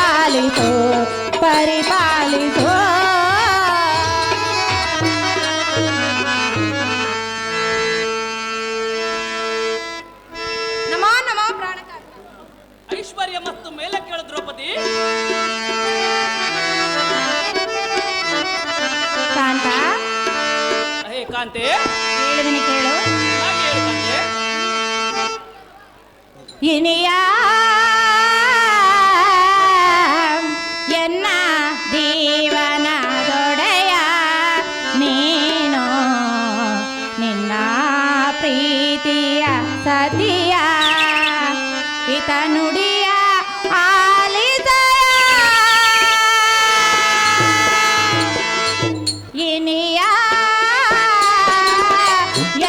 ಪಾಲಿಸು ಪರಿಪಾಲಿಸು. ನಮೋ ನಮೋ ಪ್ರಾಣಕಾಂತ. ಐಶ್ವರ್ಯ ಮತ್ತು ಮೇಲೆ ಕೇಳು ದ್ರೌಪದಿ. ಕಾಂತ ಹೇ ಕಾಂತೆ, ಹೇಳಿದನೆ ಕೇಳು. ಹಾಗೆ ಹೇಳು ಕಾಂತೆ. ಇನಿಯ ಎನ್ನ ಜೀವನದೊಡೆಯ ನೀನು ನಿನ್ನ ಪ್ರೀತಿಯ ಸತಿಯ ಹಿತ ನುಡಿಯ ಆಲಿದಯ ಇನಿಯ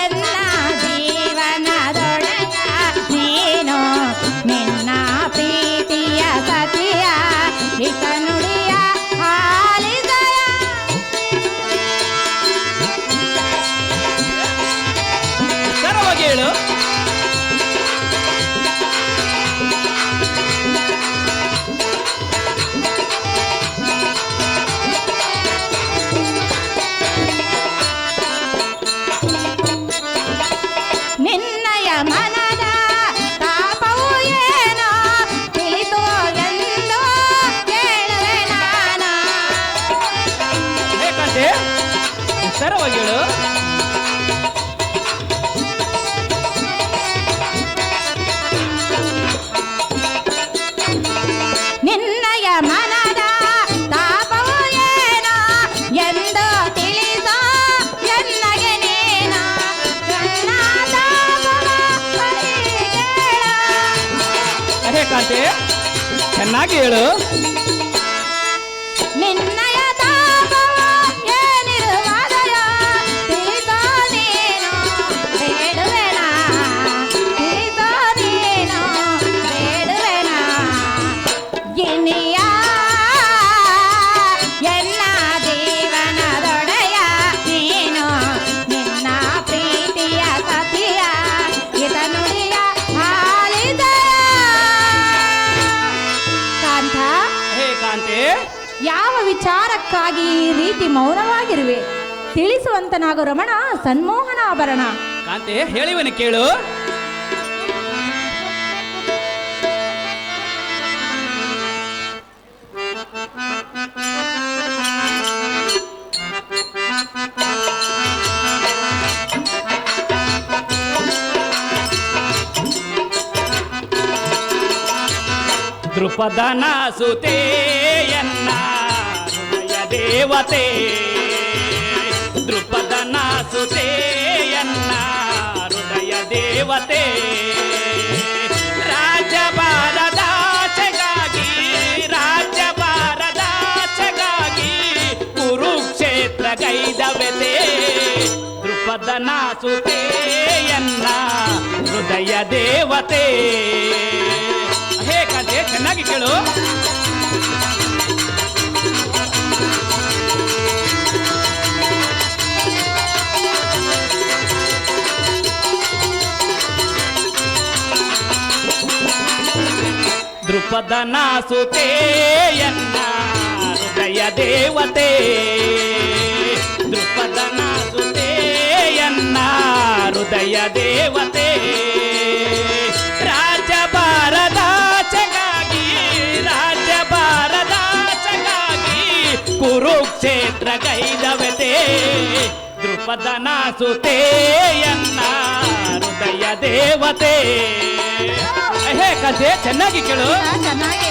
ಎನ್ನ ಜೀವನದೊಡೆಯ ನೀನು ನಿನ್ನ ಪ್ರೀತಿಯ ಸತಿಯ ಹಿತ ನುಡಿಯ ಆಲಿದಯ. ವಿಸ್ತಾರವಾಗಿ ಹೇಳು. ನಿನ್ನಯ ಮನದ ತಾಪವು ಏನೋ ತಿಳಿಸೋ ಎಂದು ಕೇಳುವೆ ನಾನು. ಹೇ ಕಾಂತೆ, ವಿಸ್ತಾರವಾಗಿ ಹೇಳು. ನಿನ್ನಯ ಮನದ ತಾಪವು ಏನೋ ಎಂದು ತಿಳಿಸೋ ಎನ್ನಗೆ ನೀನು ನನ್ನ ತಾಪವ ಪರಿಗೇಳು. ಹೇ ಕಾಂತೆ, ಚೆನ್ನಾಗಿ ಹೇಳು. ನಿನ್ನಯ ತಾಪವ ಏನಿರುವುದಯೋ ತಿಳಿಸೋ ನೀನು ಬೇಡುವೆನ ತಿಳಿಸೋ ನೀನು ಬೇಡುವೆನ. ಗಿನಿಯ ಎನ್ನ ಜೀವನದೊಡೆಯ ನೀನು ನಿನ್ನ ಪ್ರೀತಿಯ ಸತಿಯ ಹಿತ ನುಡಿಯ ಆಲಿದಯ. ಕಾಂತ, ಹೇ ಕಾಂತೆ, ಯಾವ ವಿಚಾರಕ್ಕಾಗಿ ಈ ರೀತಿ ಮೌನವಾಗಿರುವೆ? ತಿಳಿಸುವಂತನಾಗು ರಮಣ ಸನ್ಮೋಹನಾಭರಣ. ಕಾಂತೆ ಹೇಳಿವನು ಕೇಳು. ದೃಪದನ ಸುತೆಯನ್ನ ಹೃದಯ ದೇವತೆ, ದೃಪದನ ಸುತೆಯನ್ನ ಹೃದಯ ದೇವತೆ. ರಾಜ್ಯಭಾರದಾಚೆಗಾಗಿ ರಾಜ್ಯಭಾರದಾಚೆಗಾಗಿ ಕುರುಕ್ಷೇತ್ರ ಗೈದವೆತೆ. ದೃಪದನ ಸುತೆಯನ್ನ ಹೃದಯ ದೇವತೆ. ಹೇ ಕಾಂತೆ, ಚೆನ್ನಾಗಿ ಕೇಳು. ದೃಪದನ ಸುತೆಯನ್ನ ಹೃದಯ ದೇವತೆ, ದೃಪದನ ಸುತೆಯನ್ನ ಹೃದಯ ದೇವತೆ. ರಾಜ್ಯಭಾರದಾಚೆಗಾಗಿ ರಾಜ್ಯಭಾರದಾಚೆಗಾಗಿ ಕುರುಕ್ಷೇತ್ರ ಗೈದವೆತೆ. ದೃಪದನ ಸುತೆಯನ್ನ ಹೃದಯ ದೇವತೆ. ಹೇ ಕಥೆ ಚೆನ್ನಾಗಿ ಕೇಳು. ಚೆನ್ನಾಗಿ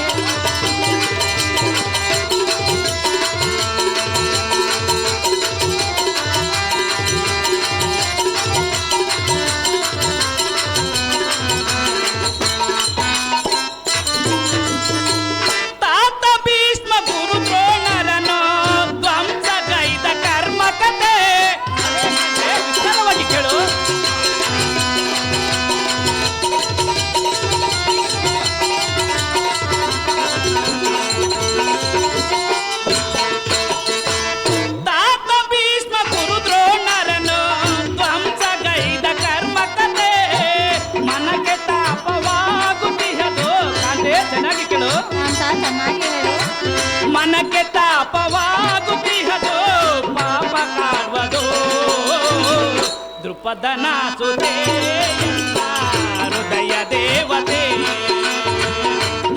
ತಾತ ಭೀಷ್ಮ ಗುರು ದ್ರೋಣರನ್ನು ಧ್ವಂಸಗೈದ ಕರ್ಮ ಕಥೆ. ವಿಸ್ತಾರವಾಗಿ ಕೇಳು. ಮನಕ್ಕೆ ತಾಪವಾಗುತ್ತಿಹದು ಪಾಪ ಕಾಡುವುದು ದೃಪದನ ಸುತೆಯನ್ನ ಹೃದಯ ದೇವತೆ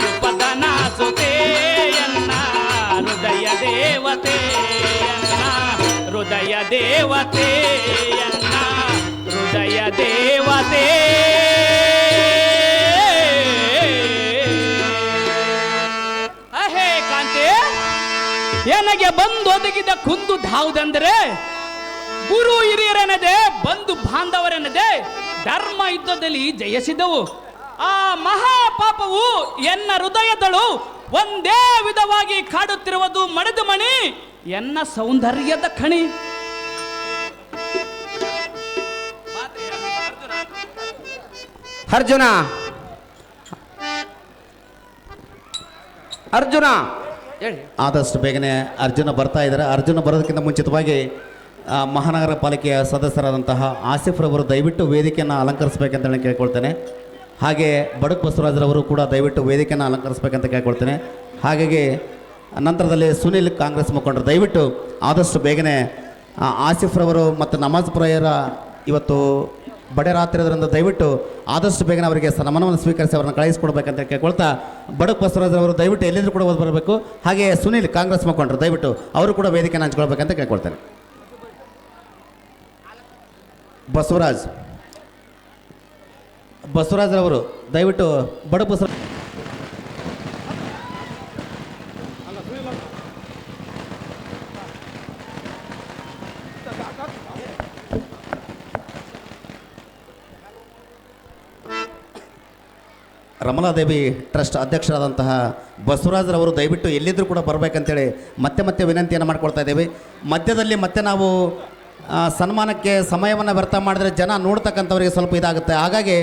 ದೃಪದನ ಸುತೆಯನ್ನ ಹೃದಯ ದೇವತೆಯನ್ನ ಹೃದಯ ದೇವತೆಯನ್ನ ಹೃದಯ ದೇವತೆ ಅಹೇ ಕಾಂತೆ ನನಗೆ ಬಂದು ಒದಗಿದ ಕುಂದು ಧಾವುದಂದ್ರೆ ಗುರು ಹಿರಿಯರೆನದೆ ಬಂಧು ಬಾಂಧವರೆನದೆ ಧರ್ಮ ಯುದ್ಧದಲ್ಲಿ ಜಯಿಸಿದವು. ಆ ಮಹಾಪಾಪವು ಎನ್ನ ಹೃದಯದಳು ಒಂದೇ ವಿಧವಾಗಿ ಕಾಡುತ್ತಿರುವುದು ಮಣದು ಮಣಿ ಎನ್ನ ಸೌಂದರ್ಯದ ಖಣಿ. ಅರ್ಜುನ ಅರ್ಜುನ ಹೇಳಿ. ಆದಷ್ಟು ಬೇಗನೆ ಅರ್ಜುನ ಬರ್ತಾ ಇದ್ದಾರೆ. ಅರ್ಜುನ ಬರೋದಕ್ಕಿಂತ ಮುಂಚಿತವಾಗಿ ಮಹಾನಗರ ಪಾಲಿಕೆಯ ಸದಸ್ಯರಾದಂತಹ ಆಸಿಫ್ ರವರು ದಯವಿಟ್ಟು ವೇದಿಕೆಯನ್ನು ಅಲಂಕರಿಸಬೇಕಂತ ಹೇಳಿ ಕೇಳ್ಕೊಳ್ತೇನೆ. ಹಾಗೆ ಬಡಕ್ ಬಸವರಾಜರವರು ಕೂಡ ದಯವಿಟ್ಟು ವೇದಿಕೆಯನ್ನು ಅಲಂಕರಿಸಬೇಕಂತ ಕೇಳ್ಕೊಳ್ತೇನೆ. ಹಾಗಾಗಿ ನಂತರದಲ್ಲಿ ಸುನಿಲ್ ಕಾಂಗ್ರೆಸ್ ಮುಖಂಡರು ದಯವಿಟ್ಟು ಆದಷ್ಟು ಬೇಗನೆ ಆಸಿಫ್ ರವರು ಮತ್ತು ನಮಾಜ್ ಪ್ರೇಯರ ಇವತ್ತು ಬಡೆ ರಾತ್ರಿ ಅದರಿಂದ ದಯವಿಟ್ಟು ಆದಷ್ಟು ಬೇಗನೆ ಅವರಿಗೆ ಸನ್ಮಾನವನ್ನು ಸ್ವೀಕರಿಸಿ ಅವರನ್ನು ಕಳುಹಿಸಿಕೊಡ್ಬೇಕಂತ ಕೇಳ್ಕೊಳ್ತಾ ಬಡಕ್ ಬಸವರಾಜರವರು ದಯವಿಟ್ಟು ಎಲ್ಲಿಂದ್ರೂ ಕೂಡ ಓದಿ ಬರಬೇಕು. ಹಾಗೆ ಸುನಿಲ್ ಕಾಂಗ್ರೆಸ್ ಮುಖಂಡರು ದಯವಿಟ್ಟು ಅವರು ಕೂಡ ವೇದಿಕೆಯನ್ನು ಹಂಚ್ಕೊಳ್ಬೇಕಂತ ಕೇಳ್ಕೊಳ್ತೇನೆ. ಬಸವರಾಜರವರು ದಯವಿಟ್ಟು ಬಡಕ್ ಬಸವರಾಜ್ ರಮಲಾದೇವಿ ಟ್ರಸ್ಟ್ ಅಧ್ಯಕ್ಷರಾದಂತಹ ಬಸವರಾಜರವರು ದಯವಿಟ್ಟು ಎಲ್ಲಿದ್ದರೂ ಕೂಡ ಬರಬೇಕಂತೇಳಿ ಮತ್ತೆ ವಿನಂತಿಯನ್ನು ಮಾಡ್ಕೊಳ್ತಾ ಇದ್ದೇವೆ. ಮಧ್ಯದಲ್ಲಿ ಮತ್ತೆ ನಾವು ಸನ್ಮಾನಕ್ಕೆ ಸಮಯವನ್ನು ವ್ಯರ್ಥ ಮಾಡಿದ್ರೆ ಜನ ನೋಡ್ತಕ್ಕಂಥವ್ರಿಗೆ ಸ್ವಲ್ಪ ಇದಾಗುತ್ತೆ. ಹಾಗಾಗಿ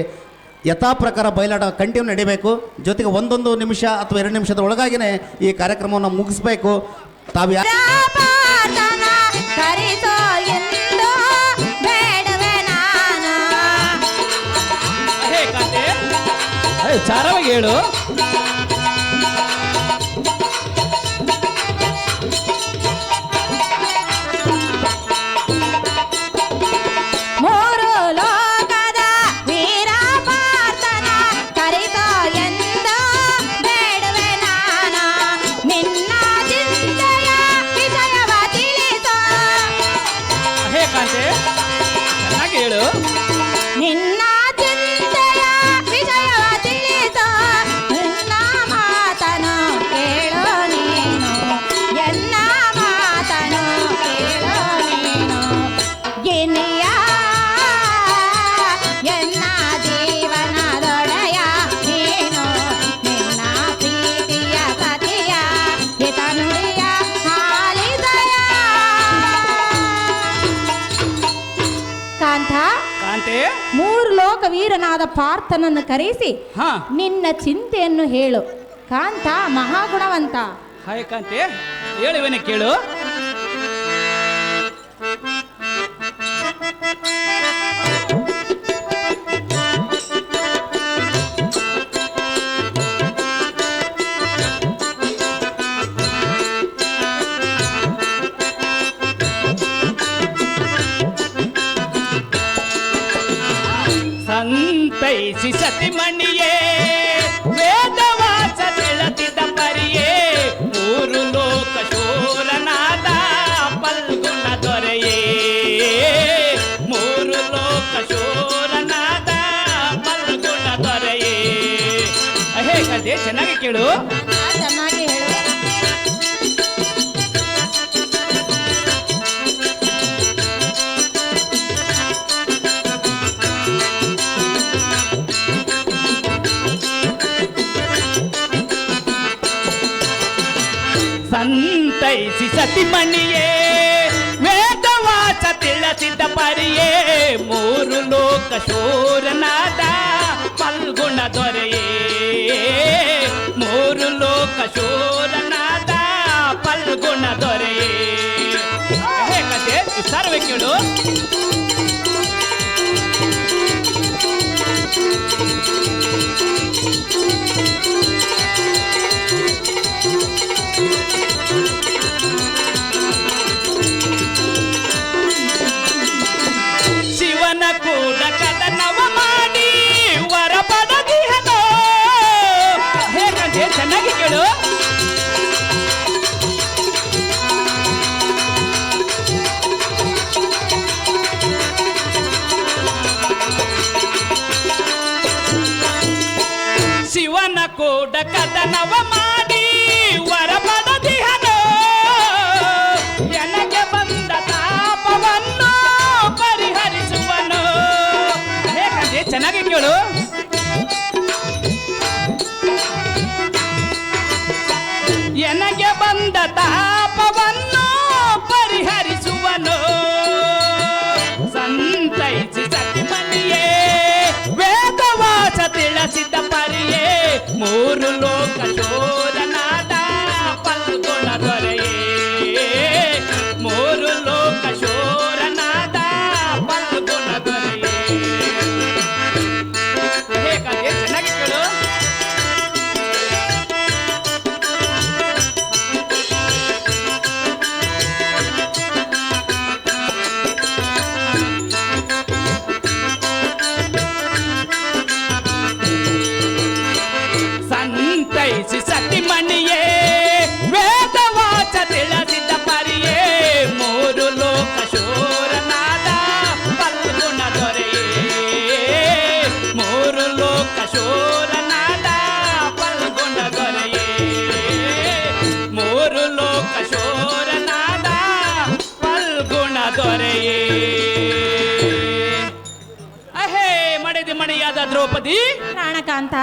ಯಥಾ ಪ್ರಕಾರ ಬಯಲಾಟ ಕಂಟಿನ್ಯೂ ನಡಿಬೇಕು. ಜೊತೆಗೆ ಒಂದೊಂದು ನಿಮಿಷ ಅಥವಾ 2 ನಿಮಿಷದ ಒಳಗಾಗಿಯೇ ಈ ಕಾರ್ಯಕ್ರಮವನ್ನು ಮುಗಿಸ್ಬೇಕು. ತಾವು ಚಾರವಾಗಿ ಹೇಳು. ಮೂರು ಲೋಕದ ವೀರ ಪಾರ್ಥನ ಕರಿತೋ ಎಂದು ಬೇಡುವೆ ನಾನ ನಿನ್ನ ಚಿಂತೆಯ ವಿಷಯವ ತಿಳಿಸೋ. ಹೇ ಕಾಂತೆ ಚೆನ್ನಾಗಿ ಹೇಳು. ನಿನ್ನ ಚಿಂತೆಯ ವಿಷಯವ ತಿಳಿಸೋ ನಿನ್ನ ಮಾತನು ಕೇಳೋ ನೀನು ಎನ್ನ ಮಾತನು ಕೇಳೋ ನೀನು ಗಿನಿಯ ಎನ್ನ ಜೀವನದೊಡೆಯ ನೀನು ನಿನ್ನ ಪ್ರೀತಿಯ ಸತಿಯ ಹಿತ ನುಡಿಯ ಹಾಲಿದಯ. ಕಾಂತ ಕಾಂತೆ ಮೂರು ಲೋಕ ವೀರನಾದ ಪಾರ್ಥನನ್ನು ಕರೆಸಿ ಹಾ ನಿನ್ನ ಚಿಂತೆಯನ್ನು ಹೇಳು. ಕಾಂತ ಮಹಾಗುಣವಂತ. ಹಾಯ್ ಕಾಂತೆ ಹೇಳುವೇನೆ ಕೇಳು. ಸಂತೈಸಿ ಸತಿಮಣಿಯೇ ವೇದವಾಸ ತಿಳತಿದ ಪರಿಯೇ ಮೂರು ಲೋಕ ಶೂರನಾದ ಪಲ್ಗುಣ ದೊರೆಯೇ ಮೂರು ಲೋಕ ಶೂರನಾದ ಪಲ್ಗುಣ ದೊರೆಯೇ. ಹೇ ಕತೆ ಚೆನ್ನಾಗಿ ಕೇಳು. ಚೆನ್ನಾಗಿ ಹೇಳು. ಸಂತೈಸಿ ಸತಿಮಣಿಯೇ ವೇದವಾಸ ತಿಳಸಿದ ಪರಿಯೇ ಮೂರು ಲೋಕ ಶೂರನಾದ ಪಲ್ಗುಣ ದೊರೆಯೇ ಮೂರು ಲೋಕ ಶೂರನಾದ ಪಲ್ಗುಣ ದೊರೆಯೇ. ಹೇ ಕತೆ ವಿಸ್ತಾರವೇ ಕೇಳು. ತವ ಮಾಡಿ ವರ ಪಡೆದಿಹನು ಎನಗೆ ಬಂದ ತಾಪವನ್ನು ಪರಿಹರಿಸುವನು. ಹೇಗಂದ್ರೆ ಚೆನ್ನಾಗಿ ಕೇಳು. ಎನಗೆ ಬಂದ ತಾಪವನ್ನು ಪರಿಹರಿಸುವನು. ಸಂತೈಸಿ ಸತಿಮನಿಯೇ ವೇದವಾಸ ತಿಳಿಸಿದ ಪರಿಯೇ ಮೂರು ಲೋಕ ಶೋಧನಾದ ಫಲ್ಗುಣ ದೊರೆಯೇ. ಮೂರು ಲೋಕ ಶೋಧನಾದ ಫಲ್ಗುಣ ದೊರೆಯೇ. ಹೇಗಂದ್ರೆ ಚೆನ್ನಾಗಿ ಕೇಳು. ಸಂತೈಸಿ ಸತಿಮಣಿಯೇ ವೇದವಾಚ ತಿಳಿಸಿದ ಪರಿಯೇ ಮೂರು ಲೋಕ ಶೂರನಾದ ಫಲ್ಗುಣ ದೊರೆಯೇ. ಮೂರು ಲೋಕ ಶೂರನಾದ ಫಲ್ಗುಣ ದೊರೆಯೇ. ಮೂರು ಲೋಕ ಶೂರನಾದ ಫಲ್ಗುಣ ದೊರೆಯೇ. ಅಹೇ ಮಡಿದಿ ಮಣಿಯಾದ ದ್ರೌಪದಿ, ಪ್ರಾಣಕಾಂತ,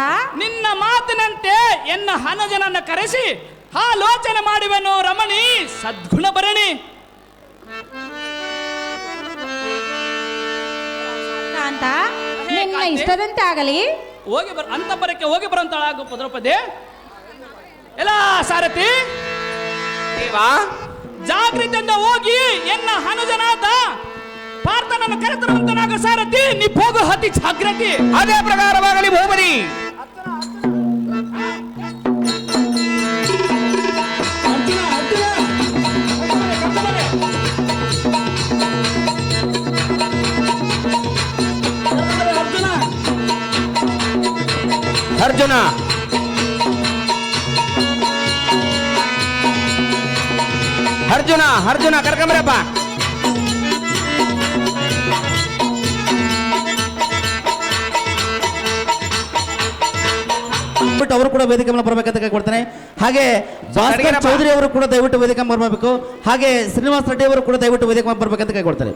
ನಿನ್ನ ಮಾತಿನಂತೆ ಎನ್ನ ಹನಜನನ್ನ ಕರೆಸಿ ಆಲೋಚನೆ ಮಾಡುವೆನು ರಮಣಿ ಸದ್ಗುಣ ಭರಣಿ. ಕಾಂತ, ನಿನ್ನ ಇಷ್ಟದಂತೆ ಆಗಲಿ. ಹೋಗಿ ಬರ ಅಂತಪರಕ್ಕೆ ಹೋಗಿ ಬರಂತಾಳಾಗು ದ್ರೌಪದಿ. ಎಲ್ಲ ಸಾರಥಿ ಜಾಗೃತಿಯಿಂದ ಹೋಗಿ ಎನ್ನ ಹನುಜನಾದ ಪಾರ್ಥನನ್ನು ಕರೆತರುವಂತನಾಗ ಸಾರಥಿ. ನೀ ಹೋಗು ಅತಿ ಜಾಗೃತಿ. ಅದೇ ಪ್ರಕಾರವಾಗಲಿ ಭೂಮನಿ. ಅರ್ಜುನ ಅರ್ಜುನ ಅರ್ಜುನ ಕರ್ಕೊಂಬರಪ್ಪ. ಅವರು ಕೂಡ ವೇದಿಕೆ ಮೇಲೆ ಬರ್ಬೇಕಂತ ಕೇಳ್ಕೊಡ್ತೇನೆ. ಹಾಗೆ ಭಾಸ್ಕರ್ ಚೌಧರಿ ಅವರು ಕೂಡ ದಯವಿಟ್ಟು ವೇದಿಕೆ ಮೇಲೆ ಬರಬೇಕು. ಹಾಗೆ ಶ್ರೀನಿವಾಸ್ ರೆಡ್ಡಿ ಅವರು ಕೂಡ ದಯವಿಟ್ಟು ವೇದಿಕೆ ಮೇಲೆ ಬರ್ಬೇಕಂತ ಕೇಳ್ಕೊಡ್ತಾರೆ.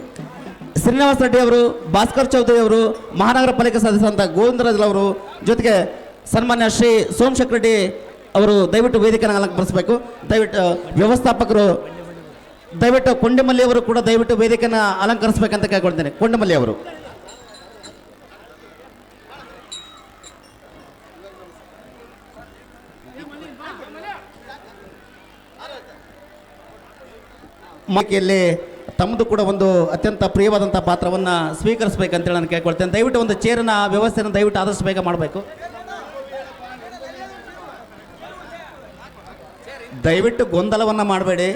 ಶ್ರೀನಿವಾಸ್ ರೆಡ್ಡಿ ಅವರು, ಭಾಸ್ಕರ್ ಚೌಧರಿ ಅವರು, ಮಹಾನಗರ ಪಾಲಿಕೆ ಸದಸ್ಯರಂತ ಗೋವಿಂದರಾಜ್ ಅವರು, ಜೊತೆಗೆ ಸನ್ಮಾನ್ಯ ಶ್ರೀ ಸೋಮಶೇಖರ್ ರೆಡ್ಡಿ ಅವರು ದಯವಿಟ್ಟು ವೇದಿಕೆಯನ್ನು ಅಲಂಕರಿಸಬೇಕು. ದಯವಿಟ್ಟು ವ್ಯವಸ್ಥಾಪಕರು ದಯವಿಟ್ಟು ಕೊಂಡೆಮಲ್ಲಿ ಅವರು ಕೂಡ ದಯವಿಟ್ಟು ವೇದಿಕೆಯನ್ನು ಅಲಂಕರಿಸಬೇಕಂತ ಕೇಳ್ಕೊಳ್ತೇನೆ. ಕೊಂಡೆಮಲ್ಲಿ ಅವರು ಮಕ್ಕಿಯಲ್ಲಿ ತಮ್ಮದು ಕೂಡ ಒಂದು ಅತ್ಯಂತ ಪ್ರಿಯವಾದಂಥ ಪಾತ್ರವನ್ನು ಸ್ವೀಕರಿಸಬೇಕಂತೇಳಿ ನಾನು ಕೇಳ್ಕೊಳ್ತೇನೆ. ದಯವಿಟ್ಟು ಒಂದು ಚೇರಿನ ವ್ಯವಸ್ಥೆಯನ್ನು ದಯವಿಟ್ಟು ಆದಷ್ಟು ಬೇಗ ಮಾಡಬೇಕು. ದಯವಿಟ್ಟು ಗೊಂದಲವನ್ನು ಮಾಡಬೇಡಿ.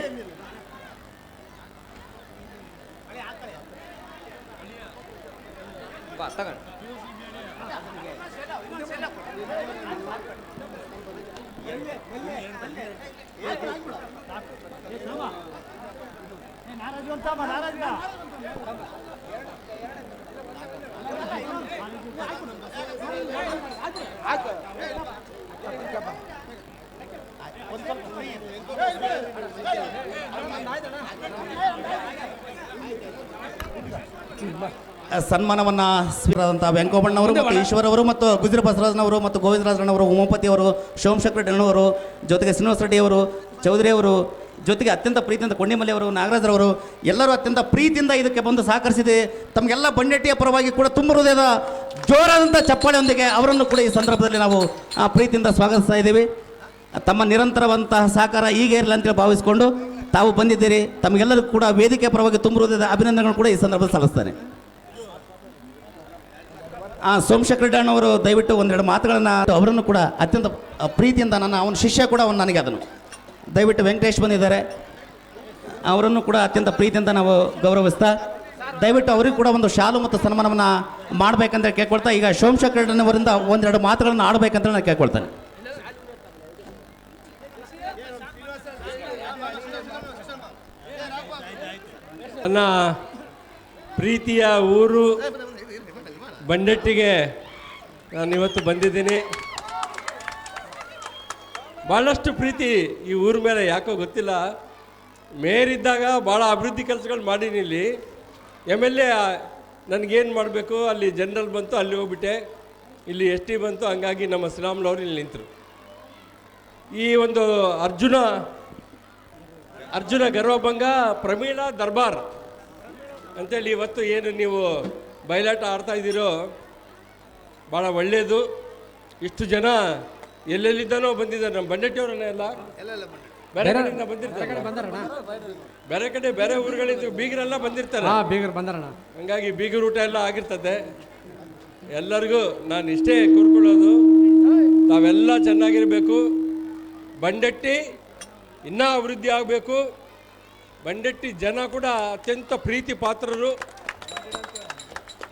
ಸನ್ಮಾನವನ್ನು ಸ್ವೀಕರಿಸಿದಂಥ ವೆಂಕಮ್ಮಣ್ಣವರು ಮತ್ತು ಈಶ್ವರ್ ಅವರು ಮತ್ತು ಗುಜರಿ ಬಸವರಾಜನವರು ಮತ್ತು ಗೋವಿಂದರಾಜನವರು, ಉಮಾಪತಿ ಅವರು, ಸೋಮಶೇಖರ್ ರೆಡ್ಡಿ ಅವರು, ಜೊತೆಗೆ ಶ್ರೀನಿವಾಸ ರೆಡ್ಡಿ ಅವರು, ಚೌಧರಿ ಅವರು, ಜೊತೆಗೆ ಅತ್ಯಂತ ಪ್ರೀತಿಯಿಂದ ಕೊಂಡಿಮಲ್ಲಿ ಅವರು, ನಾಗರಾಜರವರು ಎಲ್ಲರೂ ಅತ್ಯಂತ ಪ್ರೀತಿಯಿಂದ ಇದಕ್ಕೆ ಬಂದು ಸಹಕರಿಸಿದೆ. ತಮಗೆಲ್ಲ ಬಂಡೆಟ್ಟಿಯ ಪರವಾಗಿ ಕೂಡ ತುಂಬ ಹೃದಯದ ಜೋರಾದಂಥ ಚಪ್ಪಾಳೆಯೊಂದಿಗೆ ಅವರನ್ನು ಕೂಡ ಈ ಸಂದರ್ಭದಲ್ಲಿ ನಾವು ಪ್ರೀತಿಯಿಂದ ಸ್ವಾಗತಿಸ್ತಾ ಇದ್ದೀವಿ. ತಮ್ಮ ನಿರಂತರವಂತಹ ಸಹಕಾರ ಹೀಗೆ ಇರಲಿ ಅಂತೇಳಿ ಭಾವಿಸಿಕೊಂಡು ತಾವು ಬಂದಿದ್ದೀರಿ. ತಮಗೆಲ್ಲರೂ ಕೂಡ ವೇದಿಕೆ ಪರವಾಗಿ ತುಂಬ ಹೃದಯದ ಅಭಿನಂದನೆಗಳು ಕೂಡ ಈ ಸಂದರ್ಭದಲ್ಲಿ ಸಲ್ಲಿಸ್ತಾನೆ. ಸೋಮಶೇಖರ್ ರೆಡ್ಡಿ ಅಣ್ಣವರು ದಯವಿಟ್ಟು ಒಂದೆರಡು ಮಾತುಗಳನ್ನು ಅವರನ್ನು ಕೂಡ ಅತ್ಯಂತ ಪ್ರೀತಿಯಿಂದ ಅವನ ಶಿಷ್ಯ ಕೂಡ ಅವನು ನನಗೆ ಅದನ್ನು ದಯವಿಟ್ಟು ವೆಂಕಟೇಶ್ ಬಂದಿದ್ದಾರೆ, ಅವರನ್ನು ಕೂಡ ಅತ್ಯಂತ ಪ್ರೀತಿಯಿಂದ ನಾವು ಗೌರವಿಸ್ತಾ ದಯವಿಟ್ಟು ಅವರಿಗೂ ಕೂಡ ಒಂದು ಶಾಲು ಮತ್ತು ಸನ್ಮಾನವನ್ನು ಮಾಡಬೇಕಂತ ಕೇಳ್ಕೊಳ್ತಾ ಈಗ ಸೋಮಶೇಖರ್ ರೆಡ್ಡಿ ಅವರಿಂದ ಒಂದೆರಡು ಮಾತುಗಳನ್ನು ಆಡಬೇಕಂತ ನಾನು ಕೇಳ್ಕೊಳ್ತೇನೆ. ನನ್ನ ಪ್ರೀತಿಯ ಊರು ಬಂಡೆಟ್ಟಿಗೆ ನಾನಿವತ್ತು ಬಂದಿದ್ದೀನಿ. ಭಾಳಷ್ಟು ಪ್ರೀತಿ ಈ ಊರ ಮೇಲೆ, ಯಾಕೋ ಗೊತ್ತಿಲ್ಲ. ಮೇಯರ್ ಇದ್ದಾಗ ಭಾಳ ಅಭಿವೃದ್ಧಿ ಕೆಲಸಗಳು ಮಾಡೀನಿ ಇಲ್ಲಿ. MLA ನನಗೇನು ಮಾಡಬೇಕು, ಅಲ್ಲಿ ಜನರಲ್ ಬಂತು, ಅಲ್ಲಿ ಹೋಗ್ಬಿಟ್ಟೆ, ಇಲ್ಲಿ ST ಬಂತು, ಹಂಗಾಗಿ ನಮ್ಮ ಶ್ರೀರಾಮ್ಲವ್ರು ಇಲ್ಲಿ ನಿಂತರು. ಈ ಒಂದು ಅರ್ಜುನ ಗರ್ವಭಂಗ ಪ್ರಮೀಳಾ ದರ್ಬಾರ್ ಅಂತೇಳಿ ಇವತ್ತು ಏನು ನೀವು ಬಯಲಾಟ ಆಡ್ತಾ ಇದ್ದೀರೋ ಭಾಳ ಒಳ್ಳೆಯದು. ಇಷ್ಟು ಜನ ಎಲ್ಲೆಲ್ಲಿದ್ದಾನೋ ಬಂದಿದ್ದಾರೆ. ನಮ್ಮ ಬಂಡೆಟ್ಟಿಯವರನ್ನ ಎಲ್ಲ ಬೇರೆ ಕಡೆಯಿಂದ ಬಂದಿರ್ತಾರೆ, ಬೇರೆ ಕಡೆ ಬೇರೆ ಊರುಗಳಿದ್ದು ಬೀಗರೆಲ್ಲ ಬಂದಿರ್ತಾರೆ. ಹಂಗಾಗಿ ಬೀಗರ ಊಟ ಎಲ್ಲ ಆಗಿರ್ತದೆ. ಎಲ್ಲರಿಗೂ ನಾನು ಇಷ್ಟೇ ಕೂರ್ಕೊಳ್ಳೋದು, ತಾವೆಲ್ಲ ಚೆನ್ನಾಗಿರಬೇಕು. ಬಂಡೆಟ್ಟಿ ಇನ್ನೂ ಅಭಿವೃದ್ಧಿ ಆಗಬೇಕು. ಬಂಡೆಟ್ಟಿ ಜನ ಕೂಡ ಅತ್ಯಂತ ಪ್ರೀತಿ ಪಾತ್ರರು.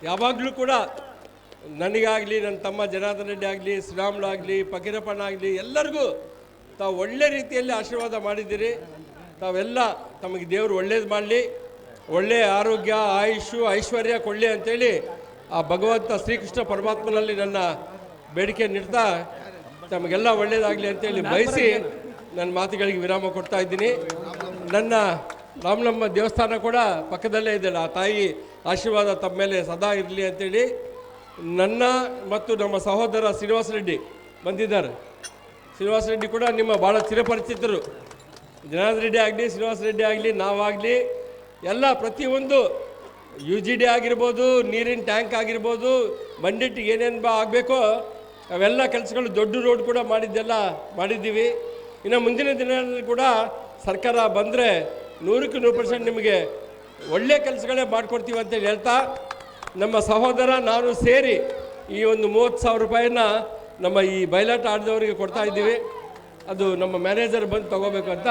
ಯಾವಾಗಲೂ ಕೂಡ ನನಗಾಗಲಿ, ನನ್ನ ತಮ್ಮ ಜನಾರ್ದನ ರೆಡ್ಡಿ ಆಗಲಿ, ಶ್ರೀರಾಮ್ಲು ಆಗಲಿ, ಫಕೀರಪ್ಪಣ್ಣ ಆಗಲಿ, ಎಲ್ಲರಿಗೂ ತಾವು ಒಳ್ಳೆ ರೀತಿಯಲ್ಲಿ ಆಶೀರ್ವಾದ ಮಾಡಿದ್ದೀರಿ. ತಾವೆಲ್ಲ ತಮಗೆ ದೇವರು ಒಳ್ಳೇದು ಮಾಡಲಿ, ಒಳ್ಳೆಯ ಆರೋಗ್ಯ, ಆಯುಷು, ಐಶ್ವರ್ಯ ಕೊಳ್ಳಿ ಅಂಥೇಳಿ ಆ ಭಗವಂತ ಶ್ರೀಕೃಷ್ಣ ಪರಮಾತ್ಮನಲ್ಲಿ ನನ್ನ ಬೇಡಿಕೆ ನೀಡ್ತಾ ತಮಗೆಲ್ಲ ಒಳ್ಳೆಯದಾಗಲಿ ಅಂತೇಳಿ ಬಯಸಿ ನನ್ನ ಮಾತುಗಳಿಗೆ ವಿರಾಮ ಕೊಡ್ತಾ ಇದ್ದೀನಿ. ನನ್ನ ರಾಮಲಮ್ಮ ದೇವಸ್ಥಾನ ಕೂಡ ಪಕ್ಕದಲ್ಲೇ ಇದೆಯಲ್ಲ, ಆ ತಾಯಿ ಆಶೀರ್ವಾದ ತಮ್ಮ ಮೇಲೆ ಸದಾ ಇರಲಿ ಅಂತೇಳಿ ನನ್ನ ಮತ್ತು ನಮ್ಮ ಸಹೋದರ ಶ್ರೀನಿವಾಸ ರೆಡ್ಡಿ ಬಂದಿದ್ದಾರೆ. ಶ್ರೀನಿವಾಸ ರೆಡ್ಡಿ ಕೂಡ ನಿಮ್ಮ ಭಾಳ ಚಿರಪರಿಚಿತರು. ಜನಾರ್ದನ ರೆಡ್ಡಿ ಆಗಲಿ, ಶ್ರೀನಿವಾಸ ರೆಡ್ಡಿ ಆಗಲಿ, ನಾವಾಗಲಿ ಎಲ್ಲ ಪ್ರತಿಯೊಂದು UGD ಆಗಿರ್ಬೋದು, ನೀರಿನ ಟ್ಯಾಂಕ್ ಆಗಿರ್ಬೋದು, ಬಂಡೆಟ್ಟಿಗೆ ಏನೇನು ಆಗಬೇಕೋ ಅವೆಲ್ಲ ಕೆಲಸಗಳು, ದೊಡ್ಡ ರೋಡ್ ಕೂಡ ಮಾಡಿದ್ದೀವಿ. ಇನ್ನು ಮುಂದಿನ ದಿನಗಳಲ್ಲಿ ಕೂಡ ಸರ್ಕಾರ ಬಂದರೆ 100% ನಿಮಗೆ ಒಳ್ಳೆಯ ಕೆಲಸಗಳೇ ಮಾಡಿಕೊಡ್ತೀವಿ ಅಂತೇಳಿ ಹೇಳ್ತಾ, ನಮ್ಮ ಸಹೋದರ ನಾನು ಸೇರಿ ಈ ಒಂದು 30,000 ರೂಪಾಯಿನ ನಮ್ಮ ಈ ಬಯಲಾಟ ಆಡಿದವರಿಗೆ ಕೊಡ್ತಾ ಇದ್ದೀವಿ. ಅದು ನಮ್ಮ ಮ್ಯಾನೇಜರ್ ಬಂದು ತಗೋಬೇಕು ಅಂತ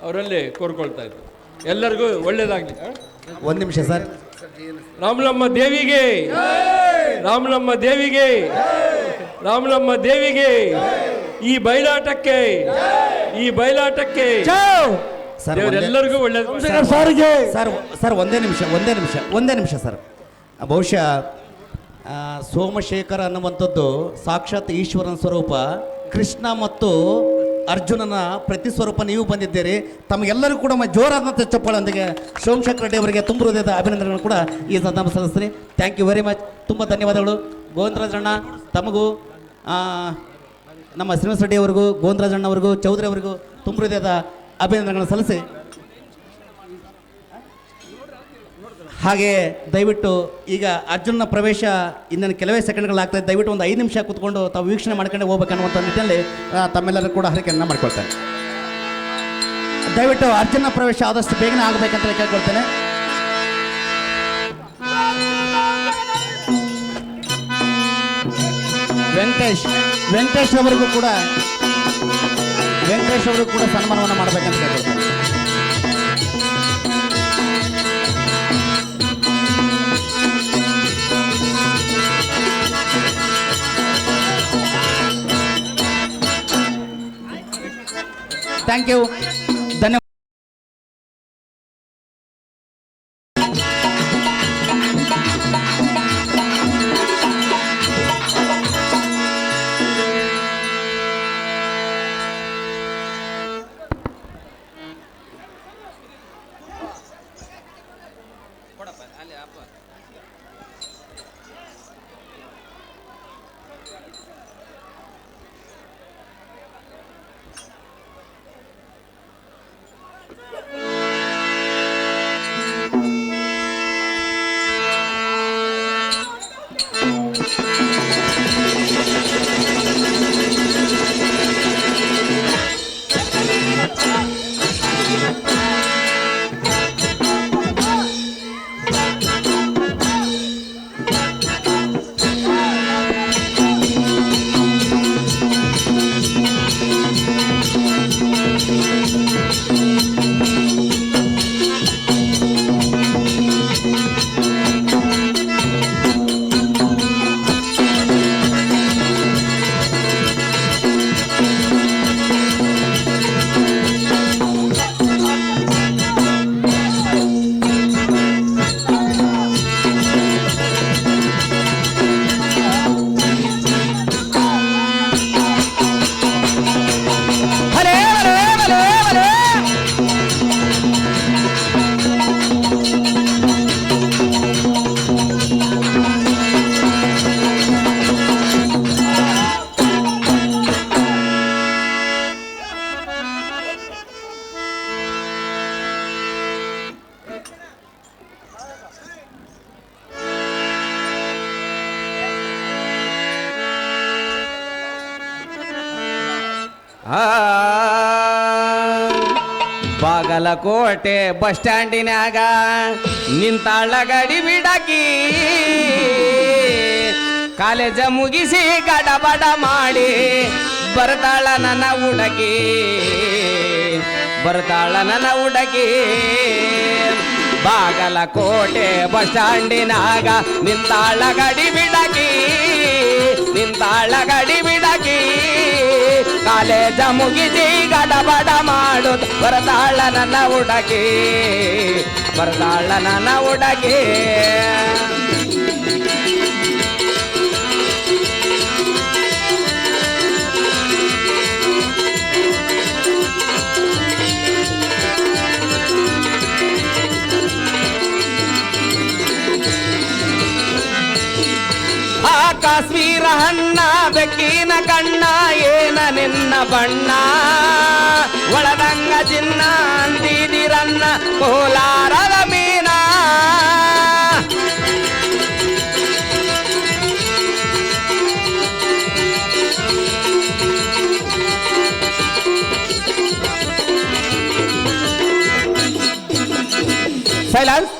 ಅವರಲ್ಲಿ ಕೋರ್ಕೊಳ್ತಾ ಇದ್ವಿ. ಎಲ್ಲರಿಗೂ ಒಳ್ಳೆಯದಾಗಲಿ. ಒಂದು ನಿಮಿಷ ಸರ್. ರಾಮಲಮ್ಮ ದೇವಿಗೆ, ರಾಮಲಮ್ಮ ದೇವಿಗೆ, ರಾಮಲಮ್ಮ ದೇವಿಗೆ, ಈ ಬಯಲಾಟಕ್ಕೆ, ಈ ಬಯಲಾಟಕ್ಕೆ ಸರ್ ಎಲ್ಲರಿಗೂ ಒಳ್ಳೆಯದು. ಸರ್ ಒಂದೇ ನಿಮಿಷ ಸರ್. ಬಹುಶಃ ಸೋಮಶೇಖರ ಅನ್ನುವಂಥದ್ದು ಸಾಕ್ಷಾತ್ ಈಶ್ವರನ ಸ್ವರೂಪ. ಕೃಷ್ಣ ಮತ್ತು ಅರ್ಜುನನ ಪ್ರತಿಸ್ವರೂಪ ನೀವು ಬಂದಿದ್ದೀರಿ. ತಮಗೆಲ್ಲರೂ ಕೂಡ ಜೋರಾದಂಥ ಚಪ್ಪಾಳೊಂದಿಗೆ ಸೋಮಶೇಖರ ರೆಡ್ಡಿ ಅವರಿಗೆ ತುಂಬ ಹೃದಯದ ಅಭಿನಂದನೆಗಳು ಕೂಡ ಈ ಸಂದರ್ಭ ಸಲ್ಲಿಸ್ತೀನಿ. Thank you very much. ತುಂಬ ಧನ್ಯವಾದಗಳು. ಗೋವಿಂದರಾಜಣ್ಣ ತಮಗೂ, ನಮ್ಮ ಶ್ರೀನಿವಾಸ ರೆಡ್ಡಿ ಅವರಿಗೂ, ಗೋವಿಂದರಾಜಣ್ಣ ಅವರಿಗೂ, ಚೌಧರಿ ಅವರಿಗೂ ತುಂಬ ಹೃದಯದ ಅಭಿನಂದನೆಗಳನ್ನು ಸಲ್ಲಿಸಿ, ಹಾಗೆ ದಯವಿಟ್ಟು ಈಗ ಅರ್ಜುನ ಪ್ರವೇಶ ಇನ್ನೇನು ಕೆಲವೇ ಸೆಕೆಂಡ್ಗಳಾಗ್ತದೆ. ದಯವಿಟ್ಟು ಒಂದು 5 ನಿಮಿಷ ಕೂತ್ಕೊಂಡು ತಾವು ವೀಕ್ಷಣೆ ಮಾಡ್ಕೊಂಡು ಹೋಗ್ಬೇಕನ್ನುವಂಥ ನಿಟ್ಟಿನಲ್ಲಿ ತಮ್ಮೆಲ್ಲರೂ ಕೂಡ ಹರಿಕೆಯನ್ನು ಮಾಡ್ಕೊಳ್ತಾರೆ. ದಯವಿಟ್ಟು ಅರ್ಜುನ ಪ್ರವೇಶ ಆದಷ್ಟು ಬೇಗನೆ ಆಗಬೇಕಂತ ಕೇಳ್ಕೊಳ್ತೇನೆ. ವೆಂಕಟೇಶ್ ಅವರಿಗೂ ಕೂಡ ಸನ್ಮಾನವನ್ನು ಮಾಡಬೇಕಂತ ಕೇಳ್ಕೊಳ್ತೇನೆ. Thank you. ಧನ್ಯವಾದ. ಬಾಗಲಕೋಟೆ ಬಸ್ ಸ್ಟ್ಯಾಂಡಿನ್ಯಾಗ ನಿಂತಾಳ ಗಡಿ ಬಿಡಕಿ ಕಾಲೇಜ ಮುಗಿಸಿ ಗಡಬಡ ಮಾಡಿ ಬರ್ತಾಳ ನನ್ನ ಹುಡುಗಿ ಬಾಗಲಕೋಟೆ ಬಸ್ ಸ್ಟ್ಯಾಂಡಿನಾಗ ನಿಂತಾಳ ಗಡಿ ಬಿಡಕಿ ಕಾಲೇಜ ಮುಗಿಸಿ ಗಡಬಡ ಮಾಡುದು ಬರ್ತಾಳ ನನ್ನ ಹುಡುಗಿ ಕಾಶ್ಮೀರ ಹಣ್ಣ ಬೆಕ್ಕಿನ ಕಣ್ಣ ಏನ ನಿನ್ನ ಬಣ್ಣ ಒಳದಂಗ ಚಿನ್ನ ಅಂದಿದಿರನ್ನ ಕೋಲಾರದ ಮೀನ ಸೈಲೆನ್ಸ್.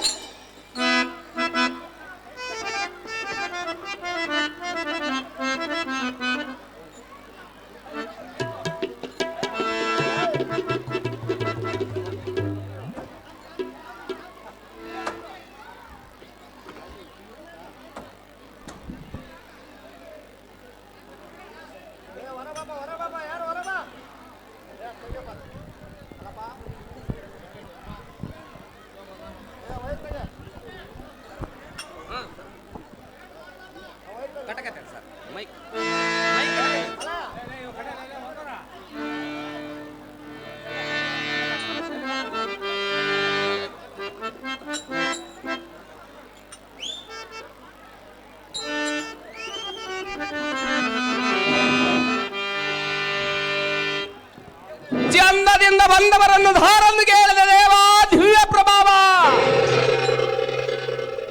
ಚಂದದಿಂದ ಬಂದವರನ್ನು ಧಾರನ್ನು ಕೇಳಿದ ದೇವ ದಿವ್ಯ ಪ್ರಭಾವ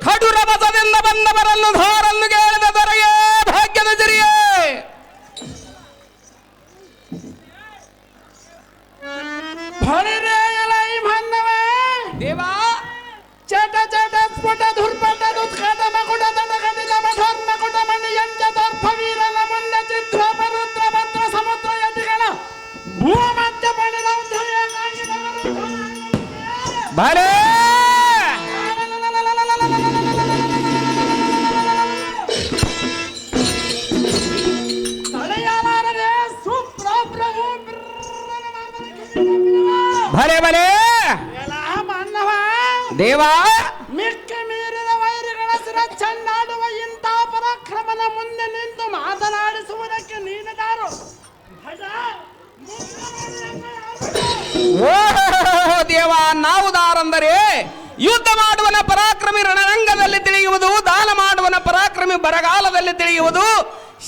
ಕಡು ರಭಸದಿಂದ ಬಂದವರನ್ನು ಧಾರನ್ನು ಕೇಳಿದ ದೊರೆಯೇ ಭಾಗ್ಯದ ಜರಿಯೇ ದೇವ ಚಟ ಚಟ ಸ್ಫುಟ ದುರ್ಪಟ ದುತ್ಕಟ ಮಕುಟ ತಟಕಟಿತ ಮಠೋರ್ಮಕುಟ ಮಣಿಯಂಚ ದರ್ಭವೀರನ ಮುಂದೆ ಚಿತ್ರೋಪ ರುದ್ರ ಭದ್ರ ಸಮುದ್ರ ಯತಿಗಳ ಭೂಮಧ್ಯ ಪಡೆದ ಭಲೆ ತಡೆಯಲಾರದೆ ಸುಪ್ರಭು ಭಲೆ ಭಲೆ ಮಾನವ ದೇವ ಮಿಕ್ಕ ಮೀರಿದ ವೈರಿಗಳ ಸಿರ ಚೆಂಡಾಡುವ ಇಂಥ ಪರಾಕ್ರಮನ ಮುಂದೆ ನಿಂತು ಮಾತನಾಡಿಸುವುದಕ್ಕೆ ನೀನದಾರು ಓ ದೇವ ನಾವು ದಾರಂದರೆ ಯುದ್ಧ ಮಾಡುವನ ಪರಾಕ್ರಮಿ ರಣರಂಗದಲ್ಲಿ ತಿಳಿಯುವುದು, ದಾನ ಮಾಡುವನ ಪರಾಕ್ರಮಿ ಬರಗಾಲದಲ್ಲಿ ತಿಳಿಯುವುದು,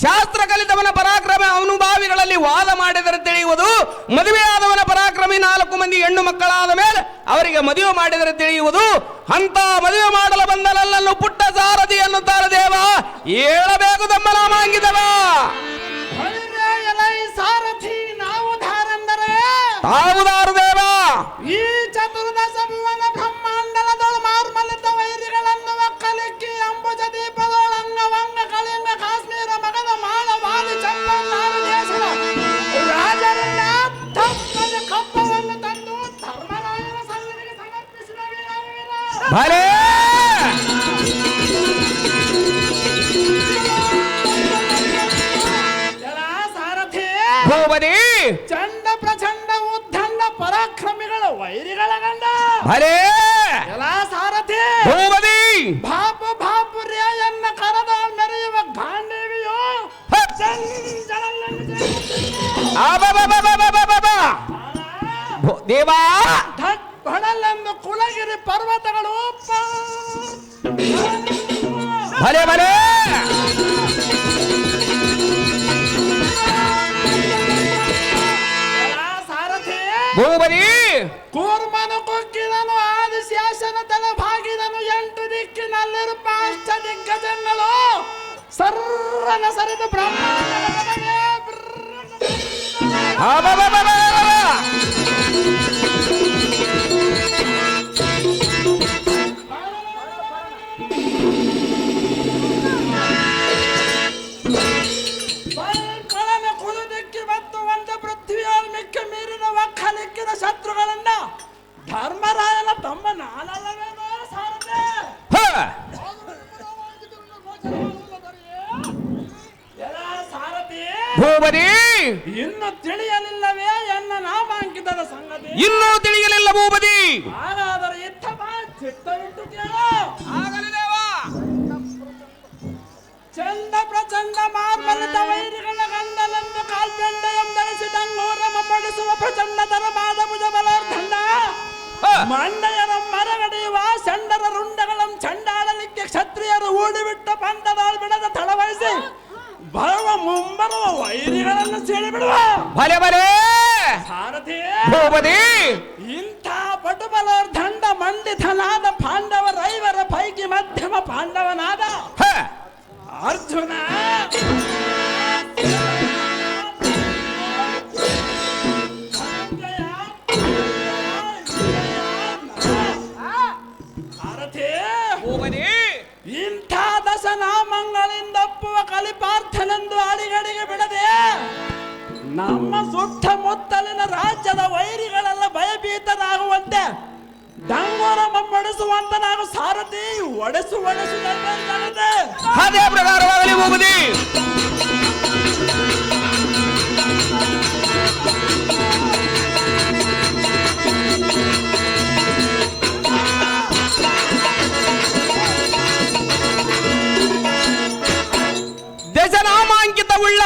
ಶಾಸ್ತ್ರ ಕಲಿತವನ ಪರಾಕ್ರಮಿ ಅನುಭಾವಿಗಳಲ್ಲಿ ವಾದ ಮಾಡಿದರೆ ತಿಳಿಯುವುದು, ಮದುವೆಯಾದವನ ಪರಾಕ್ರಮಿ 4 ಮಂದಿ ಹೆಣ್ಣು ಮಕ್ಕಳಾದ ಮೇಲೆ ಅವರಿಗೆ ಮದುವೆ ಮಾಡಿದರೆ ತಿಳಿಯುವುದು. ಅಂತ ಮದುವೆ ಮಾಡಲು ಬಂದನಲ್ಲನ್ನು ಪುಟ್ಟ ಸಾರಥಿ ಎನ್ನುತ್ತಾರೆ ದೇವ. ಹೇಳಬೇಕು ತಮ್ಮ ನಾಮಾಂಗಿದವ ಸಾರಥಿ ನಾವು ಧಾರಂದರೆ ತಾವುದಾರು ದೇವ. ಈ ಚತುರ್ದಶ ಭುವನ ಬ್ರಹ್ಮಾಂಡಲದೊಳ ಮಾರ್ಮಲಿತ ವೈರಿಗಳನ್ನು ಒಕ್ಕಲಿಕ್ಕಿ ಅಂಬುಜ ದೀಪದೊಳಂಗವಂಗ ಕಳಿಂಗ ಕಾಶ್ಮೀರ ಮಗದ ಮಾಳವಾದಿ ಚಂಪನ್ನಾರು ದೇಶದ ರಾಜರಿಂದ ತಪ್ಪದ ಕಪ್ಪವನ್ನು ತಂದು ಧರ್ಮರಾಯನ ಸನ್ನಿಧಿಗೆ ಸಮರ್ಪಿಸಿದ ಭಲೆ ಸಾರಥಿ ಭೂಪತಿ ಚಂಡ ಪ್ರಚಂಡ ಉದ್ದಂಡ ಪರಾಕ್ರಮಿಗಳ ವೈರಿಗಳ ಗಂಡ ಭಲೆ ಎಲ್ಲ ಸಾರಥಿ ಭೂಪತಿ ಭಾಪ ಭಾಪುರ್ಯನ್ನ ಕರೆದ ಮೆರೆಯುವ ಗಾಂಡೀವಿಯೋ ದೇವಾ ಹೊಡಲೆಂದು ಕುಲಗಿರಿ ಪರ್ವತಗಳು ಭಲೆ ಭಲೆ ಸಾರಥಿ ಭೂಪತಿ ಕೂರ್ಮನು ಕುಕ್ಕಿದನು ಆದಿಶಾಸನ ತಲೆ ಭಾಗಿದನು 8 ದಿಕ್ಕಿನಲ್ಲಿರುವ ಅಷ್ಟ ದಿಗ್ಗಜಗಳು ಸರ್ರನ ಸರಿದು ಬ್ರಹ್ಮಾಂಡ ಇನ್ನು ತಿಳಿಯಲಿಲ್ಲವೇ ಎನ್ನ ನಾಮಾಂಕಿತದ ಸಂಗತಿ? ಇನ್ನೂ ತಿಳಿಯಲಿಲ್ಲ ಭೂಪತಿ. ಹಾಗಾದರೆ ಇತ್ತ ಬಾ, ಚಿತ್ತವಿಟ್ಟು ಕೇಳು. ಆಗಲಿ ದೇವಾ. ಚಂದ ಪ್ರಚಂಡ ಮಾರ್ಮಲಿತ ವೈರಿಗಳ ಗಂಡಲೆಂದು ಕಾಲ್ಪೆಂಡ ಎಂದರಿಸಿದಂಗೂರ ಮಮ್ಮಡಿಸುವ ಪ್ರಚಂಡ ತರವಾದ ಭುಜಬಲಾರ್ಧಂಡ ಮಂಡಯರ ಮರಗಡೆಯುವ ಚಂಡರ ರುಂಡಗಳಂ ಚಂಡಾಡಲಿಕ್ಕೆ ಕ್ಷತ್ರಿಯರು ಊಡಿಬಿಟ್ಟ ಪಂಥದಾಳ್ ಬಿಡದ ತಳವಹಿಸಿ ಬರುವ ಮುಂಬರುವ ವೈರಿಗಳನ್ನು ಸೆಳೆಬಿಡುವ ಭಲೆ ಭಲೆ ಸಾರಥಿ ಭೂಪತಿ. ಇಂಥ ಪಟುಬಲಾರ್ಧಂಡ ಮಂಡಿತನಾದ ಪಾಂಡವರೈವರ ಪೈಕಿ ಮಧ್ಯಮ ಪಾಂಡವನಾದ ಹ. ಅರ್ಜುನ ಭೂಪತಿ. ಇಂಥ ದಶನಾಮಗಳಿಂದಪ್ಪುವ ಕಲಿಪಾರ್ಥನೆಂದು ಅಡಿಗಡಿಗೆ ಬಿಡದೆ ನಮ್ಮ ಸುತ್ತಮುತ್ತಲಿನ ರಾಜ್ಯದ ವೈರಿಗಳೆಲ್ಲ ಭಯಭೀತರಾಗುವಂತೆ ಡಂಗೋರ ಮಮ್ಮಡಿಸುವಂತ ನಾವು ಸಾರಥಿ ಒಡೆಸು ಅದೇ ಪ್ರಕಾರವಾಗಲಿ ಭೂಪತಿ. ದಶನಾಮಾಂಕಿತವುಳ್ಳ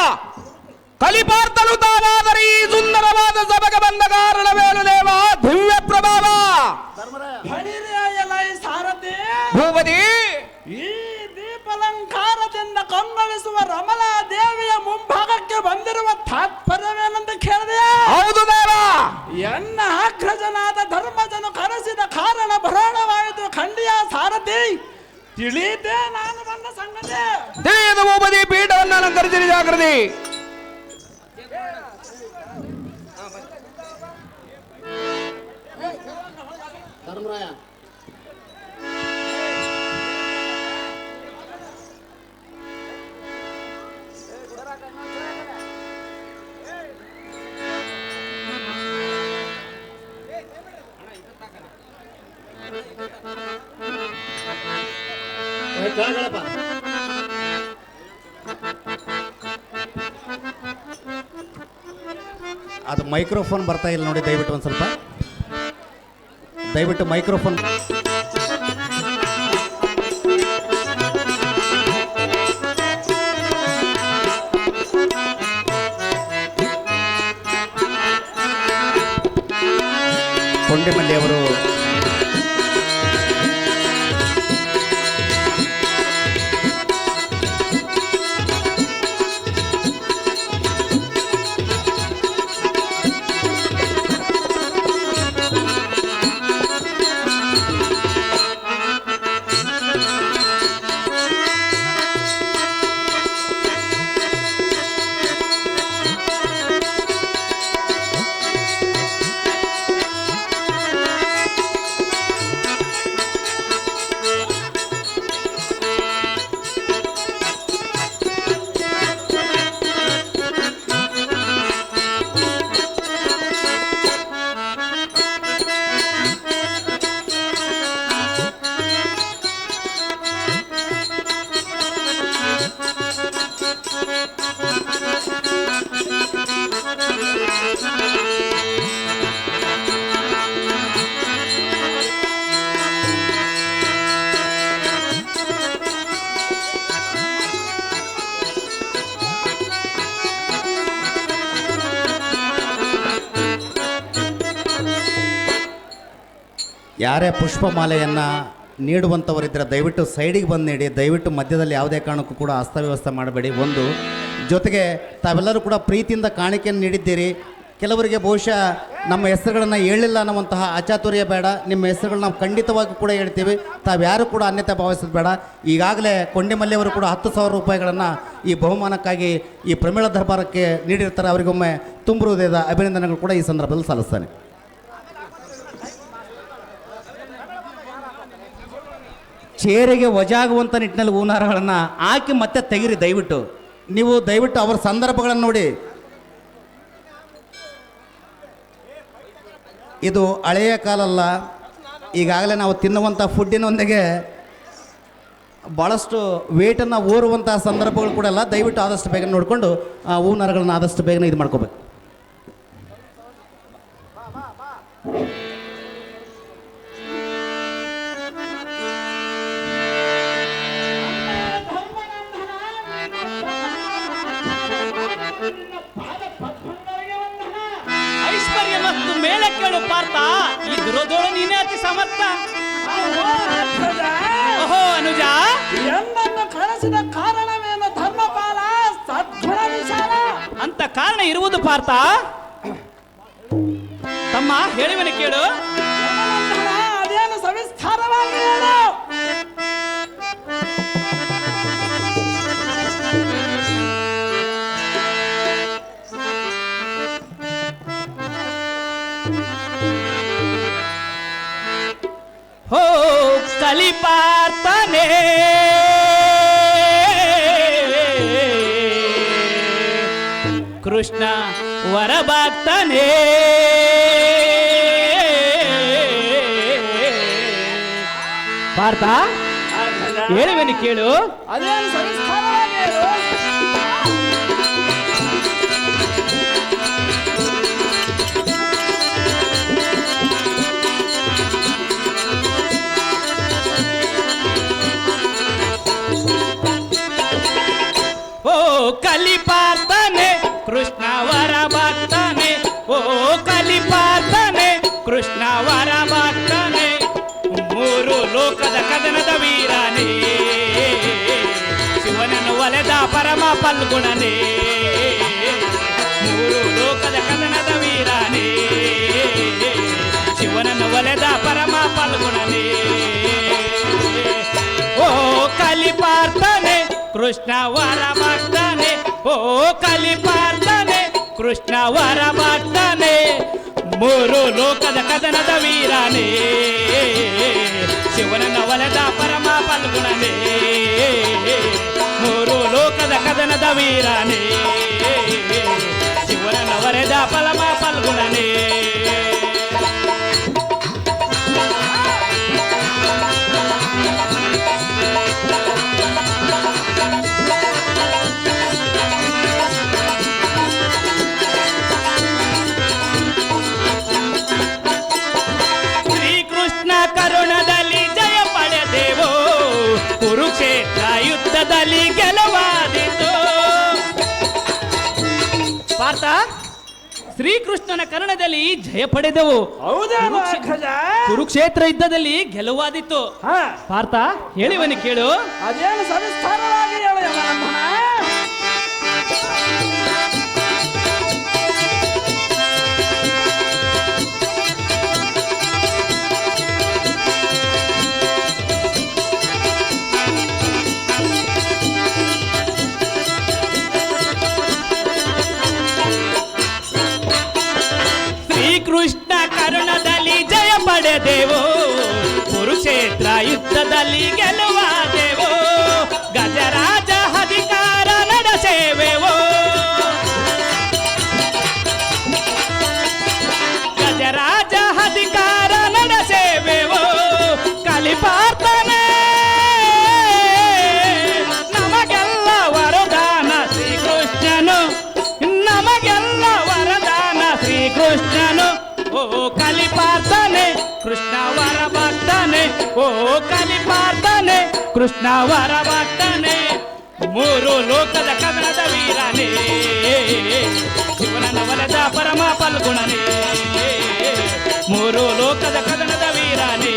ಕಲಿಪಾರ್ಥನು ತಾವಾದರೆ ಈ ಸುಂದರವಾದ ಸಭೆಗೆ ಬಂದ ಕಾರಣವೇನು ದೇವ? ದಿವ್ಯ ಪ್ರಭಾವ ಸಾರಥಿ ಭೂಪತಿ. ಈ ದೀಪಲಂಕಾರದಿಂದ ಕಂಗೊಳಿಸುವ ರಮಲಾ ದೇವಿಯ ಮುಂಭಾಗಕ್ಕೆ ಬಂದಿರುವ ತಾತ್ಪರ್ಯವೇನೆಂದು ಕೇಳಿದೆಯಾ? ಹೌದು ದೇವ. ಎನ್ನ ಅಗ್ರಜನಾದ ಧರ್ಮಜನು ಕರೆಸಿದ ಕಾರಣ ಭರಣವಾಯಿತು ಖಂಡಿಯ ಸಾರಥಿ. ತಿಳಿದೇ ನಾನು ಬಂದ ಸಂಗತಿ. ತಿಳಿಯದು ಭೂಪತಿ. ಪೀಠವನ್ನು ಅಲಂಕರಿಸಿದ ಜಾಗೃತಿ. ಅದು ಮೈಕ್ರೋಫೋನ್ ಬರ್ತಾ ಇಲ್ಲ ನೋಡಿ, ದಯವಿಟ್ಟು ಒಂದು ಸ್ವಲ್ಪ ದಯವಿಟ್ಟು ಮೈಕ್ರೋಫೋನ್. ಕೊಂಡೆಮಲ್ಲಿ ಅವರು ಯಾರೇ ಪುಷ್ಪಮಾಲೆಯನ್ನು ನೀಡುವಂಥವರಿದ್ದರೆ ದಯವಿಟ್ಟು ಸೈಡಿಗೆ ಬಂದು ನೀಡಿ. ದಯವಿಟ್ಟು ಮಧ್ಯದಲ್ಲಿ ಯಾವುದೇ ಕಾರಣಕ್ಕೂ ಕೂಡ ಅಸ್ತವ್ಯವಸ್ಥೆ ಮಾಡಬೇಡಿ. ಒಂದು ಜೊತೆಗೆ ತಾವೆಲ್ಲರೂ ಕೂಡ ಪ್ರೀತಿಯಿಂದ ಕಾಣಿಕೆಯನ್ನು ನೀಡಿದ್ದೀರಿ. ಕೆಲವರಿಗೆ ಬಹುಶಃ ನಮ್ಮ ಹೆಸರುಗಳನ್ನು ಹೇಳಿಲ್ಲ ಅನ್ನುವಂತಹ ಅಚಾತುರ್ಯ ಬೇಡ. ನಿಮ್ಮ ಹೆಸರುಗಳನ್ನ ನಾವು ಖಂಡಿತವಾಗಿ ಕೂಡ ಹೇಳ್ತೀವಿ. ತಾವ್ಯಾರು ಕೂಡ ಅನ್ಯತೆ ಭಾವಿಸೋದು ಬೇಡ. ಈಗಾಗಲೇ ಕೊಂಡೆಮಲ್ಲಿಯವರು ಕೂಡ 10,000 ರೂಪಾಯಿಗಳನ್ನು ಈ ಬಹುಮಾನಕ್ಕಾಗಿ ಈ ಪ್ರಮೀಳ ದರ್ಬಾರಕ್ಕೆ ನೀಡಿರ್ತಾರೆ. ಅವರಿಗೊಮ್ಮೆ ತುಂಬ ಹೃದಯದ ಅಭಿನಂದನೆಗಳು ಕೂಡ ಈ ಸಂದರ್ಭದಲ್ಲಿ ಸಲ್ಲಿಸ್ತಾನೆ. ಚೇರಿಗೆ ವಜಾಗುವಂಥ ನಿಟ್ಟಿನಲ್ಲಿ ಹೂನಾರಗಳನ್ನು ಹಾಕಿ ಮತ್ತೆ ತೆಗಿರಿ. ದಯವಿಟ್ಟು ಅವರ ಸಂದರ್ಭಗಳನ್ನು ನೋಡಿ. ಇದು ಹಳೆಯ ಕಾಲ ಅಲ್ಲ. ಈಗಾಗಲೇ ನಾವು ತಿನ್ನುವಂಥ ಫುಡ್ಡಿನೊಂದಿಗೆ ಭಾಳಷ್ಟು ವೇಟನ್ನು ಓರುವಂತಹ ಸಂದರ್ಭಗಳು ಕೂಡ ಅಲ್ಲ. ದಯವಿಟ್ಟು ಆದಷ್ಟು ಬೇಗ ನೋಡಿಕೊಂಡು ಹೂವಿನ ಹಾರಗಳನ್ನು ಆದಷ್ಟು ಬೇಗನೆ ಇದು ಮಾಡ್ಕೋಬೇಕು. ಐಶ್ವರ್ಯ ಮತ್ತು ಮೇಳಕ್ಕೇಳು ಪಾರ್ಥ, ಈ ದುರೋದೋಳು ನೀನೇ ಅತಿ ಸಮರ್ಥ. ಓಹೋ ಅನುಜ, ಎಂದನ್ನು ಕಳಿಸಿದ ಕಾರಣವೇನು ಧರ್ಮಪಾಲ ಸದ್ಗುಣ ವಿಶಾಲ. ಅಂತ ಕಾರಣ ಇರುವುದು ಪಾರ್ಥ. ತಮ್ಮ ಹೇಳುವನು ಕೇಳು. ಯಮನಂದನ ಅದೇನು ಸವಿಸ್ತಾರವಾಗಿ ಹೇಳು. ಹೋ ಕಲಿಪಾರ್ತನೆ ಕೃಷ್ಣ ವರಭಕ್ತನೇ, ಪಾರ್ಥ ಹೇಳುವೆನು ಕೇಳು. ಅದೇನು ಸವಿಸ್ತಾರವಾಗಿ ಹೇಳು. ಓ ಕಲಿಪಾರ್ತನೆ ಕೃಷ್ಣ ವರಭಕ್ತನೇ, ಓ ಕಲಿಪಾರ್ತನೆ ಕೃಷ್ಣ ವರಭಕ್ತನೇ, ಮೂರು ಲೋಕದ ಕದನದ ವೀರನೇ, ಶಿವನನ್ನು ಒಲೆದ ಪರಮ ಫಲ್ಗುಣನೇ, ಮೂರು ಲೋಕದ ಕದನದ ವೀರನೇ, ಶಿವನನ್ನು ಒಲೆದ ಪರಮ ಫಲ್ಗುಣನೇ. ಓ ಕಲಿಪಾರ್ತನೆ ಕೃಷ್ಣ ವರಭಕ್ತನೇ, ಓ ಕಲಿಪಾರ್ತನೆ ಕೃಷ್ಣ ವರಭಕ್ತನೇ, ಮೂರು ಲೋಕದ ಕದನದ ವೀರನೇ, ಶಿವನನ್ನ ಒಲೆದ ಪರಮ ಫಲ್ಗುಣನೇ, ಮೂರು ಲೋಕದ ಕದನದ ವೀರನೇ, ಶಿವನನ್ನ ಒಲೆದ ಪರಮ ಫಲ್ಗುಣನೇ. ಕರುಣದಲ್ಲಿ ಜಯ ಪಡೆದೆವು, ಕುರುಕ್ಷೇತ್ರ ಯುದ್ಧದಲ್ಲಿ ಗೆಲುವಾದಿತು. ಪಾರ್ಥ, ಶ್ರೀಕೃಷ್ಣನ ಕರುಣದಲ್ಲಿ ಜಯ ಪಡೆದೆವು, ಹೌದೇನು ಅಗ್ರಜ? ಕುರುಕ್ಷೇತ್ರ ಯುದ್ಧದಲ್ಲಿ ಗೆಲುವಾದಿತ್ತು. ಹಾ, ಪಾರ್ಥ ಹೇಳುವನು ಕೇಳು. ಅದೇನು ಸವಿಸ್ತಾರವಾಗಿ ಹೇಳು ಯಮನಂದನ. ಶ್ರೀಕೃಷ್ಣ ಕರುಣದಲ್ಲಿ ಜಯ ಪಡೆದೆವು, ಕುರುಕ್ಷೇತ್ರ ಯುದ್ಧದಲ್ಲಿ ಗೆಲುವಾದೆವು, ಗಜರಾಜ ಅಧಿಕಾರ ನಡೆಸೇವೆವು, ಗಜರಾಜ ಅಧಿಕಾರ ನಡೆಸೇವೆವು, ಕಲಿಪಾರ್ತನೆ ನಮಗೆಲ್ಲ ವರದಾನ ಶ್ರೀಕೃಷ್ಣನು, ನಮಗೆಲ್ಲ ವರದಾನ ಶ್ರೀಕೃಷ್ಣನು. ಓ ಕಲಿಪಾರ್ತನೆ ಕೃಷ್ಣ ವರಭಕ್ತನೇ, ಓ ಕಲಿಪಾರ್ತನೆ ಕೃಷ್ಣ ವರಭಕ್ತನೇ, ಮೂರು ಲೋಕದ ಕದನದ ವೀರನೇ, ಶಿವನನ್ನ ಒಲೆದ ಪರಮ ಫಲ್ಗುಣನೇ, ಮೂರು ಲೋಕದ ಕದನದ ವೀರನೇ,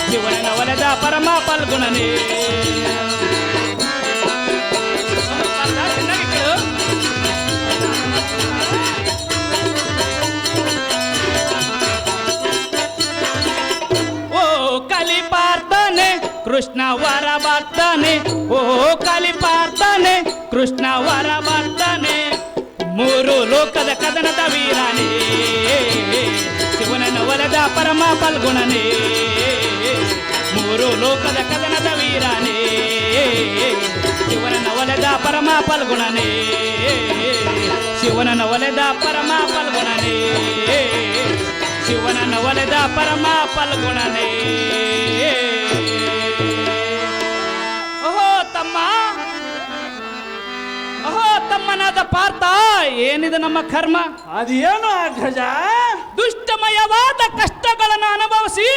ಶಿವನನ್ನ ಒಲೆದ ಪರಮ ಫಲ್ಗುಣನೇ. ಚೆನ್ನಾಗಿ ಕೇಳು. ಓ ಕಲಿಪಾರ್ತನೆ ಕೃಷ್ಣ ವರಭಕ್ತನೇ, ಓ ಕಲಿಪಾರ್ತನೆ ಕೃಷ್ಣ ವರಭಕ್ತನೇ, ಮೂರು ಲೋಕದ ಕದನದ ವೀರನೇ, ಶಿವನನ್ನು ಒಲೆದ ಪರಮ ಫಲ್ಗುಣನೇ, ಮೂರು ಲೋಕದ ಕದನದ ವೀರನೇ, ಶಿವನನ್ನು ಒಲೆದ ಪರಮ ಫಲ್ಗುಣನೇ, ಶಿವನನ್ನು ಒಲೆದ ಪರಮ ಫಲ್ಗುಣನೇ, ಶಿವನನ್ನು ಒಲೆದ ಪರಮ ಫಲ್ಗುಣನೇ. ತಮ್ಮನಾದ ಪಾರ್ಥ, ಏನಿದೆ ನಮ್ಮ ಕರ್ಮ? ಅದೇನು ಅಗ್ರಜ? ದುಷ್ಟಮಯವಾದ ಕಷ್ಟಗಳನ್ನು ಅನುಭವಿಸಿ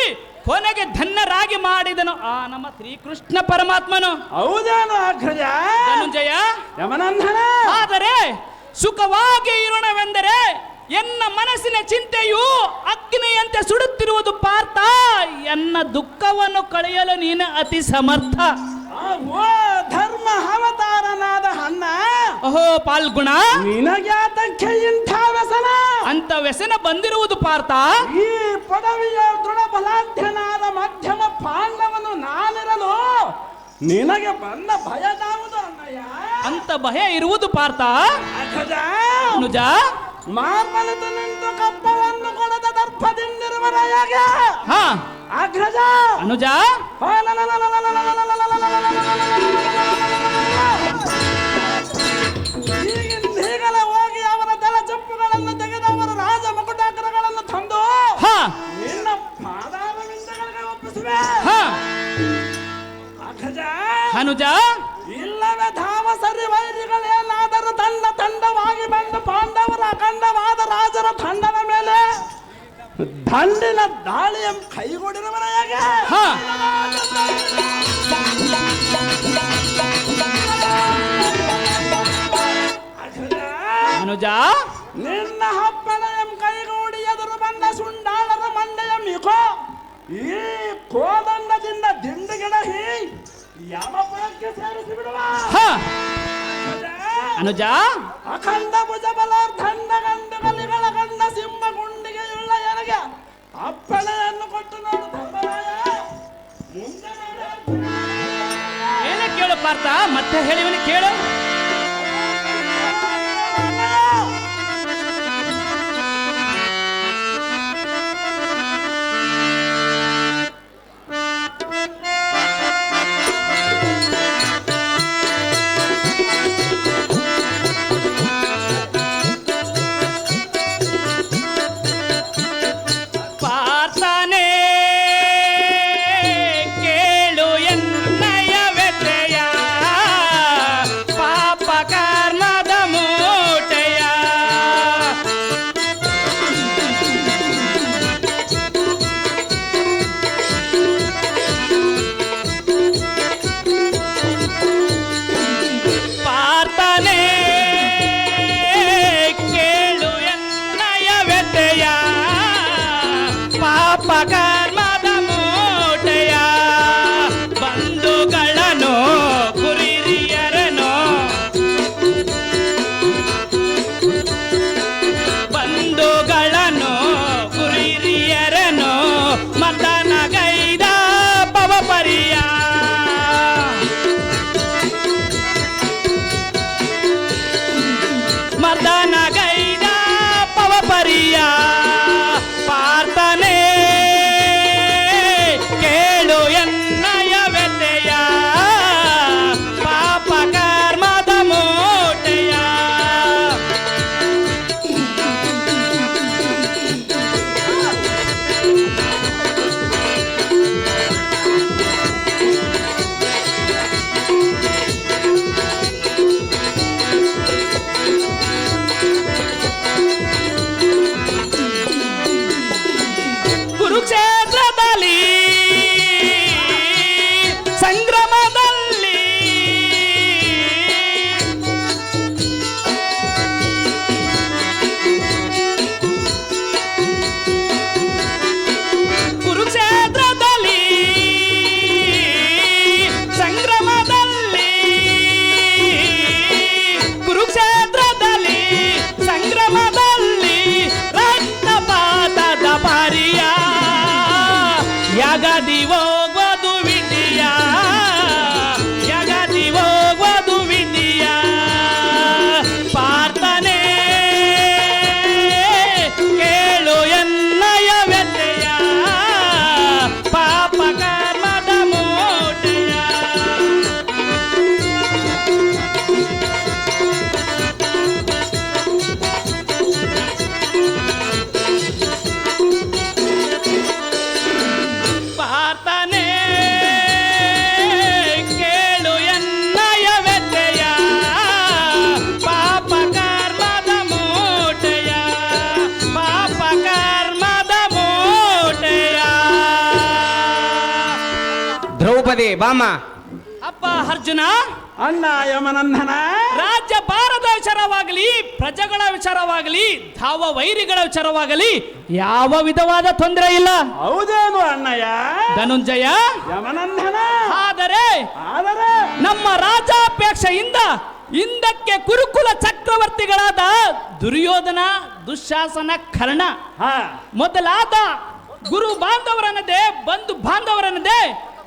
ಕೊನೆಗೆ ಧನ್ಯರಾಗಿ ಮಾಡಿದನು ಆ ನಮ್ಮ ಶ್ರೀಕೃಷ್ಣ ಪರಮಾತ್ಮನು. ಹೌದೇನು ಅಗ್ರಜ? ಧನುಂಜಯ, ಯಮನಂದನ, ಆದರೆ ಸುಖವಾಗಿ ಇರೋಣವೆಂದರೆ ಎನ್ನ ಮನಸ್ಸಿನ ಚಿಂತೆಯು ಅಗ್ನಿಯಂತೆ ಸುಡುತ್ತಿರುವುದು ಪಾರ್ಥ. ಎನ್ನ ದುಃಖವನ್ನು ಕಳೆಯಲು ನೀನು ಅತಿ ಸಮರ್ಥ. ಓ ಧರ್ಮ ಅವತಾರನಾದ ಅಣ್ಣ, ಓಹೋ ಪಾಲ್ಗುಣ, ನಿನಗ್ಯಾತಕ್ಕೆ ಇಂಥ ವ್ಯಸನ? ಅಂತ ವ್ಯಸನ ಬಂದಿರುವುದು ಪಾರ್ಥ. ಈ ಪದವಿಯ ದೃಢ ಬಲಾಢ್ಯನಾದ ಮಧ್ಯಮ ಪಾಂಡವನು ನಾನಿರಲು ನಿನಗೆ ಬಂದ ಭಯದಾವುದು ಅಣ್ಣಯ್ಯ? ಅಂತ ಭಯ ಇರುವುದು ಪಾರ್ಥ. ಅಗ್ರಜ, ಅನುಜ, ಮಾರ್ಮಲಿತು ನಿಂತು ಕಪ್ಪವನ್ನು ಕೊಡದ ದರ್ಪದಿಂದಿರುವರ ಹೇಗೆ? ಹಾ ಅಗ್ರಜ, ಅನುಜ, ಈಗಲೇ ಹೋಗಿ ಅವರ ತಲೆ ಚಪ್ಪುಗಳನ್ನು ತೆಗೆದು ಅವರ ರಾಜ ಮಕುಟಾಗ್ರಗಳನ್ನು ತಂದು ಹಾ ನಿನ್ನ ಪಾದಾರವಿಂದಗಳಿಗೆ ಒಪ್ಪಿಸುವೆ. ಹಾ ಅಗ್ರಜ, ಅನುಜ, ಇಲ್ಲವೇ ಧಾವ ಸರಿ ವೈರಿಗಳೇನಾದರೂ ತಂಡ ತಂಡವಾಗಿ ಬಂದು ಪಾಂಡವರ ಅಖಂಡವಾದ ರಾಜರ ತಂಡದ ಮೇಲೆ ದಂಡಿನ ದಾಳಿಯ ಕೈಗೂಡಿರುವರ ಹೇಗೆ? ಹಾ ಅಗ್ರಜ, ಅನುಜ, ನಿನ್ನ ಹಪ್ಪಳೆಯಂ ಕೈಗೂಡಿ ಎದುರು ಬಂದ ಸುಂಡಾಳರ ಮಂಡೆಯ ಮಿಕೋ ಈ ಕೋದಂಡದಿಂದ ದಿಂಡಿಗಿಡಹಿ ಯಮಪುರಕ್ಕೆ ಸೇರಿಸಿ ಬಿಡುವ. ಹಾ ಅಗ್ರಜ, ಅನುಜ, ಅಖಂಡ ಭುಜಬಲಾರ್ಧಂಡ ಗಂಡುಗಲಿಗಳ ಗಂಡ ಸಿಂಹ ಗುಂಡಿಗೆಯುಳ್ಳ ಎನಗೆ ಅಪ್ಪಣೆಯನ್ನು ಕೊಟ್ಟು ನೋಡು ಧರ್ಮರಾಯ. ಮುಂದೆ ನೋಡು. ಏನೇ ಕೇಳು ಪಾರ್ಥ, ಮತ್ತೆ ಹೇಳಿವನಿ ಕೇಳು. ಪಾರ್ಥನೇ ಕೇಳು ಎನ್ನಯ ವ್ಯಥೆಯ, ಪಾಪ ಕರ್ಮದ ಮೂಟೆಯ. ಪಾರ್ಥನೇ ಕೇಳು ಎನ್ನಯ ವ್ಯಥೆಯ, ಪಾಪ ಕರ್ಮದ ಮೂಟೆಯ. ಬಂಧುಗಳನ್ನು ಕುರಿರಿಯರನು, ಬಂಧುಗಳನ್ನು ಕುರಿರಿಯರನು ಮತನಗೈದ ಪವಪರಿಯ. ಮತನಗೈದ ಪವಪರಿಯ. ಪಾರ್ಥನೇ ಕೇಳು ಎನ್ನಯ ವ್ಯಥೆಯ, ಪಾಪ ಕರ್ಮದ ಮೂಟೆಯ. ಕುರುಕ್ಷೇತ್ರದಲ್ಲಿ ಸಂಗ್ರಾಮದಲ್ಲಿ ಕುರುಕ್ಷೇತ್ರದಲ್ಲಿ ಸಂಗ್ರಾಮದಲ್ಲಿ ಕುರುಕ್ಷೇತ್ರದಲ್ಲಿ ಸಂಗ್ರಾಮದಲ್ಲಿ ರಕ್ತಪಾತದ ಪರಿಯ. ಯಗದಿ ಹೋಗೋದು ವಿಧಿಯ, ಯಗದಿ ಹೋಗೋದು ವಿಧಿಯ. ಪಾರ್ಥನೇ ಕೇಳು ಎನ್ನಯ ವ್ಯಥೆಯ, ಪಾಪ ಕರ್ಮದ ಮೂಟೆಯ. ಪಾರ್ಥನೇ ಭೂಪತಿ ಬಾಮ. ಅಪ್ಪ ಅರ್ಜುನ, ಅಣ್ಣ ಯಮನಂದನ, ರಾಜ್ಯ ಭಾರದ ವಿಚಾರವಾಗಲಿ, ಪ್ರಜೆಗಳ ವಿಚಾರವಾಗಲಿ, ಧಾವ ವೈರಿಗಳ ವಿಚಾರವಾಗಲಿ ಯಾವ ವಿಧವಾದ ತೊಂದರೆ ಇಲ್ಲ. ಹೌದೇನು ಅಣ್ಣಯ್ಯ ಧನುಂಜಯ. ಯಮನಂದನ, ಆದರೆ ನಮ್ಮ ರಾಜಾಪೇಕ್ಷೆಯಿಂದ ಹಿಂದಕ್ಕೆ ಕುರುಕುಲ ಚಕ್ರವರ್ತಿಗಳಾದ ದುರ್ಯೋಧನ, ದುಶ್ಯಾಸನ, ಕರ್ಣ ಮೊದಲಾದ ಗುರು ಬಾಂಧವರನ್ನದೇ, ಬಂಧು ಬಾಂಧವರನ್ನದೇ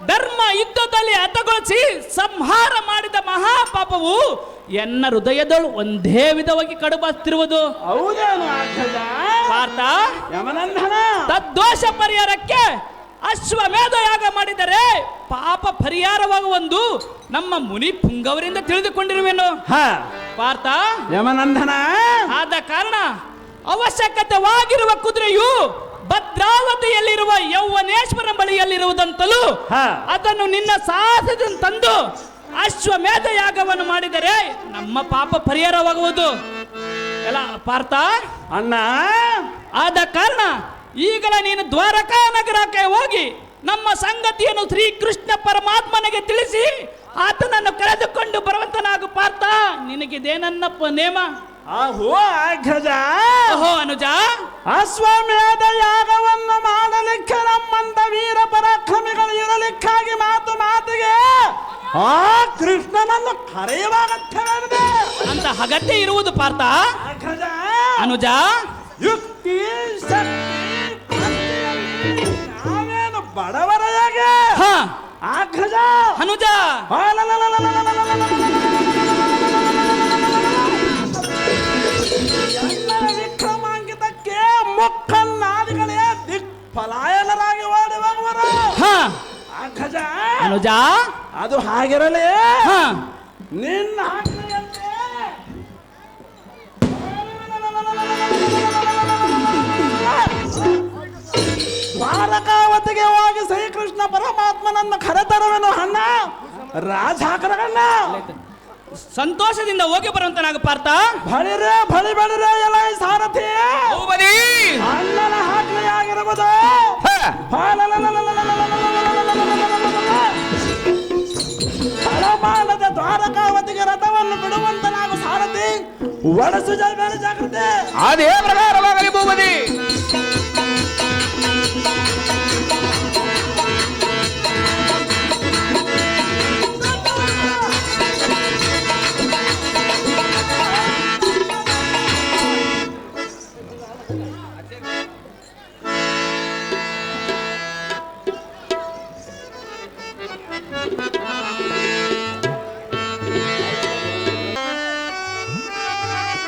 ಧರ್ಮ ಯುದ್ಧದಲ್ಲಿ ಹತಗೊಳಿಸಿ ಸಂಹಾರ ಮಾಡಿದ ಮಹಾಪಾಪವು ಎನ್ನ ಹೃದಯದಳು ಒಂದೇ ವಿಧವಾಗಿ ಕಡುಬಾಸ್ತಿರುವುದು. ಹೌದೇನು ಪಾರ್ಥ, ಯಮನಂದನ, ತದ್ದೋಷ ಪರಿಹಾರಕ್ಕೆ ಅಶ್ವಮೇಧ ಯಾಗ ಮಾಡಿದರೆ ಪಾಪ ಪರಿಹಾರವಾಗುವಂದು ನಮ್ಮ ಮುನಿ ಪುಂಗವರಿಂದ ತಿಳಿದುಕೊಂಡಿರುವೆನು. ಪಾರ್ಥ, ಯಮನಂದನ, ಆದ ಕಾರಣ ಅವಶ್ಯಕತೆವಾಗಿರುವ ಕುದುರೆಯು ಭದ್ರಾವತಿಯಲ್ಲಿರುವ ಯೌವನೇಶ್ವರ ಬಳಿಯಲ್ಲಿರುವುದಂತಲೂ ಅದನ್ನು ನಿನ್ನ ಸಾಹಸದಿಂದ ತಂದು ಅಶ್ವಮೇಧ ಯಾಗವನ್ನು ಮಾಡಿದರೆ ನಮ್ಮ ಪಾಪ ಪರಿಹಾರವಾಗುವುದು. ಎಲ್ಲ ಪಾರ್ಥ ಅಣ್ಣ, ಆದ ಕಾರಣ ಈಗಲೇ ನೀನು ದ್ವಾರಕಾ ನಗರಕ್ಕೆ ಹೋಗಿ ನಮ್ಮ ಸಂಗತಿಯನ್ನು ಶ್ರೀಕೃಷ್ಣ ಪರಮಾತ್ಮನಿಗೆ ತಿಳಿಸಿ ಆತನನ್ನು ಕರೆದುಕೊಂಡು ಬರುವಂತನಾಗು. ಪಾರ್ಥ, ನಿನಗಿದೇನನ್ನಪ್ಪ ನೇಮ? ಅಹೋ ಅಗ್ರಜ, ಓಹೋ ಅನುಜ, ಅಶ್ವಮೇಧ ಯಾಗವನ್ನು ಮಾಡಲಿಕ್ಕೆ ನಮ್ಮಂತ ವೀರ ಪರಾಕ್ರಮಿಗಳು ಇರಲಿಕ್ಕಾಗಿ ಮಾತಿಗೆ ಆ ಕೃಷ್ಣನನ್ನು ಕರೆಯುವಾಗತ್ತೇನೆ ಅಂತ ಅಗತ್ಯ ಇರುವುದು. ಪಾರ್ಥ, ಅಗ್ರಜ, ಅನುಜ, ಯುಕ್ತಿ ಶಕ್ತಿ ಭಕ್ತಿಯಲ್ಲಿ ನಾವೇನು ಬಡವರ ಹೇಗೆ? ಹ, ಅಗ್ರಜ, ಅನುಜ, ಎಲ್ಲರ ವಿಕ್ರಮಾಂಕಿತಕ್ಕೆ ಮುಕ್ಕನ್ನಾದಿಗಳೇ ದಿಕ್ಪಲಾಯನರಾಗಿ ಓಡಿ ಹೋಗುವರು. ಹ, ಅಗ್ರಜ, ಅನುಜ, ಅದು ಹಾಗಿರಲಿ. ಹ, ನಿನ್ನ ಆಜ್ಞೆಯಂತೆ ದ್ವಾರಕಾವತಿಗೆ ಹೋಗಿ ಶ್ರೀಕೃಷ್ಣ ಪರಮಾತ್ಮನನ್ನು ಕರೆತರುವೆನು ಅಣ್ಣ ರಾಜಾಕರಗಣ್ಣ. ಸಂತೋಷದಿಂದ ಹೋಗಿ ಬರುವಂತನಾಗ. ಪಾರ್ಥ, ಬಳಿರೆ ಬಳಿರೆ ಎಲ್ಲ ಸಾರಥಿ ಭೂಪತಿ ಅಣ್ಣನ ಆಜ್ಞೆಯಾಗಿರುವುದು. ಫಲಮಾನದ ದ್ವಾರಕಾವತಿಗೆ ರಥವನ್ನು ಬಿಡುವಂತ ನಾವು ಸಾರಥಿ ಒಳಸು ಜಾಗೃತಿ. ಅದೇ ಪ್ರಕಾರವಾಗಲಿ ಭೂಪತಿ.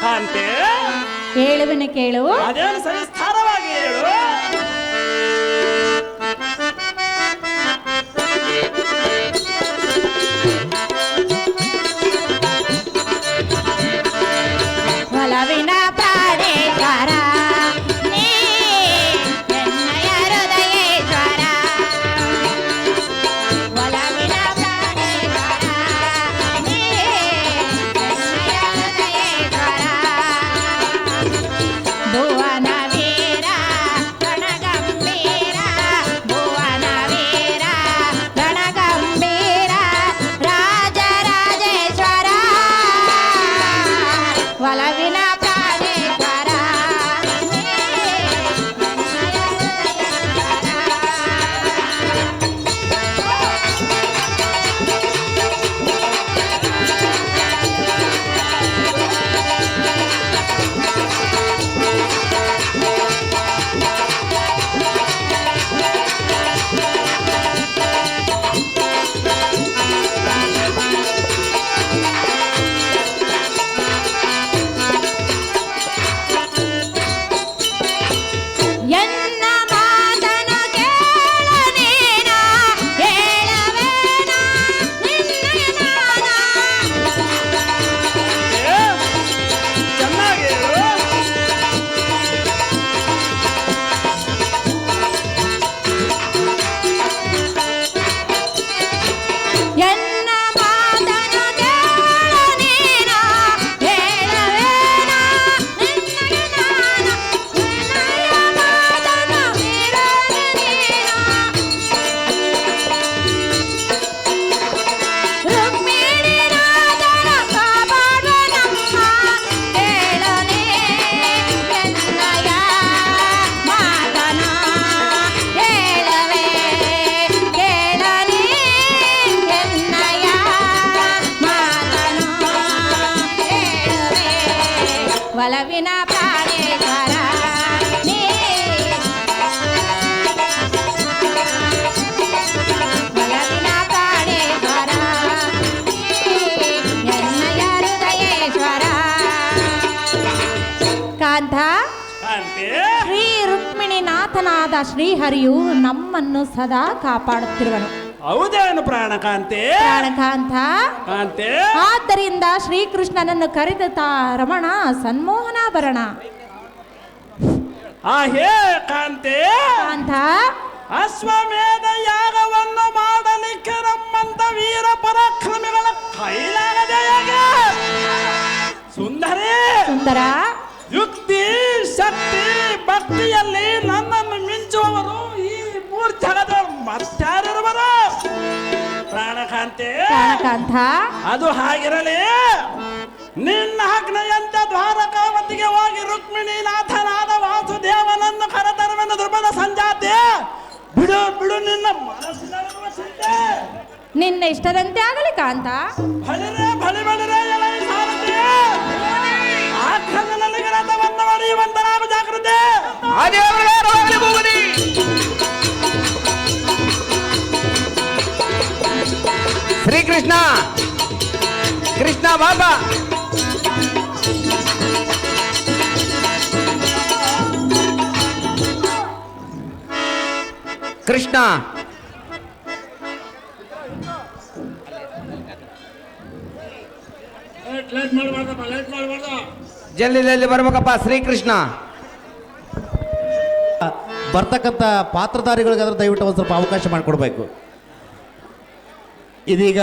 ಅಂತೆ ಹೇಳುವನು ಕೇಳು. ಅದೇನು ಸವಿಸ್ತಾರವಾಗಿ ಹೇಳು. ಒಲವಿನ ಪ್ರಾಣೇಶ್ವರ ನೀ ಎನ್ನಯ ಹೃದಯೇಶ್ವರ. ಒಲವಿನ ಪ್ರಾಣೇಶ್ವರ ನೀ ಎನ್ನಯ ಹೃದಯೇಶ್ವರ. ಭುವನ ಶ್ರೀಹರಿಯು ನಮ್ಮನ್ನು ಸದಾ ಕಾಪಾಡುತ್ತಿರುವನು. ಹೌದೇನು ಪ್ರಾಣಕಾಂತೆ? ಪ್ರಾಣಕಾಂತ, ಕಾಂತೆ, ಆದ್ದರಿಂದ ಶ್ರೀಕೃಷ್ಣನನ್ನು ಕರೆದ ರಮಣ ಸನ್ಮೋಹನಾಭರಣ. ಹೇ ಕಾಂತೆ, ಕಾಂತ, ಅಶ್ವಮೇಧ ಯಾಗವನ್ನು ಮಾಡಲಿಕ್ಕೆ ನಮ್ಮಂತ ವೀರ ಪರಾಕ್ರಮಿಗಳ ಕೈಲಾಗದೆ ಹೇಗೆ? ಸುಂದರಿ, ಸುಂದರ, ಯುಕ್ತಿ, ಶಕ್ತಿ, ಭಕ್ತಿಯಲ್ಲಿ ನನ್ನನ್ನು ಮಿಂಚುವವರು ಈ ಮೂರು ಜಗದ ಮತ್ತಾರಿರುವರು? ಪ್ರಾಣಕಾಂತೆ, ಪ್ರಾಣಕಾಂತ, ಅದು ಹಾಗಿರಲಿ. ನಿನ್ನ ಆಜ್ಞೆಯಂತೆ ದ್ವಾರಕಾವತಿಗೆ ಹೋಗಿ ರುಕ್ಮಿಣಿ ನಾಥನಾದ ವಾಸುದೇವನನ್ನು ಕರೆತರುವೆನು. ಧ್ರುವದ ಸಂಜಾತೆ, ಬಿಡು ಬಿಡು ನಿನ್ನ ಮನಸ್ಸಿನಲ್ಲಿರುವ ಚಿಂತೆ. ನಿನ್ನ ಇಷ್ಟದಂತೆ ಆಗಲಿ ಕಾಂತ. ಬಳಿರೆ ಬಳಿ ಬಳಿರೆ ಎಲೈ ಸಾರಥಿ, ಆಜ್ಞೆಯಲ್ಲಿ ರಥವನ್ನು ಹೊಡೆಯುವಂತನಾದ ಜಾಗೃತಿ. ಆ ದೇವರಿಗೆ ರೋಗಲಿ ಭೂಮಿ. ಶ್ರೀಕೃಷ್ಣ, ಕೃಷ್ಣ ಬಾಬಾ. ಕೃಷ್ಣ, ಲೇಟ್ ಮಾಡಬಾರ್ದಪ್ಪ, ಲೇಟ್ ಮಾಡಬಾರ್ದು. ಜಲ್ದಿ ಜಲ್ದಿ ಬರ್ಬೇಕಪ್ಪ ಶ್ರೀಕೃಷ್ಣ. ಬರ್ತಕ್ಕಂಥ ಪಾತ್ರಧಾರಿಗಳಿಗಾದ್ರೂ ದಯವಿಟ್ಟು ಒಂದು ಸ್ವಲ್ಪ ಅವಕಾಶ ಮಾಡಿಕೊಡ್ಬೇಕು. ಇದೀಗ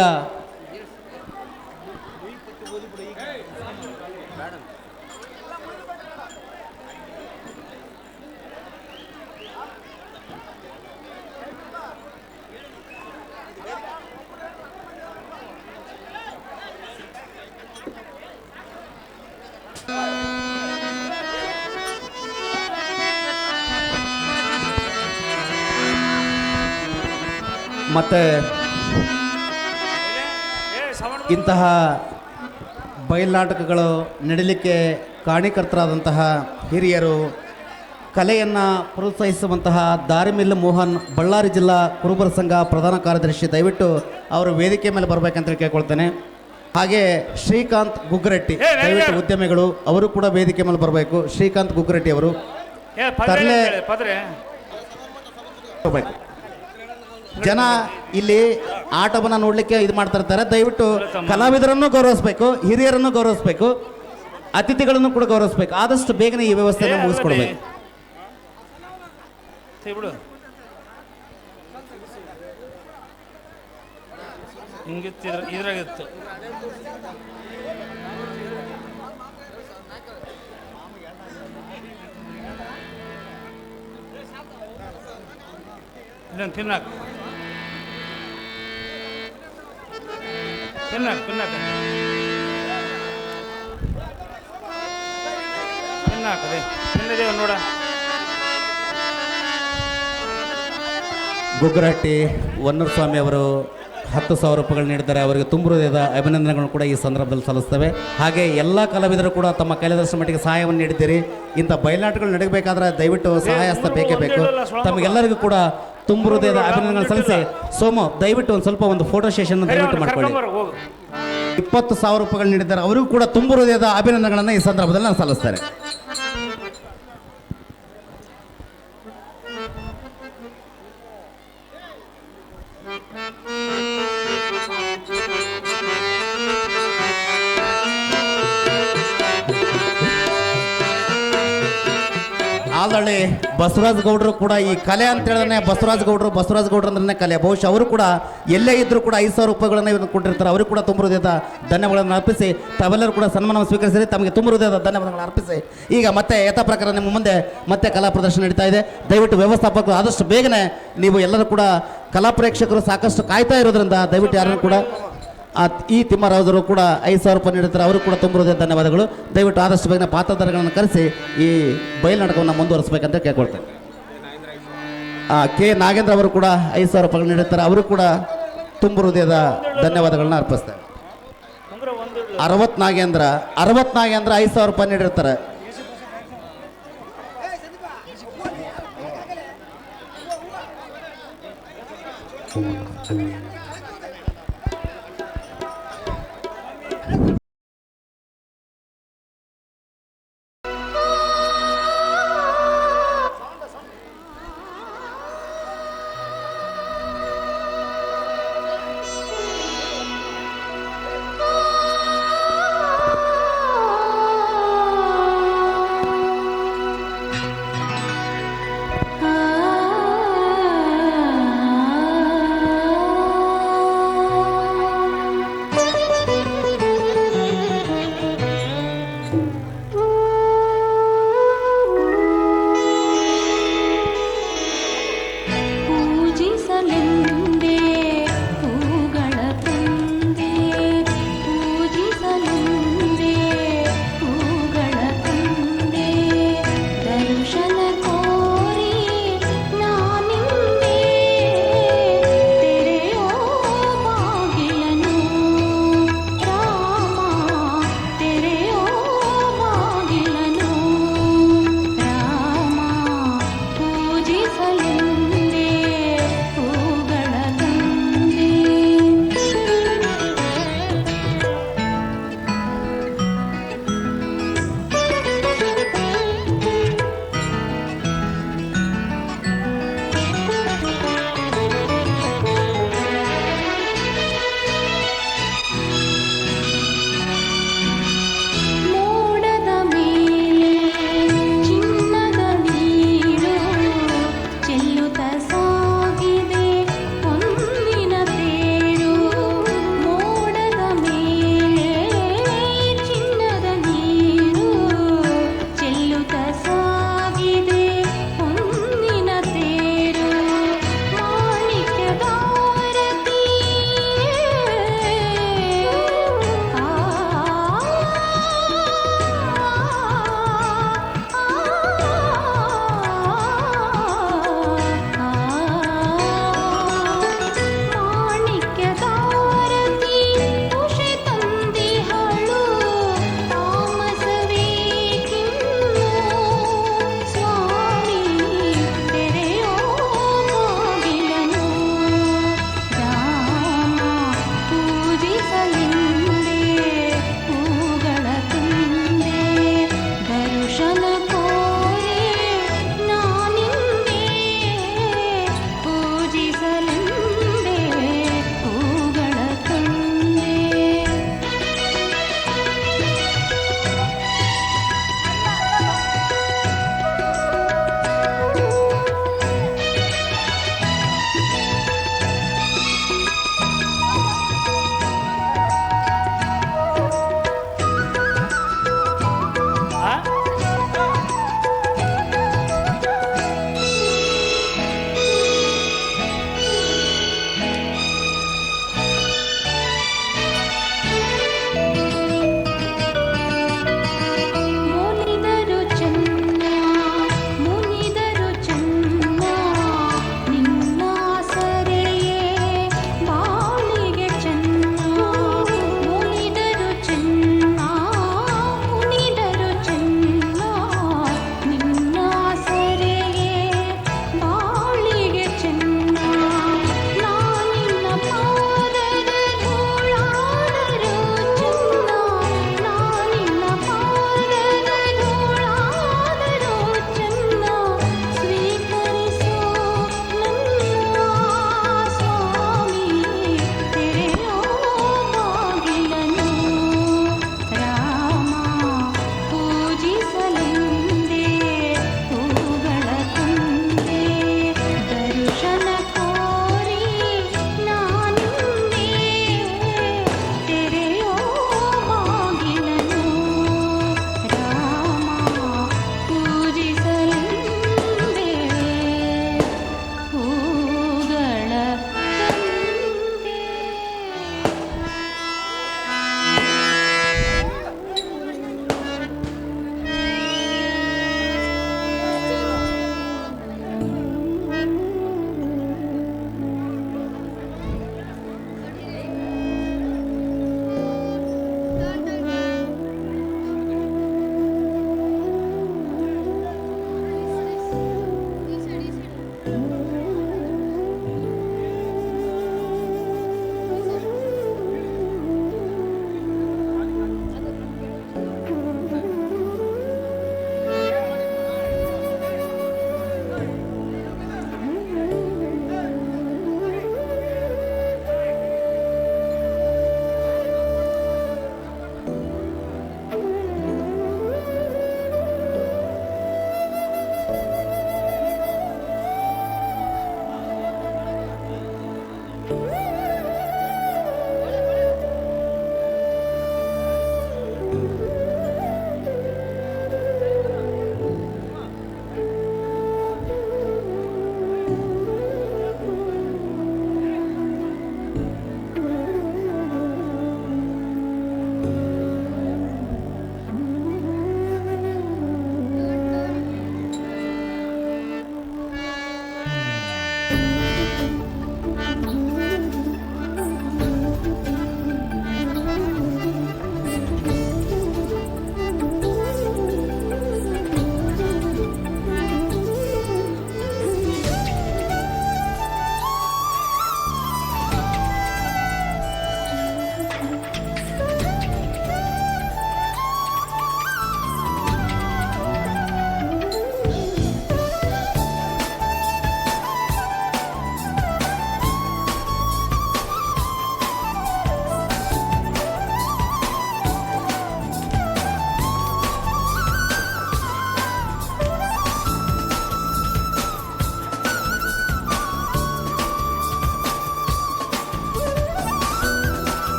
ಮತ್ತೆ ಇಂತಹ ಬಯಲ್ನಾಟಕಗಳು ನಡೀಲಿಕ್ಕೆ ಕಾರಣೀಕರ್ತರಾದಂತಹ ಹಿರಿಯರು, ಕಲೆಯನ್ನು ಪ್ರೋತ್ಸಾಹಿಸುವಂತಹ ದಾರಿಮಿಲ್ ಮೋಹನ್, ಬಳ್ಳಾರಿ ಜಿಲ್ಲಾ ಕುರುಬರ ಸಂಘ ಪ್ರಧಾನ ಕಾರ್ಯದರ್ಶಿ, ದಯವಿಟ್ಟು ಅವರು ವೇದಿಕೆ ಮೇಲೆ ಬರಬೇಕಂತ ಕೇಳ್ಕೊಳ್ತೇನೆ. ಹಾಗೆ ಶ್ರೀಕಾಂತ್ ಗುಗ್ಗರೆಟ್ಟಿ, ದಯವಿಟ್ಟು ಉದ್ಯಮಿಗಳು ಅವರು ಕೂಡ ವೇದಿಕೆ ಮೇಲೆ ಬರಬೇಕು. ಶ್ರೀಕಾಂತ್ ಗುಗ್ಗರೆಟ್ಟಿ ಅವರು ತರಲೆ ಹೋಗ್ಬೇಕು. ಜನ ಇಲ್ಲಿ ಆಟವನ್ನು ನೋಡಲಿಕ್ಕೆ ಇದು ಮಾಡ್ತಾ ಇರ್ತಾರೆ. ದಯವಿಟ್ಟು ಕಲಾವಿದರನ್ನು ಗೌರವಿಸಬೇಕು, ಹಿರಿಯರನ್ನು ಗೌರವಿಸಬೇಕು, ಅತಿಥಿಗಳನ್ನು ಕೂಡ ಗೌರವಿಸಬೇಕು. ಆದಷ್ಟು ಬೇಗನೆ ಈ ವ್ಯವಸ್ಥೆಯನ್ನು ಮುಗಿಸ್ಕೊಡ್ಬೇಕು. ಇದ್ರಾಗಿತ್ತು ತಿನ್ನಾಕ ತಿನ್ನಾಕ ತಿನ್ನಾಕ ತಿನ್ನಾಕದೆ ತಿನ್ನದೇವ ನೋಡ. ಗುಗ್ಗರಹಟ್ಟಿ ವನ್ನೂರು ಸ್ವಾಮಿ ಅವರು 10,000 ರೂಪಾಯಿಗಳು ನೀಡಿದ್ದಾರೆ. ಅವರಿಗೆ ತುಂಬ ಹೃದಯದ ಅಭಿನಂದನೆಗಳನ್ನು ಕೂಡ ಈ ಸಂದರ್ಭದಲ್ಲಿ ಸಲ್ಲಿಸ್ತೇವೆ. ಹಾಗೆ ಎಲ್ಲ ಕಲಾವಿದರು ಕೂಡ ತಮ್ಮ ಕೈಲಾದಷ್ಟು ಮಟ್ಟಿಗೆ ಸಹಾಯವನ್ನು ನೀಡಿದ್ದೀರಿ. ಇಂಥ ಬಯಲಾಟಗಳು ನಡೀಬೇಕಾದ್ರೆ ದಯವಿಟ್ಟು ಸಹಾಯ ಹಸ್ತ ಬೇಕೇ ಬೇಕು. ತಮಗೆಲ್ಲರಿಗೂ ಕೂಡ ತುಂಬ ಹೃದಯದ ಅಭಿನಂದನೆಗಳನ್ನು ಸಲ್ಲಿಸಿ, ಸೋಮು ದಯವಿಟ್ಟು ಒಂದು ಸ್ವಲ್ಪ ಒಂದು ಫೋಟೋ ಸೆಷನ್ ದಯವಿಟ್ಟು ಮಾಡ್ಕೊಳ್ಳಿ. 20,000 ರೂಪಾಯಿಗಳು ನೀಡಿದ್ದಾರೆ. ಅವರಿಗೂ ಕೂಡ ತುಂಬ ಹೃದಯದ ಅಭಿನಂದನೆಗಳನ್ನು ಈ ಸಂದರ್ಭದಲ್ಲಿ ನಾನು ಸಲ್ಲಿಸ್ತಾರೆ. ಆಲ್ದಳ್ಳಿ ಬಸವರಾಜ ಗೌಡರು ಕೂಡ ಈ ಕಲೆ ಅಂತ ಹೇಳಿದ್ರೆ ಬಸವರಾಜ ಗೌಡರು ಅಂದ್ರೆ ಕಲೆ. ಬಹುಶಃ ಅವರು ಕೂಡ ಎಲ್ಲೇ ಇದ್ದರೂ ಕೂಡ 5,000 ರೂಪಾಯಿಗಳನ್ನು ಇವತ್ತು ಕೊಟ್ಟಿರ್ತಾರೆ. ಅವರು ಕೂಡ ತುಂಬ ಹೃದಯದ ಧನ್ಯವಾದಗಳನ್ನು ಅರ್ಪಿಸಿ ತಾವೆಲ್ಲರೂ ಕೂಡ ಸನ್ಮಾನವನ್ನು ಸ್ವೀಕರಿಸಿರಿ. ತಮಗೆ ತುಂಬ ಹೃದಯದ ಧನ್ಯವಾದಗಳನ್ನು ಅರ್ಪಿಸಿ ಈಗ ಮತ್ತೆ ಯಥಾ ಪ್ರಕಾರ ನಿಮ್ಮ ಮುಂದೆ ಮತ್ತೆ ಕಲಾ ಪ್ರದರ್ಶನ ನಡೀತಾ ಇದೆ. ದಯವಿಟ್ಟು ವ್ಯವಸ್ಥಾಪಕರು ಆದಷ್ಟು ಬೇಗನೆ, ನೀವು ಎಲ್ಲರೂ ಕೂಡ ಕಲಾ ಪ್ರೇಕ್ಷಕರು ಸಾಕಷ್ಟು ಕಾಯ್ತಾ ಇರೋದ್ರಿಂದ ದಯವಿಟ್ಟು ಯಾರನ್ನು ಕೂಡ ಈ ತಿಮ್ಮರಾಜರು ಕೂಡ 5,000 ರೂಪಾಯಿ ನೀಡುತ್ತಾರೆ. ಅವರು ಕೂಡ ತುಂಬ ಹೃದಯದ ಧನ್ಯವಾದಗಳು. ದಯವಿಟ್ಟು ಆದಷ್ಟು ಬೇಗನೆ ಪಾತ್ರಧಾರಿಗಳನ್ನು ಕರೆಸಿ ಈ ಬಯಲ್ನಾಟಕವನ್ನು ಮುಂದುವರಿಸಬೇಕಂತ ಕೇಳ್ಕೊಳ್ತೇನೆ. ಕೆ ನಾಗೇಂದ್ರ ಅವರು ಕೂಡ 5,000 ರೂಪಾಯಿಗಳು ನೀಡುತ್ತಾರೆ. ಅವರು ಕೂಡ ತುಂಬ ಹೃದಯದ ಧನ್ಯವಾದಗಳನ್ನ ಅರ್ಪಿಸ್ತಾರೆ. 60 ನಾಗೇಂದ್ರ 5,000 ರೂಪಾಯಿ ನೀಡಿರ್ತಾರೆ.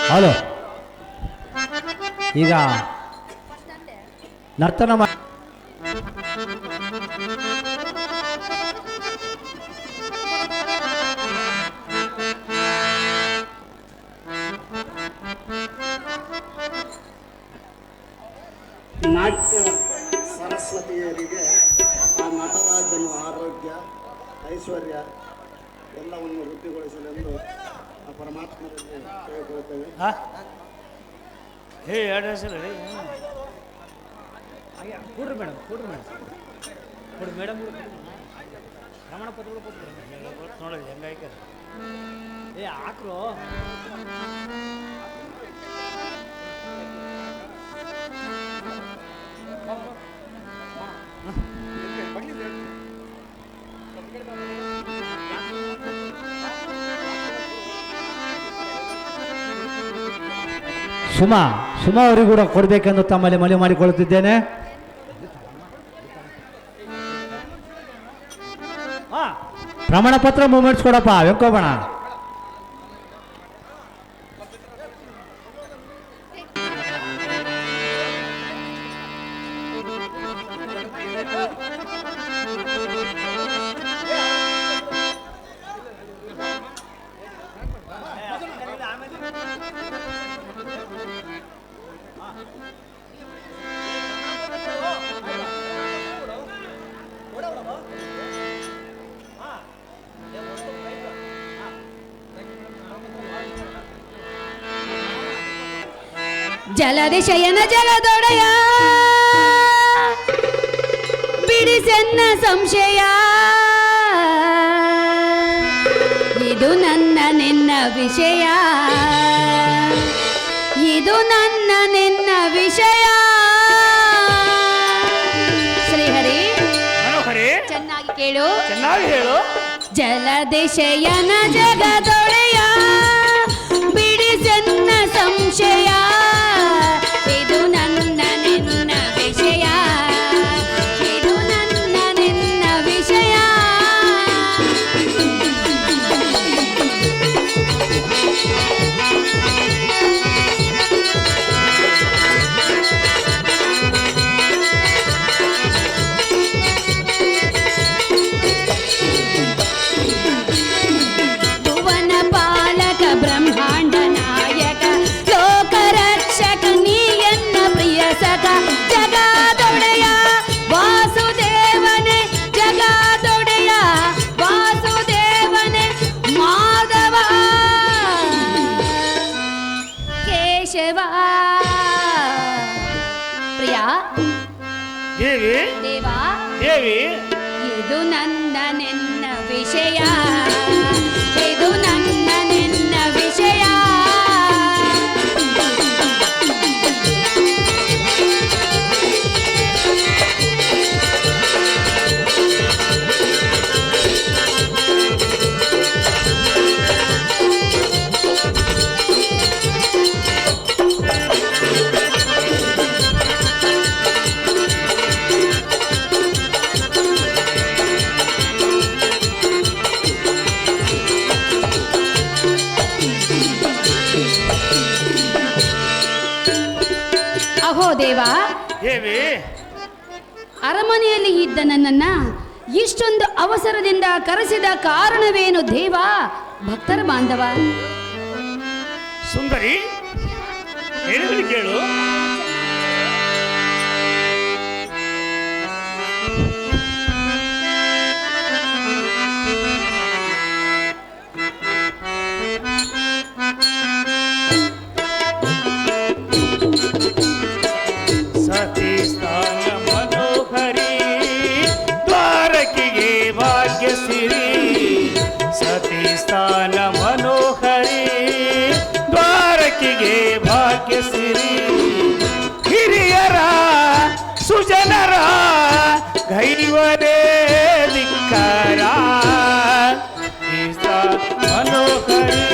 ಹಲೋ, ಈಗ ನರ್ತನ ನಾಟ್ಯ ಸರಸ್ವತಿಯರಿಗೆ ಆ ನಟರಾಜನ ಆರೋಗ್ಯ ಐಶ್ವರ್ಯ ಎಲ್ಲವನ್ನು ವೃದ್ಧಿಗೊಳಿಸಲೆಂದು ಆ ಪರಮಾತ್ಮರಲ್ಲಿ ಕೇಳಿಕೊಳ್ತೇವೆ. ಹೇ ಎರಡು ಹೆಸರು ಕೊಡ್ರಿ ಮೇಡಮ್, ಕೊಡ್ರಿ ಮೇಡಮ್ ಪ್ರಮಾಣ ಪತ್ರಗಳು ಕೊಟ್ಟು ನೋಡಿ ಹೆಂಗಾಯ್ಕ ಹಾಕ್ರು. ಸುಮಾ ಅವರಿಗೂ ಕೂಡ ಕೊಡಬೇಕೆಂದು ತಮ್ಮಲ್ಲಿ ಮನವಿ ಮಾಡಿಕೊಳ್ಳುತ್ತಿದ್ದೇನೆ. ಪ್ರಮಾಣ ಪತ್ರ ಮೂಮೆಂಟ್ಸ್ ಕೊಡಪ್ಪ ವೆಂಕೋಬಣ. ಜಲದಿ ಶಯನ ಜಗದೊಡೆಯ ಬಿಡಿಸೆನ್ನ ಸಂಶಯ, ಇದು ನನ್ನ ನಿನ್ನ ವಿಷಯ, ಇದು ನನ್ನ ನಿನ್ನ ವಿಷಯ. ಶ್ರೀಹರಿ ಚೆನ್ನಾಗಿ ಕೇಳು, ಚೆನ್ನಾಗಿ ಹೇಳು. ಜಲದಿ ಶಯನ ಜಗದೊಡೆಯ ಬಿಡಿಸೆನ್ನ ಸಂಶಯ, ಇದು ನನ್ನ ನಿನ್ನ ವಿಷಯ, ಇದು ನನ್ನ ನಿನ್ನ ವಿಷಯ. ಭುವನ ದೇವಿ ದೇವಾ ದೇವಿ ಇದು ನನ್ನ ನಿನ್ನ ವಿಷಯ, ಇದು ನನ್ನ ನಿನ್ನ ವಿಷಯ. ಅಹೋ ದೇವಾ, ದೇವಿ ಅರಮನೆಯಲ್ಲಿ ಇದ್ದ ನನ್ನನ್ನ ಇಷ್ಟೊಂದು ಅವಸರದಿಂದ ಕರೆಸಿದ ಕಾರಣವೇನು ದೇವಾ? ಭಕ್ತರ ಬಾಂಧವ. ಸುಂದರಿ ಹೇಳಿದ್ರೆ ಕೇಳು. ಸತಿ ಸ್ಥಾನ ಮನೋಹರಿ ದ್ವಾರಕಿಗೆ ಭಾಗ್ಯ ಸಿರಿ, ಸತಿ ಸ್ಥಾನ ಮನೋಹರಿ ದ್ವಾರಕಿಗೆ ಭಾಗ್ಯ ಸಿರಿ. ಹಿರಿಯರ ಸುಜನರ ಗೈವರೇ ಧಿಕ್ಕಾರ, ಮನೋಹರಿ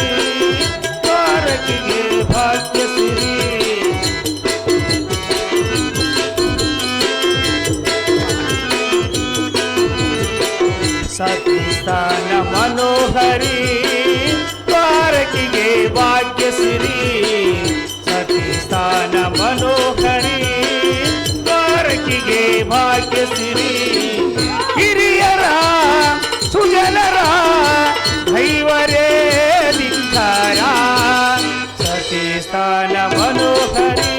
ದ್ವಾರಕಿಗೆ ಭಾಗ್ಯ ಸಿರಿ. ಸತಿ ಸ್ಥಾನ ಮನೋಹರಿ ದ್ವಾರಕಿಗೆ ಭಾಗ್ಯ ಸಿರಿ, ಸತಿ ಸ್ಥಾನ ಮನೋಹರಿ ದ್ವಾರಕಿಗೆ ಭಾಗ್ಯ ಸಿರಿ. ಹಿರಿಯರ ಸುಜನರ ದೈವರೇ ಧಿಕ್ಕಾರ, ಸತಿ ಸ್ಥಾನ ಮನೋಹರಿ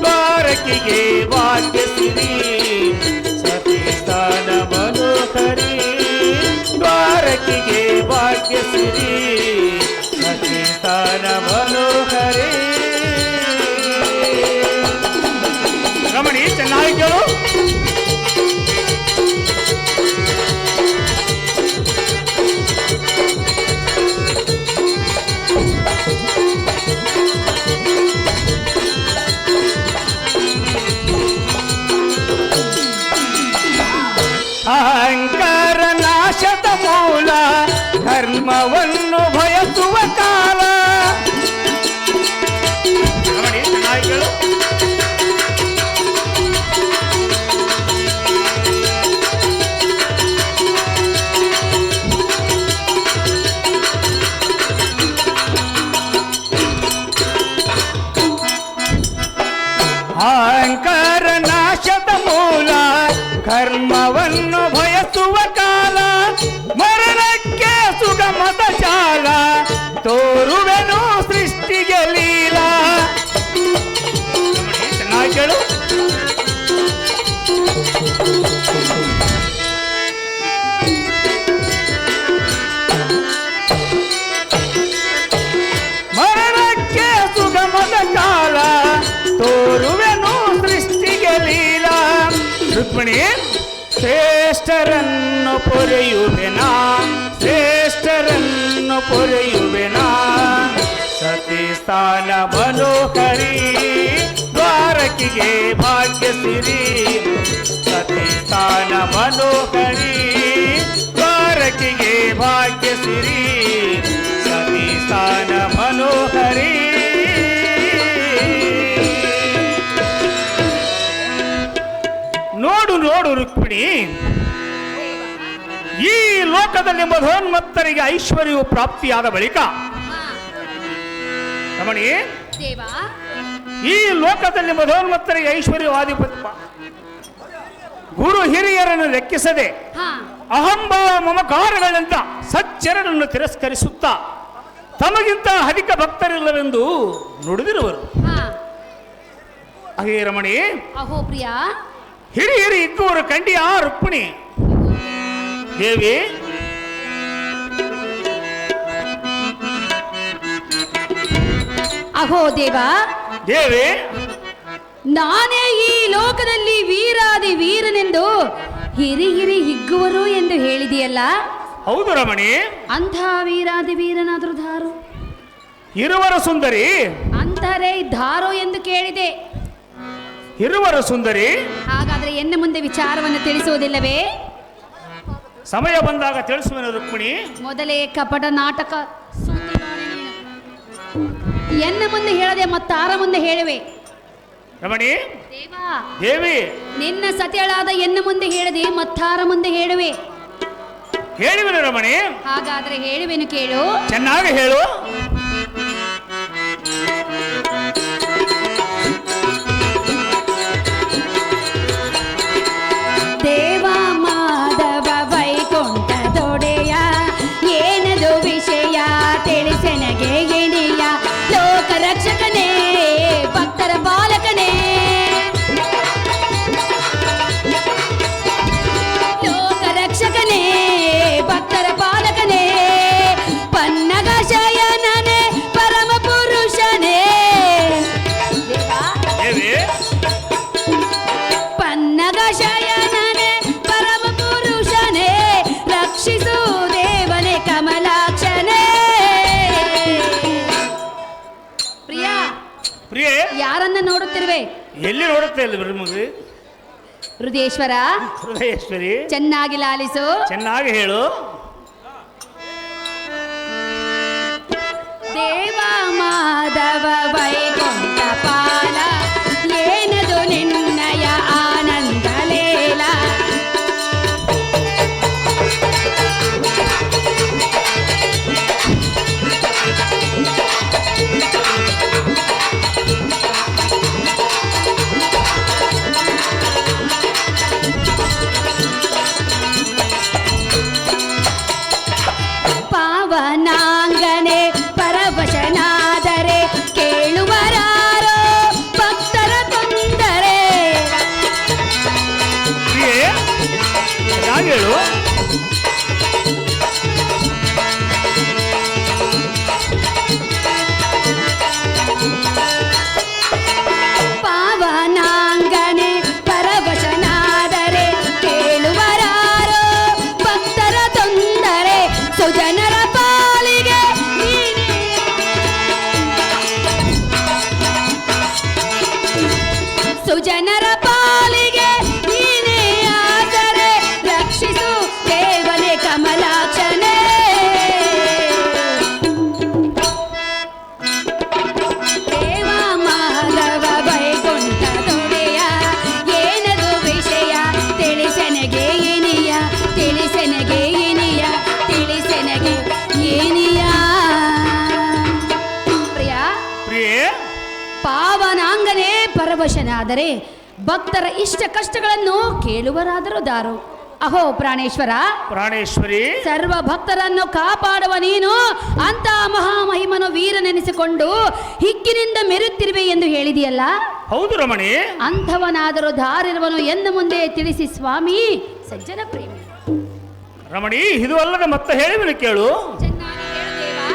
ದ್ವಾರಕಿಗೆ ಭಾಗ್ಯ ಸಿರಿ, ಸತಿ ಸ್ಥಾನ ಮನೋಹರಿ ದ್ವಾರಕಿಗೆ ಭಾಗ್ಯ ಸಿರಿ, ಸತಿ ಸ್ಥಾನ ಮನೋಹರಿ. ರಮಣಿ ಚೆನ್ನಾಗಿ ಕೇಳು. ಅಹಂಕಾರ ನಾಶದ ಮೂಲ, ಧರ್ಮವನ್ನು ಬಯಸುವ ಕಾಲ. ನೋಡಿ, ಚೆನ್ನಾಗಿ ಕೇಳು. ಅಹಂಕಾರ ನಾಶದ ಮೂಲ, ಕರ್ಮವನ್ನು ಬಯಸುವ ಕಾಲ. ಮರಣಕ್ಕೆ ಸುಗಮದ ಜಾಲ, ತೋರುವೆನು ಸೃಷ್ಟಿಗೆ ಲೀಲಾ. ಚೆನ್ನಾಗಿ ಕೇಳು. ಮರಣಕ್ಕೆ ಸುಗಮದ ಕಾಲ, ತೋರುವೆನು ಸೃಷ್ಟಿಗೆ ಲೀಲಾ. ರುಕ್ಮಿಣಿ ಶ್ರೇಷ್ಠರನ್ನು ಪೊರೆಯುವೆನಾ, ಶ್ರೇಷ್ಠರನ್ನು ಪೊರೆಯುವೆನಾ. ಸತಿ ಸ್ಥಾನ ಮನೋಹರಿ ದ್ವಾರಕಿಗೆ ಭಾಗ್ಯ ಸಿರಿ, ಸತಿ ಸ್ಥಾನ ಮನೋಹರಿ ದ್ವಾರಕಿಗೆ ಭಾಗ್ಯ ಸಿರಿ, ಸತಿ ಸ್ಥಾನ ಮನೋಹರಿ. ನೋಡು ನೋಡು ರುಕ್ಮಿಣಿ, ಈ ಲೋಕದಲ್ಲಿ ಮಧೋನ್ಮತ್ತರಿಗೆ ಐಶ್ವರ್ಯವು ಪ್ರಾಪ್ತಿಯಾದ ಬಳಿಕ ರಮಣಿ, ದೇವಾ ಈ ಲೋಕದಲ್ಲಿ ಮಧೋನ್ಮತ್ತರಿಗೆ ಐಶ್ವರ್ಯವಾಧಿಪತಿ ಗುರು ಹಿರಿಯರನ್ನು ಲೆಕ್ಕಿಸದೆ ಹಾ ಅಹಂಭಾವ ಮಮಕಾರಗಳಿಂದ ಸಚ್ಚರನನ್ನು ತಿರಸ್ಕರಿಸುತ್ತಾ ತಮಗಿಂತ ಅಧಿಕ ಭಕ್ತರಿಲ್ಲವೆಂದು ನುಡಿದಿರುವರು. ಹಾ ಹಾಗೆ ರಮಣಿ, ಅಹೋ ಪ್ರಿಯ, ಹಿರಿಯರು ಇಕ್ಕುವರು ಕಂಡಿಯ ರುಕ್ಮಿಣಿ ದೇವಿ. ಅಹೋ ದೇವ ದೇವಿ, ನಾನೇ ಈ ಲೋಕದಲ್ಲಿ ವೀರಾದಿ ವೀರನೆಂದು ಹಿರಿ ಹಿರಿ ಹಿಗ್ಗುವರು ಎಂದು ಹೇಳಿದೆಯಲ್ಲ, ಹೌದು ರಮಣಿ. ಅಂಥ ವೀರಾದಿ ವೀರನಾದರೂ ಧಾರು ಇರುವರ ಸುಂದರಿ, ಅಂತಾರೆ ಧಾರೋ ಎಂದು ಕೇಳಿದೆ. ಇರುವರ ಸುಂದರಿ, ಹಾಗಾದ್ರೆ ಎನ್ನ ಮುಂದೆ ವಿಚಾರವನ್ನು ತಿಳಿಸುವುದಿಲ್ಲವೇ? ಸಮಯ ಬಂದಾಗ ತಿಳಿಸುವೆನು ರುಕ್ಮಿಣಿ. ಮೊದಲೇ ಕಪಟ ನಾಟಕ ಸುದ್ದಿಗಾರನೇ ನೀನು. ಎನ್ನ ಮುಂದೆ ಹೇಳದೆ ಮತ್ತಾರ ಮುಂದೆ ಹೇಳುವೆ? ರಮಣಿ ದೇವಾ, ದೇವಿ, ನಿನ್ನ ಸತಿಯಳಾದ ಎನ್ನ ಮುಂದೆ ಹೇಳದೆ ಮತ್ತಾರ ಮುಂದೆ ಹೇಳುವೆ? ಹೇಳುವೆನು ರಮಣಿ. ಹಾಗಾದ್ರೆ ಹೇಳುವೆನು ಕೇಳು. ಚೆನ್ನಾಗಿ ಹೇಳು. ದೇವ ಮಾಧವ ವೈಕುಂಠದೊಡೆಯ, ಏನದು ವಿಷಯ ತಿಳಿಸೆನಗೆ ಗಿಣಿಯ. ಲೋಕ ರಕ್ಷಕನೇ, ಭಕ್ತರ ಪಾಲಕನೇ, ಲೋಕ ರಕ್ಷಕನೇ, ಭಕ್ತರ ಪಾಲಕನೇ, ಪನ್ನಗ ಶಯನನೇ, ಪರಮ ಪುರುಷನೇ. ದೇವಿ, ಪನ್ನಗ ಶಯನನೇ, ಪರಮ ಪುರುಷನೇ, ರಕ್ಷಿಸು ದೇವನೇ ಕಮಲಾಕ್ಷನೇ. ಪ್ರಿಯ, ಪ್ರಿಯೆ, ಯಾರನ್ನ ನೋಡುತ್ತಿರುವೆ? ಎಲ್ಲಿ ನೋಡುತ್ತೆ ನಿಮಗೆ? ಹೃದಯೇಶ್ವರ, ಹೃದಯೇಶ್ವರಿ, ಚೆನ್ನಾಗಿ ಲಾಲಿಸು. ಚೆನ್ನಾಗಿ ಹೇಳು. ದೇವ ಮಾಧವ ವೈಕುಂಠ ಪಾಲ, ಏನದು ನಿನ್ನಯ ಆನಂದ ಲೇಲ. ಪಾವನಾಂಗನೆ ಪರವಶನಾದರೆ ಕೇಳುವರಾರೋ ಭಕ್ತರ ತೊಂದರೆ. ಪ್ರಿಯೆ, ಚೆನ್ನಾಗಿ ಹೇಳು. ಪಾವನಾಂಗನೆ ಪರವಶನಾದರೆ ಕೇಳುವರಾರೋ ಭಕ್ತರ ತೊಂದರೆ. ಸುಜನರ ಪಾಲಿಗೆ ನೀನೇ, ಸುಜನರ ಪಾಲಿಗೆ ನೀನೇ ಆದರೆ, ರಕ್ಷಿಸು ದೇವನೇ ಕಮಲಾಕ್ಷನೇ. ದೇವ ಮಾಧವ ವೈಕುಂಠದೊಡೆಯ, ಏನದು ವಿಷಯ ತಿಳಿಸೆನಗೆ ಏನಿಯ, ತಿಳಿಸೆನಗೆ ಏನಿಯ, ತಿಳಿಸೆನಗೆ ಏನಿಯ. ಪ್ರಿಯ, ಪ್ರಿಯೆ, ಪಾವನಾಂಗನೇ ಪರವಶನಾದರೆ ಭಕ್ತರ ಇಷ್ಟ ಕಷ್ಟಗಳನ್ನು ಕೇಳುವರಾದರೂ ದಾರು. ಅಹೋ ಪ್ರಾಣೇಶ್ವರ, ಪ್ರಾಣೇಶ್ವರಿ, ಸರ್ವ ಭಕ್ತರನ್ನು ಕಾಪಾಡುವ ನೀನು ಅಂತ ಮಹಾಮಹಿಮನು ವೀರನೆನಿಸಿಕೊಂಡು ಹಿಗ್ಗಿನಿಂದ ಮೆರುತ್ತಿರುವೆ ಎಂದು ಹೇಳಿದೆಯಲ್ಲ, ಹೌದು ರಮಣಿ. ಅಂಥವನಾದರೂ ದಾರಿರುವನು ಎಂದು ಮುಂದೆ ತಿಳಿಸಿ ಸ್ವಾಮಿ ಸಜ್ಜನ ಪ್ರೇಮಿ. ರಮಣಿ, ಇದು ಅಲ್ಲದೆ ಮತ್ತೆ ಹೇಳುವೆನು ಕೇಳು. ಚೆನ್ನಾಗಿ ಹೇಳು ದೇವಾ.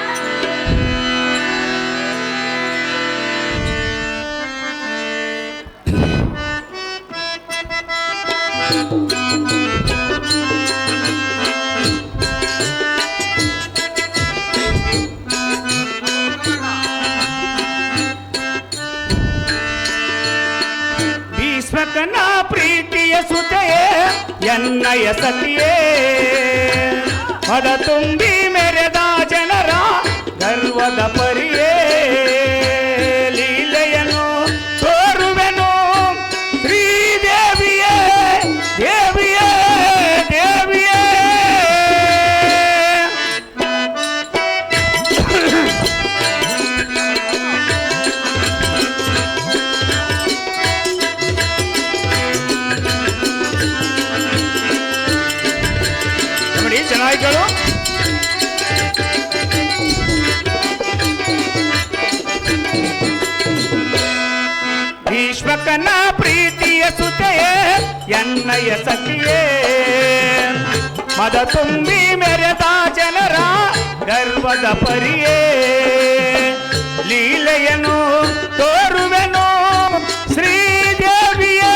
ಭೀಷ್ಮಕನ ಪ್ರೀತಿಯ ಸುತೆಯೇ, ಎನ್ನಯ ಸತಿಯೇ, ಮದ ತುಂಬಿ ಮೆರೆದ ಜನರ ಗರ್ವದ ಪರಿಯೇ. ಲೀಲೆಯನ್ನು ತೋರುವೆನು ಶ್ರೀದೇವಿಯೇ, ದೇವಿಯೇ, ದೇವಿಯೇ. ನೋಡಿ, ಚೆನ್ನಾಗಿ ಕೇಳು. ಭೀಷ್ಮಕನ ಪ್ರೀತಿಯ ಸುತೆಯೇ, ಎನ್ನಯ ಸಖಿಯೇ, ಮದ ತುಂಬಿ ಮೆರೆದ ಜನರ ಗರ್ವದ ಪರಿಯೇ. ಲೀಲೆಯನ್ನು ತೋರುವೆನು ಶ್ರೀದೇವಿಯೇ,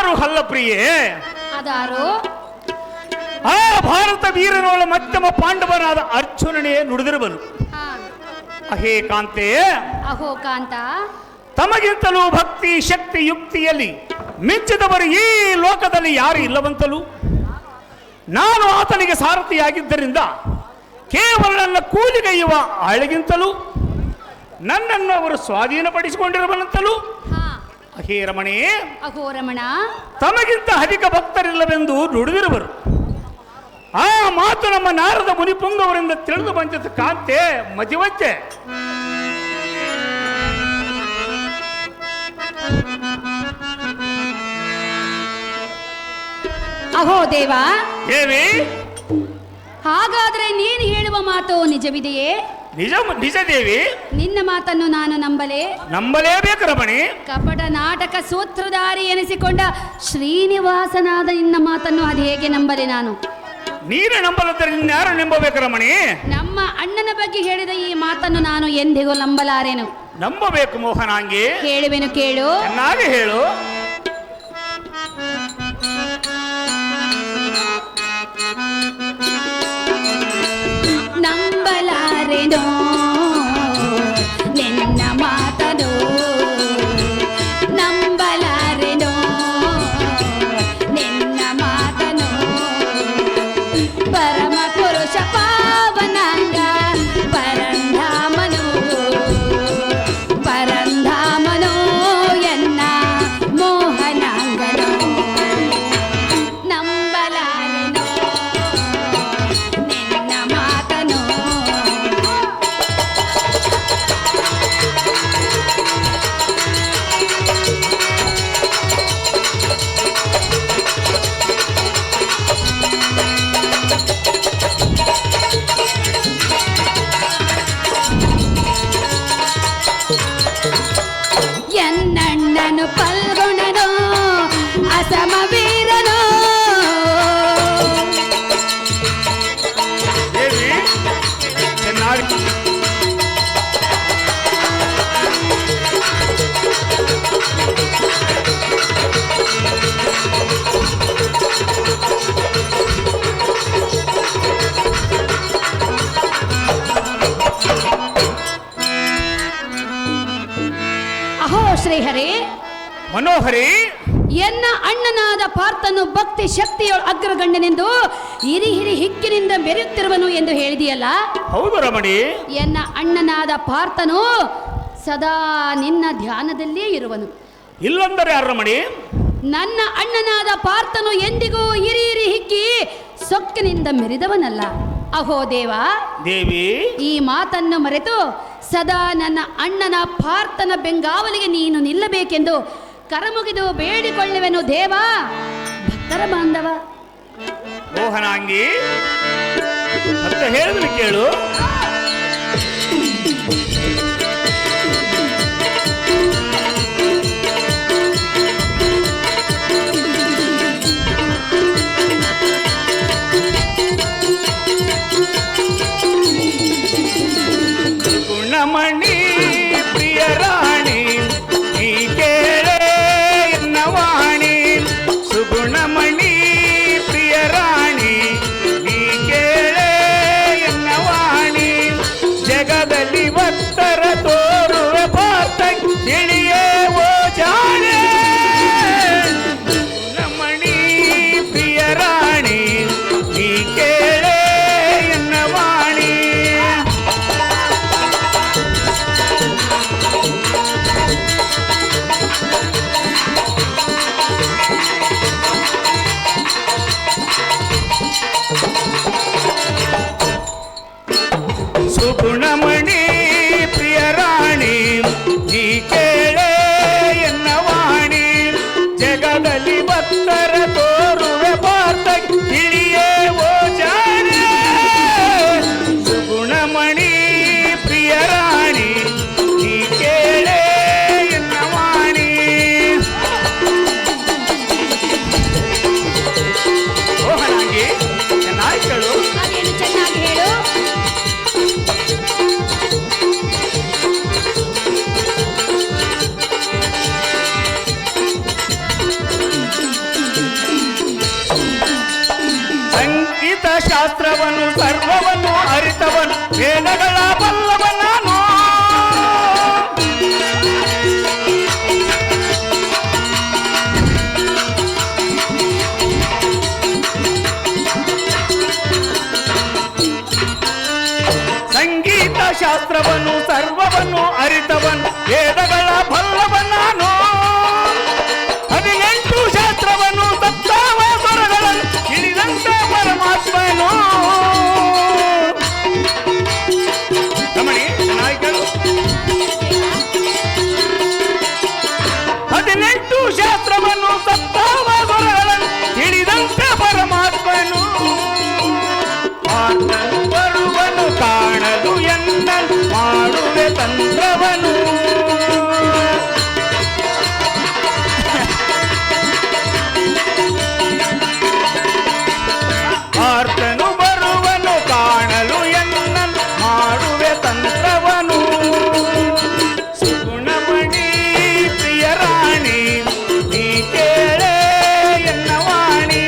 ಅದಾರು ಹಲ್ಲ ಪ್ರಿಯೆ, ಅದಾರು ಆ ಭಾರತ ವೀರನೊಳ ಮಧ್ಯಮ ಪಾಂಡವನಾದ ಅರ್ಜುನನೇ ನುಡಿದಿರಬನು. ಹಾ. ಅಹೇ ಕಾಂತೆ, ಅಹೋ ಕಾಂತ, ತಮಗಿಂತಲೂ ಭಕ್ತಿ ಶಕ್ತಿ ಯುಕ್ತಿಯಲ್ಲಿ ಮಿಂಚಿದವರು ಈ ಲೋಕದಲ್ಲಿ ಯಾರು ಇಲ್ಲವಂತಲೂ ನಾನು ಆತನಿಗೆ ಸಾರಥಿಯಾಗಿದ್ದರಿಂದ ಕೇವಲ ನನ್ನ ಕೂಲಿಗೈಯುವ ಆಳಿಗಿಂತಲೂ ನನ್ನನ್ನು ಅವರು ಸ್ವಾಧೀನಪಡಿಸಿಕೊಂಡಿರುವನಂತಲೂ ಹಾ. ಅಹೇ ರಮಣೇ, ಅಹೋ ರಮಣ, ತಮಗಿಂತ ಅಧಿಕ ಭಕ್ತರಿಲ್ಲವೆಂದು ನುಡಿದಿರುವರು. ಆ ಮಾತು ನಮ್ಮ ನಾರದ ಮುನಿಪುಂಗವರಿಂದ ತಿಳಿದು ಬಂದಿದ್ದ ಕಾಂತೆ ಮತಿವಚ್ಚೆ. ಅಹೋ ದೇವ, ದೇವಿ, ಹಾಗಾದ್ರೆ ನೀನು ಹೇಳುವ ಮಾತು ನಿಜವಿದೆಯೇ? ನಿಜ ನಿಜ ದೇವಿ, ನಿನ್ನ ಮಾತನ್ನು ನಾನು ನಂಬಲೇ? ನಂಬಲೇಬೇಕು ರಮಣಿ. ಕಪಟ ನಾಟಕ ಸೂತ್ರಧಾರಿ ಎನಿಸಿಕೊಂಡ ಶ್ರೀನಿವಾಸನಾದ ನಿನ್ನ ಮಾತನ್ನು ಅದು ಹೇಗೆ ನಂಬಲೆ ನಾನು? ನೀನು ನಂಬಲದ್ದರೆ ಇನ್ಯಾರು ನಂಬಬೇಕು ರಮಣಿ? ನಮ್ಮ ಅಣ್ಣನ ಬಗ್ಗೆ ಹೇಳಿದ ಈ ಮಾತನ್ನು ನಾನು ಎಂದಿಗೂ ನಂಬಲಾರೆನು. ನಂಬಬೇಕು ಮೋಹನಾಂಗಿ. ಕೇಳುವೆನು, ಕೇಳು. ಚೆನ್ನಾಗಿ ಹೇಳು. ನಂಬಲಾರೆನೋ ನಿನ್ನ ಮಾತನು, ನಂಬಲಾರೆನೋ ನಿನ್ನ ಮಾತನು. ಪರಮ ಪುರುಷ ಪಾವನಾಂಗ ಪರಂಧಾಮನು, ಪರಂಧಾಮನೋ ಎನ್ನ ಮೋಹನಾಂಗನೋ. ನಂಬಲಾರೆನೋ ನಿನ್ನ ಮಾತನು. ಎನ್ನಣ್ಣನು ಪಲ್ಗುಣನು ಅಸಮ ವೀರನು. ದೇವಿ, ಚೆನ್ನಾಗಿ ಅಹೋ ಶ್ರೀಹರಿ, ಮನೋಹರಿ, ಎನ್ನ ಅಣ್ಣನಾದ ಪಾರ್ಥನು ಭಕ್ತಿ ಶಕ್ತಿಯ ಅಗ್ರಗಣ್ಯನೆಂದು ಹಿರಿ ಹಿರಿ ಹಿಕ್ಕಿನಿಂದ ಮೆರೆಯುತ್ತಿರುವನು ಎಂದು ಹೇಳಿದೆಯಲ್ಲ. ಹೌದು ರಮಣಿ. ಎನ್ನ ಅಣ್ಣನಾದ ಪಾರ್ಥನು ಸದಾ ನಿನ್ನ ಧ್ಯಾನದಲ್ಲೇ ಇರುವನು. ಇಲ್ಲಂದರೆ ಯಾರು ರಮಣಿ? ನನ್ನ ಅಣ್ಣನಾದ ಪಾರ್ಥನು ಎಂದಿಗೂ ಹಿರಿ ಹಿರಿ ಹಿಕ್ಕಿ ಸೊಕ್ಕಿನಿಂದ ಮೆರೆದವನಲ್ಲ. ಅಹೋ ದೇವ, ದೇವಿ, ಈ ಮಾತನ್ನು ಮರೆತು ಸದಾ ನನ್ನ ಅಣ್ಣನ ಪಾರ್ಥನ ಬೆಂಗಾವಲಿಗೆ ನೀನು ನಿಲ್ಲಬೇಕೆಂದು ಕರಮುಗಿದು ಬೇಡಿಕೊಳ್ಳುವೆನು ದೇವ. ಭಕ್ತರ ಬಾಂಧವ, ಮೋಹನಾಂಗಿ, ಅಂತ ಹೇಳಿದ್ರೆ ಕೇಳು. ಗುಣಮಣಿ ಪ್ರಿಯ ರಾಣಿ, ನೀ ಕೇಳೆ ಎನ್ನವಾಣಿ. ಸುಗುಣಮಣಿ ಪ್ರಿಯ ರಾಣಿ, ನೀ ಕೇಳೆ ಎನ್ನವಾಣಿ. ಜಗದಲ್ಲಿ ಭಕ್ತರ ತೋರುವ ಪಾರ್ಥ ತಿಳಿಯೇ ಓ ಜಾಣೆ. ಗುಣಮಣಿ ಪ್ರಿಯ ರಾಣಿ, ನೀ ಕೇಳೆ ಎನ್ನವಾಣಿ. ಸುಗುಣಮಣಿ ಪ್ರಿಯ ರಾಣಿ, ನೀ ಕೇಳೆ ಎನ್ನವಾಣಿ. ಜಗದಲ್ಲಿ ಭಕ್ತರ ತೋರುವೆ ಪಾರ್ಥ ತಿಳಿಯೇ ಓ ಜಾಣೆ. ಸುಗುಣಮಣಿ ಪ್ರಿಯ ರಾಣಿ, ನೀ ಕೇಳೆ ಎನ್ನವಾಣಿ. ಮೋಹನಾಂಗಿ, ಚೆನ್ನಾಗಿ ಕೇಳು. ಅದೇನು ಚೆನ್ನಾಗಿ ಹೇಳು. ಶಾಸ್ತ್ರವನ್ನು ಸರ್ವವನ್ನು ಅರಿತವನು ವೇದಗಳ ಬಲ್ಲವನಾನು ಸಂಗೀತ ಶಾಸ್ತ್ರವನ್ನು ಸರ್ವವನ್ನು ಅರಿತವನು ವೇದಗಳ ಬಲ್ಲವನಾನು 18 ಶಾಸ್ತ್ರವನ್ನು ಸಪ್ತಾವ ಸ್ವರಗಳನ್ನು ಹಿಡಿದಂತ ಪರಮಾತ್ಮನು ಗಮನಿ ನಾಯಕರು 18 ಶಾಸ್ತ್ರವನ್ನು ಸಪ್ತಾವ ಸ್ವರಗಳನ್ನು ಹಿಡಿದಂತ ಪರಮಾತ್ಮನು ಆತನು ಬರುವನು ಕಾಣಲು ಎನ್ನ ಮಾಡುವೆ ತಂತ್ರವನು ಆರ್ತನು ಬರುವನು ಕಾಣಲು ಎನ್ನ ಮಾಡುವೆ ತಂತ್ರವನು ಸುಗುಣಮಣಿ ಪ್ರಿಯರಾಣಿ ನೀ ಕೇಳೆ ಎನ್ನ ವಾಣಿ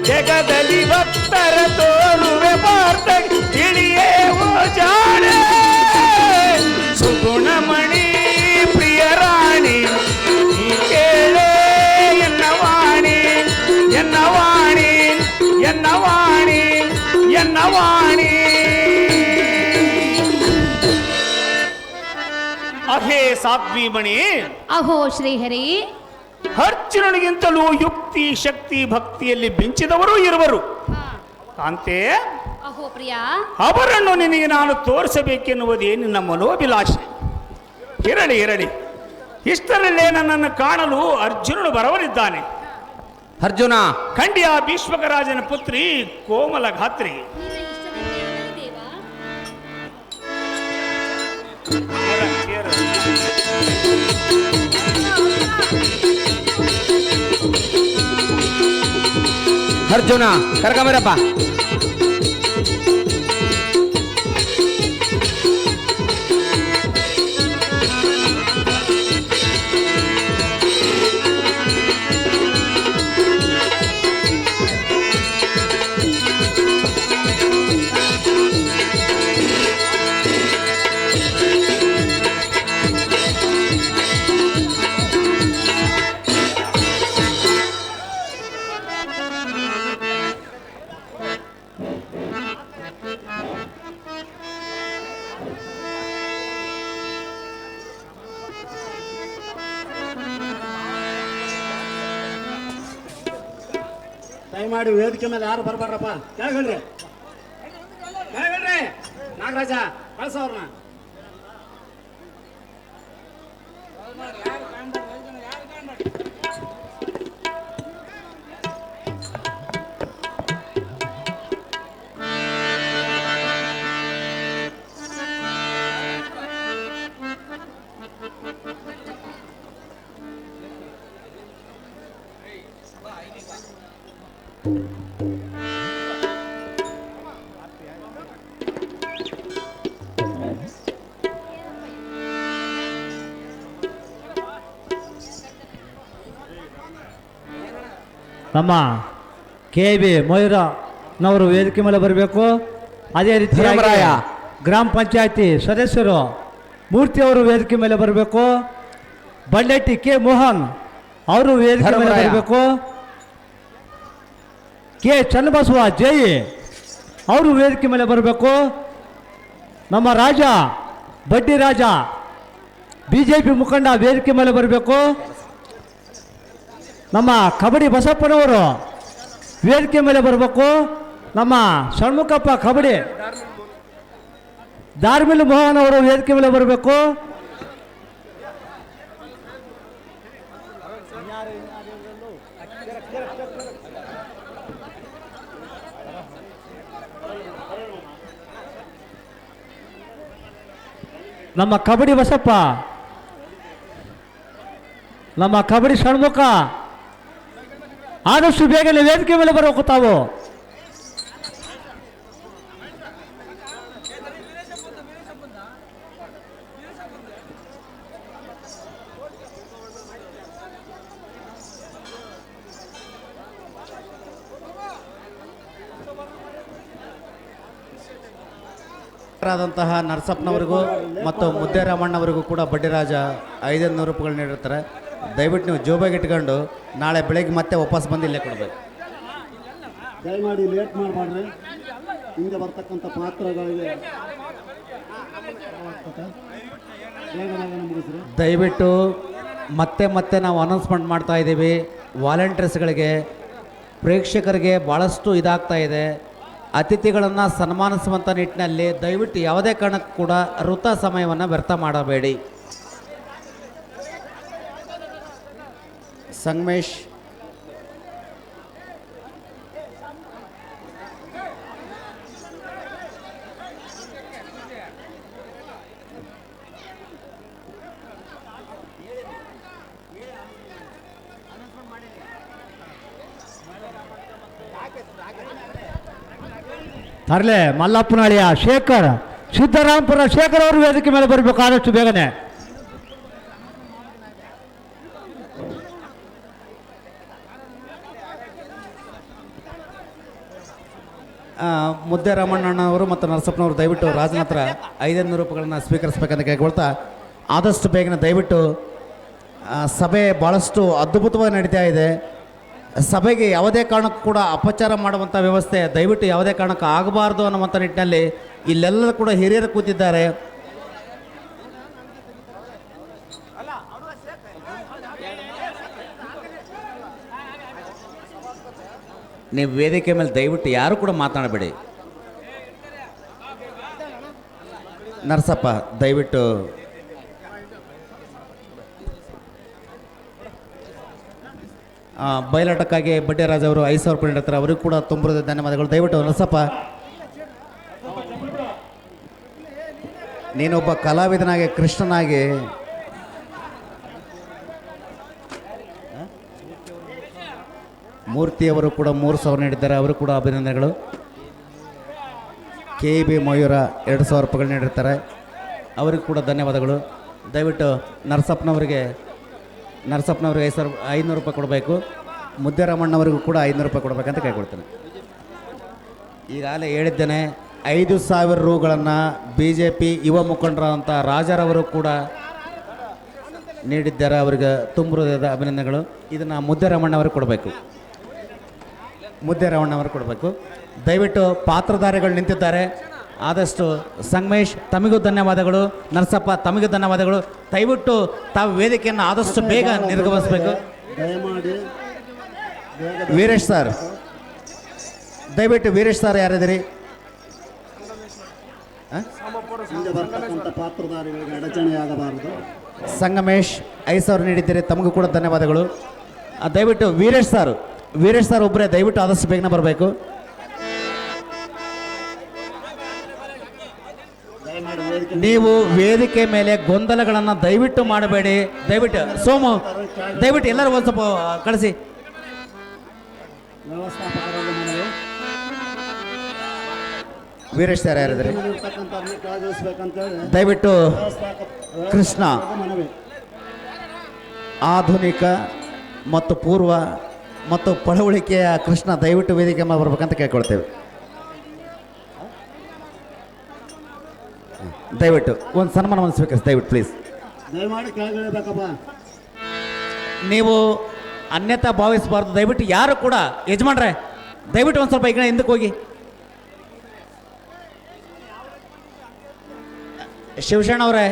ಜಗದಲ್ಲಿ ಭಕ್ತರ ತೋರುವೆ ಪಾರ್ಥ ತಿಳಿಯೇ ಓ ಜಾಣೆ ಸುಗುಣಮಣಿ ಪ್ರಿಯರಾಣಿ ನೀ ಕೇಳೆ ಎನ್ನ ವಾಣಿ ಎನ್ನ ವಾಣಿ ಎನ್ನ ವಾಣಿ ಎನ್ನ ವಾಣಿ ಅಹೇ ಸಾಧ್ವೀಮಣಿ ಅಹೋ ಶ್ರೀಹರಿ, ಅರ್ಜುನನಿಗಿಂತಲೂ ಯುಕ್ತಿ ಶಕ್ತಿ ಭಕ್ತಿಯಲ್ಲಿ ಮಿಂಚಿದವರು ಇರುವರು ಕಾಂತೆ. ಅಹೋ ಪ್ರಿಯ, ಅವರನ್ನು ನಿನಗೆ ನಾನು ತೋರಿಸಬೇಕೆನ್ನುವುದೇ ನಿನ್ನ ಮನೋಭಿಲಾಷೆ. ಇರಲಿ ಇರಲಿ, ಇಷ್ಟರಲ್ಲೇ ನನ್ನನ್ನು ಕಾಣಲು ಅರ್ಜುನನು ಬರವರಿದ್ದಾನೆ. ಅರ್ಜುನ ಖಂಡ್ಯ ಭೀಷ್ಮಕರಾಜನ ಪುತ್ರಿ ಕೋಮಲ ಗಾತ್ರಿ. ಅರ್ಜುನ ಕರ್ಕೊಂಬರಪ್ಪ. ದಯಮಾಡಿ ವೇದಿಕೆ ಮೇಲೆ ಯಾರು ಬರ್ಬಾರಪ್ಪ. ಕೆಳಗಳ್ರಿ ಕೆಳಗಳ್ರಿ, ನಾಗರಾಜ ಕಳ್ಸವ್ರನ್ನ. ನಮ್ಮ ಕೆ ಬಿ ಮೊಯ್ರನವರು ವೇದಿಕೆ ಮೇಲೆ ಬರಬೇಕು. ಅದೇ ರೀತಿ ಧರ್ಮರಾಯ. ಗ್ರಾಮ ಪಂಚಾಯತಿ ಸದಸ್ಯರು ಮೂರ್ತಿಯವರು ವೇದಿಕೆ ಮೇಲೆ ಬರಬೇಕು. ಬಂಡೆಟ್ಟಿ ಕೆ ಮೋಹನ್ ಅವರು ವೇದಿಕೆ ಮೇಲೆ ಧರ್ಮರಾಯ. ಬರಬೇಕು. ಕೆ ಚನ್ನಬಸವ ಜೈ ಅವರು ವೇದಿಕೆ ಮೇಲೆ ಬರಬೇಕು. ನಮ್ಮ ರಾಜ ಬಡ್ಡಿ ರಾಜ BJP ಮುಖಂಡ ವೇದಿಕೆ ಮೇಲೆ ಬರಬೇಕು. ನಮ್ಮ ಕಬಡ್ಡಿ ಬಸಪ್ಪನವರು ವೇದಿಕೆ ಮೇಲೆ ಬರಬೇಕು. ನಮ್ಮ ಷಣ್ಮುಖಪ್ಪ ಕಬಡ್ಡಿ ದಾರ್ಮಿಲ್ ಮೋಹನ್ ಅವರು ವೇದಿಕೆ ಮೇಲೆ ಬರಬೇಕು. ನಮ್ಮ ಕಬಡ್ಡಿ ಬಸಪ್ಪ, ನಮ್ಮ ಕಬಡ್ಡಿ ಷಣ್ಮುಖ ಆದಷ್ಟು ಬೇಗನೆ ವೇದಿಕೆ ಮೇಲೆ ಬರಬೇಕು ತಾವು. ಡೈರೆಕ್ಟರ್ ಆದಂತಹ ನರಸಪ್ಪನವರಿಗೂ ಮತ್ತು ಮುದ್ದೇರಾಮಣ್ಣವರಿಗೂ ಕೂಡ ಬಡ್ಡಿರಾಜ 500 ರೂಪಾಯಿಗಳು ನೀಡಿರ್ತಾರೆ. ದಯವಿಟ್ಟು ನೀವು ಜೋಬಾಗಿ ಇಟ್ಕೊಂಡು ನಾಳೆ ಬೆಳಗ್ಗೆ ಮತ್ತೆ ವಾಪಸ್ ಬಂದು ಇಲ್ಲೇ ಕೊಡಬೇಕು. ದಯಮಾಡಿ ಲೇಟ್ ಮಾಡಬೇಡ್ರಿ. ಹಿಂದೆ ಬರ್ತಕ್ಕಂಥ ಪಾತ್ರಗಳಿಗೆ ಮುಗಿಸ್ರಿ. ದಯವಿಟ್ಟು ಮತ್ತೆ ಮತ್ತೆ ನಾವು ಅನೌನ್ಸ್ಮೆಂಟ್ ಮಾಡ್ತಾ ಇದ್ದೀವಿ. ವಾಲಂಟಿಯರ್ಸ್ಗಳಿಗೆ ಪ್ರೇಕ್ಷಕರಿಗೆ ಭಾಳಷ್ಟು ಇದಾಗ್ತಾ ಇದೆ. ಅತಿಥಿಗಳನ್ನು ಸನ್ಮಾನಿಸುವಂಥ ನಿಟ್ಟಿನಲ್ಲಿ ದಯವಿಟ್ಟು ಯಾವುದೇ ಕಾರಣಕ್ಕೂ ಕೂಡ ವೃಥಾ ಸಮಯವನ್ನು ವ್ಯರ್ಥ ಮಾಡಬೇಡಿ. ಸಂಗಮೇಶ್ ತರಲೆ ಮಲ್ಲಪ್ಪನಹಳ್ಳಿಯ ಶೇಖರ್, ಸಿದ್ದರಾಮಪುರ ಶೇಖರ್ ಅವರು ವೇದಿಕೆ ಮೇಲೆ ಬರಬೇಕು ಆದಷ್ಟು ಬೇಗನೆ. ಮುದ್ದೇರಾಮಣ್ಣನವರು ಮತ್ತು ನರಸಪ್ಪನವರು ದಯವಿಟ್ಟು ರಾಜನ ಹತ್ರ 500 ರೂಪಾಯಿಗಳನ್ನ ಸ್ವೀಕರಿಸಬೇಕಂತ ಕೇಳ್ಕೊಳ್ತಾ ಆದಷ್ಟು ಬೇಗನೆ ದಯವಿಟ್ಟು ಸಭೆ ಭಾಳಷ್ಟು ಅದ್ಭುತವಾಗಿ ನಡೀತಾ ಇದೆ. ಸಭೆಗೆ ಯಾವುದೇ ಕಾರಣಕ್ಕೂ ಕೂಡ ಅಪಚಾರ ಮಾಡುವಂಥ ವ್ಯವಸ್ಥೆ ದಯವಿಟ್ಟು ಯಾವುದೇ ಕಾರಣಕ್ಕೂ ಆಗಬಾರ್ದು ಅನ್ನುವಂಥ ನಿಟ್ಟಿನಲ್ಲಿ ಇಲ್ಲೆಲ್ಲ ಕೂಡ ಹಿರಿಯರು ಕೂತಿದ್ದಾರೆ. ನೀವು ವೇದಿಕೆ ಮೇಲೆ ದಯವಿಟ್ಟು ಯಾರು ಕೂಡ ಮಾತನಾಡಬೇಡಿ. ನರಸಪ್ಪ ದಯವಿಟ್ಟು ಬಯಲಾಟಕ್ಕಾಗಿ ಬಡ್ಡಿರಾಜ್ ಅವರು 5,000 ರೂಪಾಯಿ ನೀಡುತ್ತಾರೆ. ಅವರಿಗೂ ಕೂಡ ತುಂಬ ಧನ್ಯವಾದಗಳು. ದಯವಿಟ್ಟು ನರಸಪ್ಪ, ನೀನೊಬ್ಬ ಕಲಾವಿದನಾಗಿ ಕೃಷ್ಣನಾಗಿ ಮೂರ್ತಿಯವರು ಕೂಡ 3,000 ನೀಡಿದ್ದಾರೆ. ಅವರು ಕೂಡ ಅಭಿನಂದನೆಗಳು. KB ಮಯೂರ 2,000 ರೂಪಾಯಿಗಳು ನೀಡಿರ್ತಾರೆ. ಅವರಿಗೂ ಕೂಡ ಧನ್ಯವಾದಗಳು. ದಯವಿಟ್ಟು ನರಸಪ್ಪನವರಿಗೆ 500 ರೂಪಾಯಿ ಕೊಡಬೇಕು. ಮುದ್ದೇರಾಮಣ್ಣವರಿಗೂ ಕೂಡ 500 ರೂಪಾಯಿ ಕೊಡಬೇಕಂತ ಕೈಗೊಳ್ತೇನೆ. ಈಗಾಗಲೇ ಹೇಳಿದ್ದೇನೆ, 5,000 ರೂಗಳನ್ನು BJP ಯುವ ಮುಖಂಡರಾದಂಥ ರಾಜರವರು ಕೂಡ ನೀಡಿದ್ದಾರೆ. ಅವರಿಗೆ ತುಂಬ ಹೃದಯದ ಅಭಿನಂದನೆಗಳು. ಇದನ್ನು ಮುದ್ದೇರಾಮಣ್ಣವ್ರಿಗೆ ಕೊಡಬೇಕು. ದಯವಿಟ್ಟು ಪಾತ್ರಧಾರಿಗಳು ನಿಂತಿದ್ದಾರೆ. ಆದಷ್ಟು ಸಂಗಮೇಶ್ ತಮಗೂ ಧನ್ಯವಾದಗಳು. ನರಸಪ್ಪ ತಮಗೂ ಧನ್ಯವಾದಗಳು. ದಯವಿಟ್ಟು ತಾವು ವೇದಿಕೆಯನ್ನು ಆದಷ್ಟು ಬೇಗ ನಿರ್ಗಮಿಸಬೇಕು. ದಯಮಾಡಿ ವೀರೇಶ್ ಸರ್, ದಯವಿಟ್ಟು ವೀರೇಶ್ ಸರ್ ಯಾರಿದ್ದೀರಿ? ಹಿಂದೆ ಬರ್ತಕ್ಕಂಥ ಪಾತ್ರಧಾರಿಗಳಿಗೆ ಅಡಚಣೆಯಾಗಬಾರದು. ಸಂಗಮೇಶ್ 5,000 ನೀಡಿದ್ದೀರಿ. ತಮಗೂ ಕೂಡ ಧನ್ಯವಾದಗಳು. ದಯವಿಟ್ಟು ವೀರೇಶ್ ಸರ್ ಒಬ್ಬರೇ ದಯವಿಟ್ಟು ಆದಷ್ಟು ಬೇಗನೆ ಬರಬೇಕು. ನೀವು ವೇದಿಕೆ ಮೇಲೆ ಗೊಂದಲಗಳನ್ನು ದಯವಿಟ್ಟು ಮಾಡಬೇಡಿ. ದಯವಿಟ್ಟು ಸೋಮು ದಯವಿಟ್ಟು ಎಲ್ಲರೂ ಒಂದು ಸ್ವಲ್ಪ ಕಳಿಸಿ. ವ್ಯವಸ್ಥಾಪಕರಾಗಿ ಮನವಿ. ವೀರೇಶ್ ಸರ್ ಯಾರಿದ್ದಾರೆ? ಇರ್ತಕ್ಕಂಥವ್ರನ್ನ ಕೆಳಗಿಳಿಸ್ಬೇಕಂತೇಳಿ ದಯವಿಟ್ಟು ಕೃಷ್ಣ ಮನವಿ. ಆಧುನಿಕ ಮತ್ತು ಪೂರ್ವ ಮತ್ತು ಪಳವಳಿಕೆಯ ಕೃಷ್ಣ ದಯವಿಟ್ಟು ವೇದಿಕೆ ಮೇಲೆ ಬರ್ಬೇಕಂತ ಕೇಳ್ಕೊಳ್ತೇವೆ. ದಯವಿಟ್ಟು ಒಂದು ಸನ್ಮಾನವನ್ನು ಸ್ವೀಕರಿಸಿ ದಯವಿಟ್ಟು ಪ್ಲೀಸ್. ದಯಮಾಡಿ ಕೆಳಗಿಳಿಬೇಕಪ್ಪ. ನೀವು ಅನ್ಯತಾ ಭಾವಿಸಬಾರ್ದು. ದಯವಿಟ್ಟು ಯಾರು ಕೂಡ ಯಜಮಾನ್ರೆ ದಯವಿಟ್ಟು ಒಂದು ಸ್ವಲ್ಪ ಈಗ ಹಿಂದಕ್ಕೆ ಹೋಗಿ. ಶಿವಶರಣ ಅವರೇ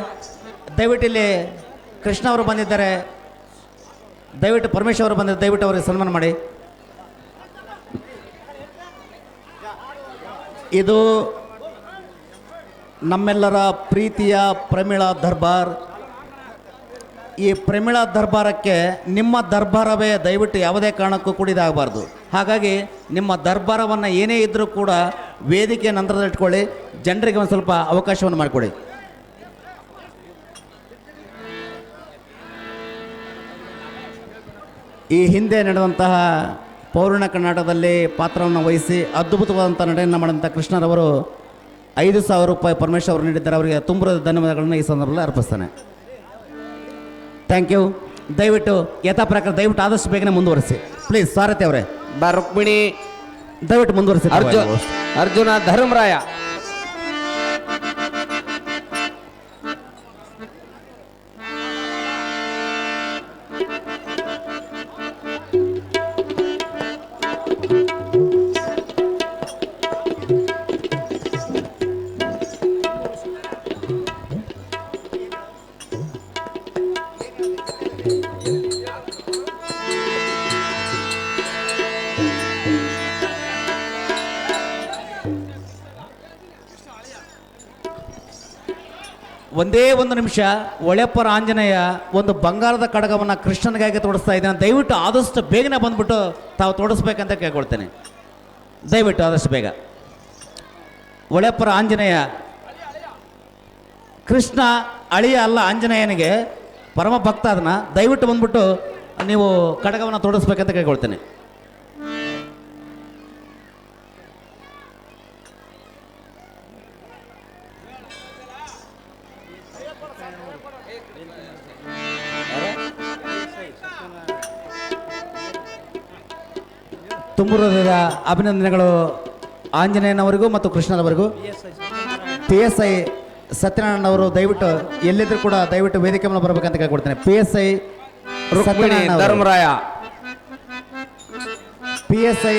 ದಯವಿಟ್ಟು ಇಲ್ಲಿ ಕೃಷ್ಣ ಅವರು ಬಂದಿದ್ದಾರೆ. ದಯವಿಟ್ಟು ಪರಮೇಶ್ವರ್ ಅವರು ಬಂದಿದ್ದಾರೆ. ದಯವಿಟ್ಟು ಅವರಿಗೆ ಸನ್ಮಾನ ಮಾಡಿ. ಇದು ನಮ್ಮೆಲ್ಲರ ಪ್ರೀತಿಯ ಪ್ರಮೀಳಾ ದರ್ಬಾರ್. ಈ ಪ್ರಮೀಳಾ ದರ್ಬಾರಕ್ಕೆ ನಿಮ್ಮ ದರ್ಬಾರವೇ ದಯವಿಟ್ಟು ಯಾವುದೇ ಕಾರಣಕ್ಕೂ ಕೂಡ ಇದಾಗಬಾರ್ದು. ಹಾಗಾಗಿ ನಿಮ್ಮ ದರ್ಬಾರವನ್ನು ಏನೇ ಇದ್ದರೂ ಕೂಡ ವೇದಿಕೆ ನಂತರದಲ್ಲಿ ಇಟ್ಕೊಳ್ಳಿ. ಜನರಿಗೆ ಒಂದು ಸ್ವಲ್ಪ ಅವಕಾಶವನ್ನು ಮಾಡಿಕೊಡಿ. ಈ ಹಿಂದೆ ನಡೆದಂತಹ ಪೌರ್ಣ ಕರ್ನಾಟಕದಲ್ಲಿ ಪಾತ್ರವನ್ನು ವಹಿಸಿ ಅದ್ಭುತವಾದಂಥ ನಡೆಯನ್ನು ಮಾಡಿದಂಥ ಕೃಷ್ಣರವರು 5,000 ರೂಪಾಯಿ ಪರಮೇಶ್ವರ್ ಅವರು ನೀಡಿದ್ದಾರೆ. ಅವರಿಗೆ ತುಂಬ ಧನ್ಯವಾದಗಳನ್ನು ಈ ಸಂದರ್ಭದಲ್ಲಿ ಅರ್ಪಿಸ್ತಾನೆ. Thank you. ದಯವಿಟ್ಟು ಯಥಾ ಪ್ರಕಾರ ದಯವಿಟ್ಟು ಆದಷ್ಟು ಬೇಗನೆ ಮುಂದುವರಿಸಿ ಪ್ಲೀಸ್. ಸಾರಥಿ ಅವರೇ ರುಕ್ಮಿಣಿ ದಯವಿಟ್ಟು ಮುಂದುವರಿಸಿ. ಅರ್ಜುನ ಧರ್ಮರಾಯ ಒಂದೇ ಒಂದು ನಿಮಿಷ ಒಳೆಪ್ಪರ ಆಂಜನೇಯ ಒಂದು ಬಂಗಾರದ ಕಡಗವನ್ನು ಕೃಷ್ಣನಿಗಾಗಿ ತೋಡಿಸ್ತಾ ಇದ್ದಾನೆ. ದಯವಿಟ್ಟು ಆದಷ್ಟು ಬೇಗನೆ ಬಂದ್ಬಿಟ್ಟು ತಾವು ತೋಡಿಸ್ಬೇಕಂತ ಕೇಳ್ಕೊಳ್ತೇನೆ. ದಯವಿಟ್ಟು ಆದಷ್ಟು ಬೇಗ. ಒಳೆಪ್ಪರ ಆಂಜನೇಯ ಕೃಷ್ಣ ಅಳಿಯ ಅಲ್ಲ ಆಂಜನೇಯನಿಗೆ ಪರಮ ಭಕ್ತ. ಅದನ್ನ ದಯವಿಟ್ಟು ಬಂದ್ಬಿಟ್ಟು ನೀವು ಕಡಗವನ್ನು ತೋಡಿಸ್ಬೇಕಂತ ಕೇಳ್ಕೊಳ್ತೇನೆ. ತುಂಬು ಹೃದಯದ ಅಭಿನಂದನೆಗಳು ಆಂಜನೇಯನವರಿಗೂ ಮತ್ತು ಕೃಷ್ಣನವರಿಗೂ. PSI ಸತ್ಯನಾರಾಯಣವರು ದಯವಿಟ್ಟು ಎಲ್ಲಿದ್ರು ಕೂಡ ದಯವಿಟ್ಟು ವೇದಿಕೆ ಮೇಲೆ ಬರಬೇಕಂತ ಕೇಳ್ಕೊಡ್ತೇನೆ. PSI ಧರ್ಮರಾಯ PSI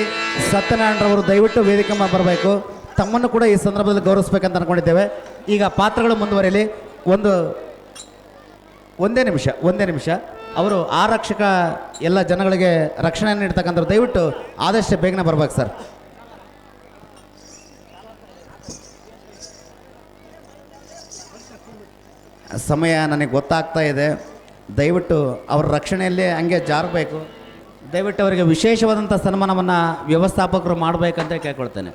ಸತ್ಯನಾರಾಯಣರವರು ದಯವಿಟ್ಟು ವೇದಿಕೆ ಮೇಲೆ ಬರಬೇಕು. ತಮ್ಮನ್ನು ಕೂಡ ಈ ಸಂದರ್ಭದಲ್ಲಿ ಗೌರವಿಸ್ಬೇಕಂತ ಅನ್ಕೊಂಡಿದ್ದೇವೆ. ಈಗ ಪಾತ್ರಗಳು ಮುಂದುವರಿಯಲಿ. ಒಂದೇ ನಿಮಿಷ ಅವರು ಆರಕ್ಷಕ ಎಲ್ಲ ಜನಗಳಿಗೆ ರಕ್ಷಣೆ ನೀಡ್ತಕ್ಕಂಥ ದಯವಿಟ್ಟು ಆದಷ್ಟು ಬೇಗನೆ ಬರ್ಬೇಕು ಸರ್. ಸಮಯ ನನಗೆ ಗೊತ್ತಾಗ್ತಾ ಇದೆ. ದಯವಿಟ್ಟು ಅವರ ರಕ್ಷಣೆಯಲ್ಲಿ ಹಂಗೆ ಜಾರಬೇಕು. ದಯವಿಟ್ಟು ಅವರಿಗೆ ವಿಶೇಷವಾದಂಥ ಸನ್ಮಾನವನ್ನು ವ್ಯವಸ್ಥಾಪಕರು ಮಾಡಬೇಕಂತ ಕೇಳ್ಕೊಳ್ತೇನೆ.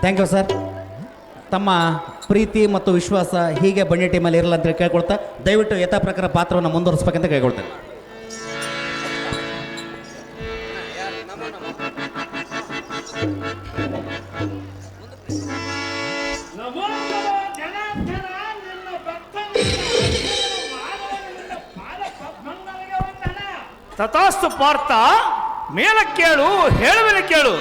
Thank you sir. ತಮ್ಮ ಪ್ರೀತಿ ಮತ್ತು ವಿಶ್ವಾಸ ಹೀಗೆ ಬಂಡಿ ಟೀಮಲ್ಲಿ ಇರಲ್ಲ ಅಂತ ಕೇಳ್ಕೊಳ್ತಾ ದಯವಿಟ್ಟು ಯಥಾ ಪ್ರಕಾರ ಪಾತ್ರವನ್ನು ಮುಂದುವರಿಸ್ಬೇಕಂತ ಕೇಳ್ಕೊಳ್ತೇನೆ. ತಥಾಸ್ತು ಪಾರ್ಥ, ಮೇಲ ಕೇಳು, ಹೇಳುವೆನು ಕೇಳು.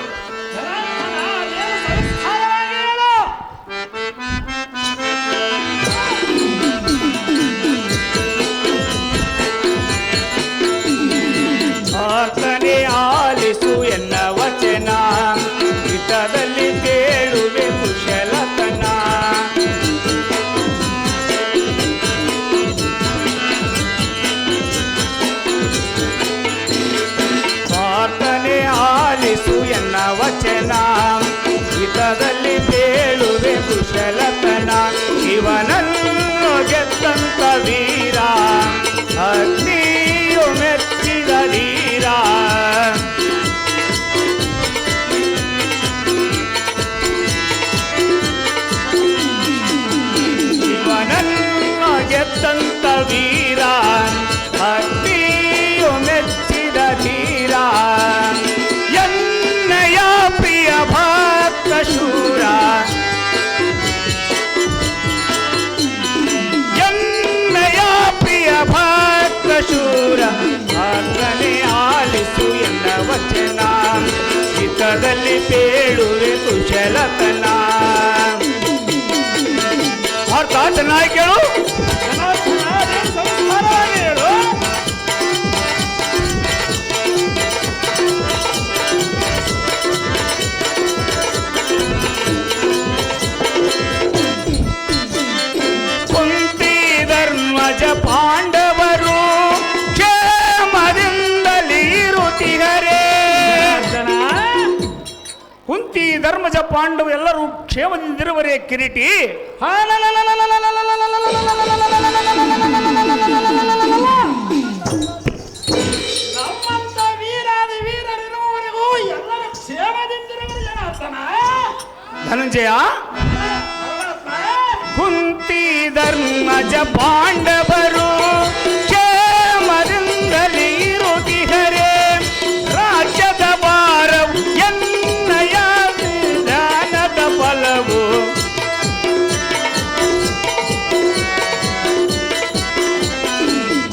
ಪಾರ್ಥನೆ ಆಲಿಸು ಎನ್ನ ವಚನ, ಹಿತದಲ್ಲಿ ಕೇಳುವೆ ಕುಶಲತನ. ಪಾರ್ಥನೆ ಆಲಿಸು ಎನ್ನ ವಚನ, ಹಿತದಲ್ಲಿ ಕೇಳುವೆ ಕುಶಲತನ. ಶಿವನನ್ನು ಗೆದ್ದಂತ ವೀರ, ಅಗ್ನಿಯು ಮೆಚ್ಚಿದ ಧೀರ. ಶಿವನನ್ನು ಗೆದ್ದಂತ ವೀರ, ಅಗ್ನಿಯು ಮೆಚ್ಚಿದ ಧೀರ. ಎನ್ನಯ ಪ್ರಿಯ ಭಕ್ತ ಶೂರ, ಎನ್ನಯ ಪ್ರಿಯ ಭಕ್ತ ಶೂರ. ಪಾರ್ಥನೆ ಆಲಿಸು ಎನ್ನ ವಚನ, ಹಿತದಲ್ಲಿ ಬೇಡುವೆ ಕುಶಲತನ. ಪಾರ್ಥ ಚೆನ್ನಾಗಿ ಕೇಳು, ಹೇಳು. ಕುಂತಿ ಧರ್ಮಜ ಪಾಂಡವರು ಕ್ಷೇಮದಿಂದಲೇ ಇರುತ್ತಿಹರೇ. ಕುಂತಿ ಧರ್ಮಜ ಪಾಂಡವ ಎಲ್ಲರೂ ಕ್ಷೇಮದಿಂದಿರುವರೇ ಕಿರೀಟಿ. ನಮ್ಮಂತ ವೀರಾದಿ ವೀರರಿರುವವರೆಗೂ ಎಲ್ಲರ ಕ್ಷೇಮದಿಂದಿರುವರು ಜನಾರ್ದನ. ಧನಂಜಯ, ಕುಂತಿ ಧರ್ಮಜ ಪಾಂಡವರು ಕ್ಷೇಮದಿಂದಲೇ ಇರುತ್ತಿಹರೇ. ರಾಜ್ಯದ ಭಾರವು ಎನ್ನಯ ಜ್ಞಾನದ ಫಲವು.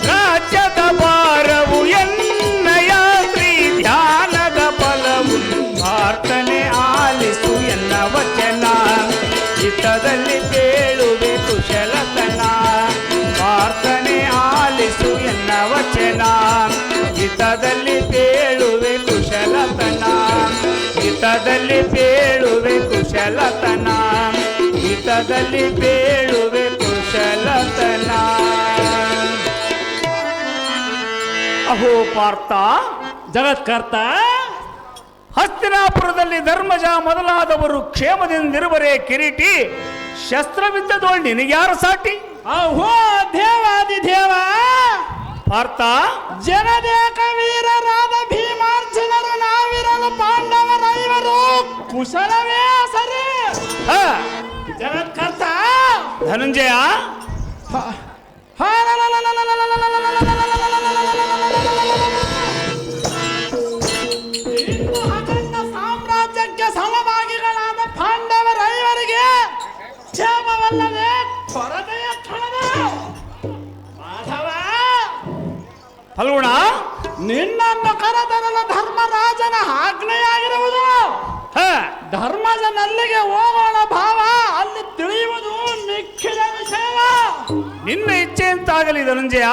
ರಾಜ್ಯದ ಭಾರವು ಎನ್ನಯ ಶ್ರೀ ಧ್ಯಾನದ ಫಲವು. ಪ್ರಾರ್ಥನೆ ಆಲಿಸು ಎನ್ನ ವಚನ, ಹಿತದಲ್ಲಿ ಕೇಳುವೆ ಕುಶಲತನ. ಪ್ರಾರ್ಥನೆ ಆಲಿಸು ಹಿತದಲ್ಲಿ ಪೇಳುವೆ ಕುಶಲತನ, ಹಿತದಲ್ಲಿ ಪೇಳುವೆ ಕುಶಲತನ, ಹಿತದಲ್ಲಿ ಪೇಳುವೆ ಕುಶಲತನ. ಅಹೋ ಪಾರ್ಥ, ಜಗತ್ಕರ್ತ, ಹಸ್ತಿನಾಪುರದಲ್ಲಿ ಧರ್ಮಜ ಮೊದಲಾದವರು ಕ್ಷೇಮದಿಂದಿರುವರೇ ಕಿರೀಟಿ, ಶಸ್ತ್ರವಿದ್ದದೋಳ್ ನಿನಗ್ಯಾರ ಸಾಟಿ? ಅಹೋ ದೇವಾದಿದೇವ, ಪಾರ್ಥ, ಜನದೇಕ ವೀರರಾದ ಭೀಮಾರ್ಜುನರು ನಾವಿರಲು ಪಾಂಡವರೈವರು ಕುಶಲವೇ ಸರಿ. ಹ, ಜಗತ್ಕರ್ತ, ಧನಂಜಯ, ಇನ್ನು ಅಖಂಡ ಸಾಮ್ರಾಜ್ಯಕ್ಕೆ ಸಮಭಾಗಿಗಳಾದ ಪಾಂಡವರೈವರಿಗೆ ಕ್ಷೇಮವಲ್ಲದೆ ಕೊರತೆಯ ಕ್ಷಣದ ಮಾಧವ, ಫಲ್ಗುಣ, ನಿನ್ನನ್ನು ಕರೆತರಲು ಧರ್ಮರಾಜನ ಆಜ್ಞೆಯಾಗಿರುವುದು. ಹ, ಧರ್ಮಜನಲ್ಲಿಗೆ ಹೋಗೋಣ ಭಾವ, ಅಲ್ಲಿ ತಿಳಿಯುವುದು ಮಿಕ್ಕಿದ ವಿಷಯ. ನಿನ್ನ ಇಚ್ಛೆಯಂತಾಗಲಿ ಧನಂಜಯ.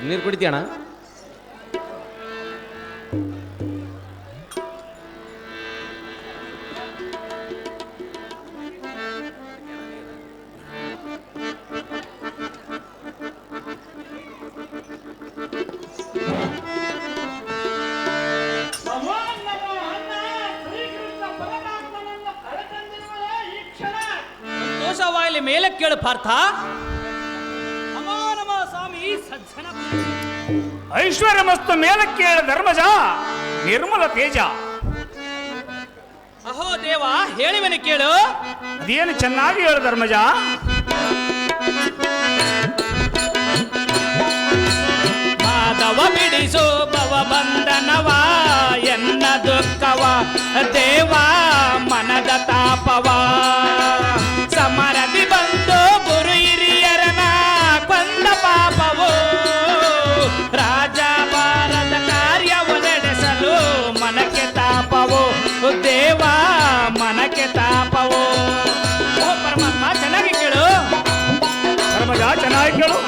ನೀರು ಕುಡಿತೀಯಣ್ಣ? ಸಂತೋಷವಾಗಲಿ, ಮೇಲೆ ಕೇಳು ಪಾರ್ಥ. ನಮೋ ನಮೋ ಸ್ವಾಮಿ ಸಜ್ಜನ. ಐಶ್ವರ್ಯ ಮಸ್ತು ಮೇಲಕ್ಕೆ ಏಳ ಧರ್ಮಜ, ನಿರ್ಮಲ ತೇಜ. ಅಹೋ ದೇವ, ಹೇಳಿವನಿ ಕೇಳು. ಅದೇನು ಚೆನ್ನಾಗಿ ಹೇಳು ಧರ್ಮಜ. ಮಾಧವ ಬಿಡಿಸು ಭವ ಬಂಧನವ, ಎನ್ನ ದುಃಖವ ದೇವ ಮನದ ತಾಪವ. ಸಮರದಿ ಬಂದು ಗುರು ಹಿರಿಯರನ ಕೊಂದ ಪಾಪವು, ರಾಜ ಭಾರತ ಕಾರ್ಯವು ನಡೆಸಲು ಮನಕ್ಕೆ ತಾಪವು ದೇವ ಮನಕ್ಕೆ ತಾಪವು. ಓ ಪರಮಾತ್ಮ, ಚೆನ್ನಾಗಿ ಕೇಳು ಧರ್ಮಜ, ಚೆನ್ನಾಗಿ ಕೇಳು.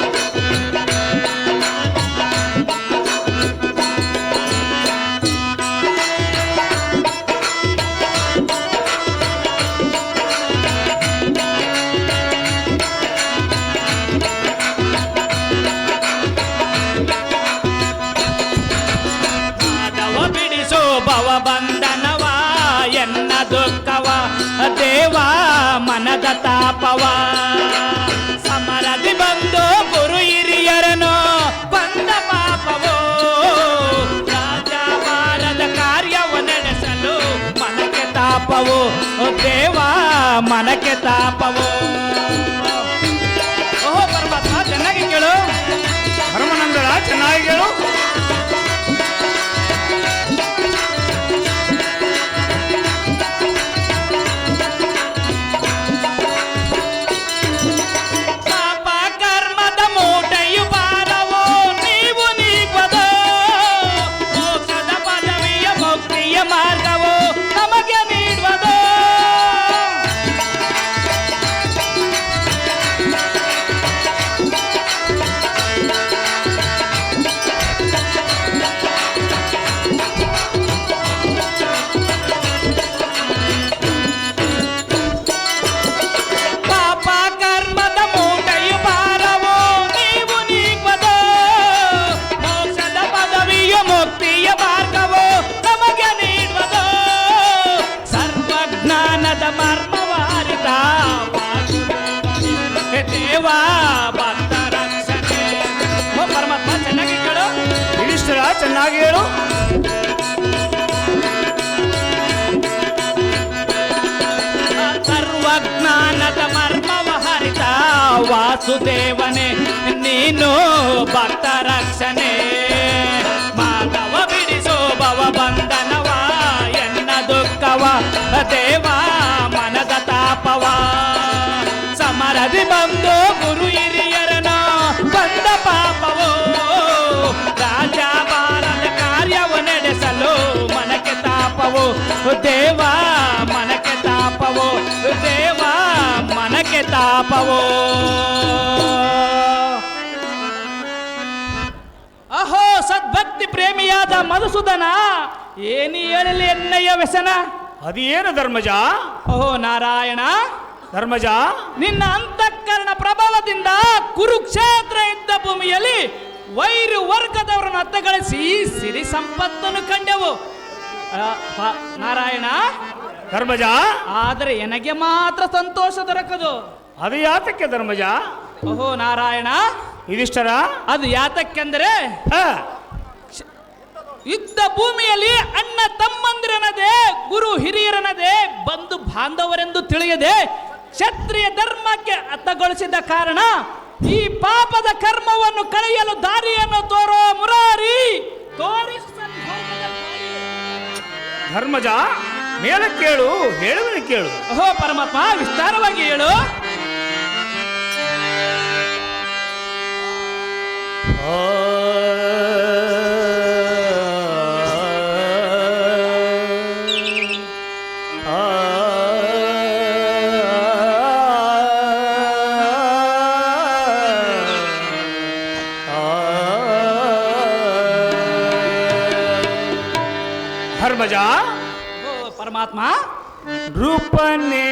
ಭವ ಬಂಧನವ, ಎನ್ನ ದುಃಖವ ದೇವ ಮನದ ತಾಪವ. ಸಮರದಿ ಬಂದು ಗುರು ಹಿರಿಯರನು ಕೊಂದ ಪಾಪವು, ರಾಜ ಭಾರತ ಕಾರ್ಯವು ನಡೆಸಲು ಮನಕ್ಕೆ ತಾಪವು ದೇವ ಮನಕ್ಕೆ ತಾಪವು. ಓಹೋ ಪರಮಾತ್ಮ, ಚೆನ್ನಾಗಿ ಕೇಳು. ಧರ್ಮನಂದನ, ಚೆನ್ನಾಗಿ ಕೇಳು. ದೇವಾ ಭಕ್ತ ರಕ್ಷಣೆ. ಓ ಪರಮಾತ್ಮ ಚೆನ್ನಾಗಿ ಕೇಳು. ಯುಧಿಷ್ಠಿರ ಚೆನ್ನಾಗಿ ಹೇಳು. ಸರ್ವಜ್ಞಾನದ ಮರ್ಮವ ಹರಿತ ವಾಸುದೇವನೇ ನೀನು ಭಕ್ತ ರಕ್ಷಣೆ. ಮಾಧವ ಬಿಡಿಸೋ ಭವ ಬಂಧನವ ಎನ್ನ ದುಃಖವ ದೇವ ಮನದ ತಾಪವ. ಸಮರದಿ ಬಂದು ಗುರು ಹಿರಿಯರನ ಬಂದ ಪಾಪವೋ ರಾಜ ಬಾರದ ಕಾರ್ಯವ ನಡೆಸಲು ಮನಕ್ಕೆ ತಾಪವೋ ದೇವ ಮನಕ್ಕೆ ತಾಪವೋ ದೇವ ಮನಕ್ಕೆ ತಾಪವೋ. ಅಹೋ ಸದ್ಭಕ್ತಿ ಪ್ರೇಮಿಯಾದ ಮಧುಸೂದನ ಏನಿ ಹೇಳಲಿ ಎನ್ನಯ್ಯ ವ್ಯಸನ. ಅದೇನು ಧರ್ಮಜ? ಓಹೋ ನಾರಾಯಣ, ಧರ್ಮಜ ನಿನ್ನ ಅಂತಃಕರಣ ಪ್ರಭಾವದಿಂದ ಕುರುಕ್ಷೇತ್ರ ಇದ್ದ ಭೂಮಿಯಲ್ಲಿ ವೈರು ವರ್ಗದವರನ್ನು ಹತ್ತಗಳಿಸಿ ಸಿರಿ ಸಂಪತ್ತನ್ನು ಕಂಡೆವು. ನಾರಾಯಣ, ಧರ್ಮಜ ಆದರೆ ನನಗೆ ಮಾತ್ರ ಸಂತೋಷ ದೊರಕದು. ಅದು ಯಾತಕ್ಕೆ ಧರ್ಮಜ? ಓಹೋ ನಾರಾಯಣ, ಯುಧಿಷ್ಠರ ಅದು ಯಾತಕ್ಕೆಂದರೆ ಯುದ್ಧ ಭೂಮಿಯಲ್ಲಿ ಅಣ್ಣ ತಮ್ಮಂದಿರನದೇ ಗುರು ಹಿರಿಯರನದೇ ಬಂಧು ಬಾಂಧವರೆಂದು ತಿಳಿಯದೆ ಕ್ಷತ್ರಿಯ ಧರ್ಮಕ್ಕೆ ಹತಗೊಳಿಸಿದ ಕಾರಣ ಈ ಪಾಪದ ಕರ್ಮವನ್ನು ಕಳೆಯಲು ದಾರಿಯನ್ನು ತೋರೋ ಮುರಾರಿ ತೋರಿಸ. ಧರ್ಮಜ ಮೇಲೆ ಕೇಳು, ಹೇಳುವನು ಕೇಳು. ಓಹೋ ಪರಮಾತ್ಮ, ವಿಸ್ತಾರವಾಗಿ ಹೇಳು. ಧರ್ಮಜ ಪರಮಾತ್ಮ, ರೂಪನೇ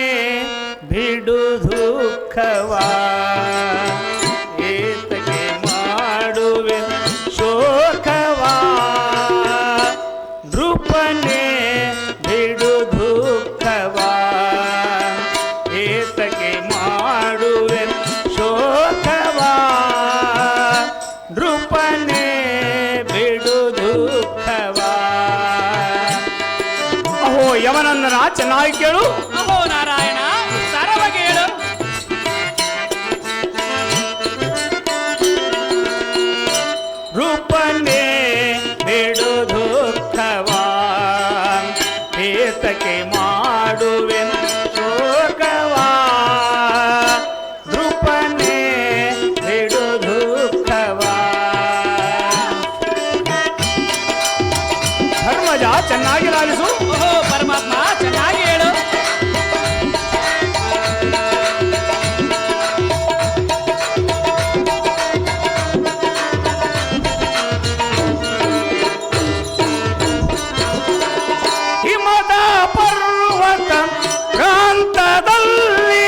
ಬಿಡು ದುಃಖವಾ ಏತಕ್ಕೆ ಮಾಡುವೆ ಶೋಕವಾ. ರೂಪನೇ ಬಿಡು ದುಃಖವಾ ಏತಕ್ಕೆ ಮಾಡುವೆ ಶೋಕವಾ. ರೂಪನೇ ಬಿಡು ದುಃಖವಾ. ಅಹೋ ಯವನಂದನ ಚೆನ್ನಾಗಿ ಕೇಳು. ಅಹೋ ನಾರಾಯಣ, ವಿಸ್ತಾರವಾಗಿ ಹೇಳು. ರೂಪನೇ ಬಿಡು ದುಃಖವಾ ಏತಕ್ಕೆ ಮಾಡುವೆ ಶೋಕವಾ. ರೂಪನೇ ಬಿಡು ದುಃಖವಾ. ಧರ್ಮಜ ಚೆನ್ನಾಗಿ ಲಾಲಿಸು. ಓಹೋ ಪರಮಾತ್ಮ, ಚೆನ್ನಾಗಿ ಹೇಳು. ಹಿಮದ ಪರ್ವತ ಪ್ರಾಂತದಲ್ಲಿ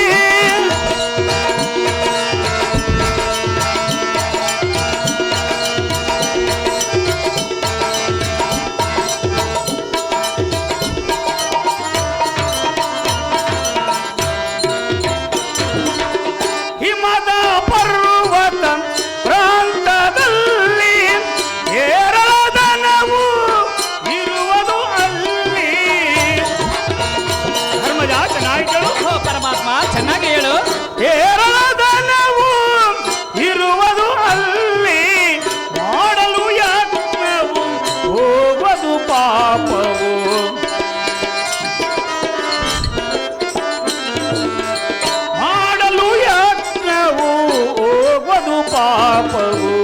ಹಿಮದ ಪರ್ವತ ಪ್ರಾಂತದಲ್ಲಿ ಏರಳದನವು ಇರುವುದು ಅಲ್ಲಿ. ಧರ್ಮಜ ಚೆನ್ನಾಗಿ ಕೇಳು. ಓಹೋ ಪರಮಾತ್ಮ, ಚೆನ್ನಾಗಿ ಹೇಳು. ಏರಳದನವು ಇರುವುದು ಅಲ್ಲಿ ಮಾಡಲು ಯಜ್ಞವು ಹೋಗುವುದು ಪಾಪವು. ಮಾಡಲು ಯಜ್ಞವು ಹೋಗುವುದು ಪಾಪವು.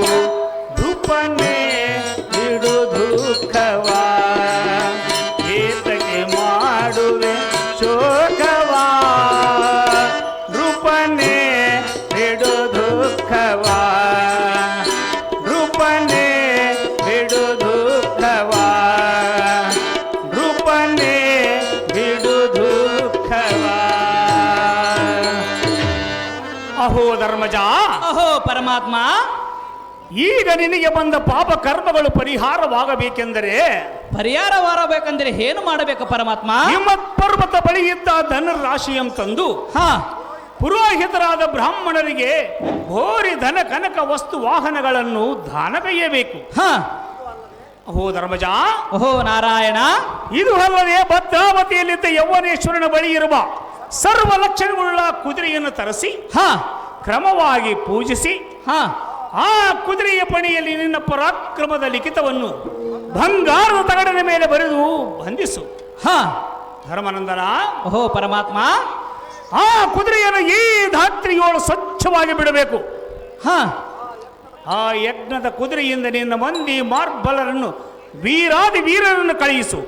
ರೂಪನೇ ಬಿಡು ದುಃಖವಾ ಏತಕ್ಕೆ ಮಾಡುವೆ ಶೋಕವಾ. ರೂಪನೇ ಬಿಡು ದುಃಖವಾ. ರೂಪನೇ ಬಿಡು ದುಃಖವಾ. ರೂಪನೇ ಬಿಡು ದುಃಖವಾ. ಅಹೋ ಧರ್ಮಜ, ಅಹೋ ಪರಮಾತ್ಮ, ಈಗ ನಿನಗೆ ಬಂದ ಪಾಪ ಕರ್ಮಗಳು ಪರಿಹಾರವಾಗಬೇಕೆಂದರೆ ಪರಿಹಾರವಾಗಬೇಕಂದ್ರೆ ಏನು ಮಾಡಬೇಕು ಪರಮಾತ್ಮ? ಹಿಮತ್ ಪರ್ವತ ಬಳಿ ಇದ್ದ ಧನರಾಶಿಯಂ ತಂದು ಹಾ ಪುರೋಹಿತರಾದ ಬ್ರಾಹ್ಮಣರಿಗೆ ಭೋರಿ ಧನ ಕನಕ ವಸ್ತು ವಾಹನಗಳನ್ನು ದಾನಗೈಯಬೇಕು. ಓ ಧರ್ಮಜ, ಓಹೋ ನಾರಾಯಣ, ಇದು ಅಲ್ಲದೆ ಭದ್ರಾವತಿಯಲ್ಲಿದ್ದ ಯೌವನೇಶ್ವರನ ಬಳಿ ಇರುವ ಸರ್ವ ಲಕ್ಷಣಗಳುಳ್ಳ ಕುದುರೆಯನ್ನು ತರಿಸಿ ಕ್ರಮವಾಗಿ ಪೂಜಿಸಿ ಆ ಕುದುರೆಯ ಪಣಿಯಲ್ಲಿ ನಿನ್ನ ಪರಾಕ್ರಮದ ಲಿಖಿತವನ್ನು ಬಂಗಾರದ ತಗಡಿನ ಮೇಲೆ ಬರೆದು ಬಂಧಿಸು. ಧರ್ಮನಂದನ, ಓಹೋ ಪರಮಾತ್ಮ, ಆ ಕುದುರೆಯನ್ನು ಈ ಧಾತ್ರಿಯೋಳು ಸ್ವಚ್ಛವಾಗಿ ಬಿಡಬೇಕು. ಆ ಯಜ್ಞದ ಕುದುರೆಯಿಂದ ನಿನ್ನ ಮಂದಿ ಮಾರ್ಬಲರನ್ನು ವೀರಾದಿ ವೀರರನ್ನು ಕಳುಹಿಸು.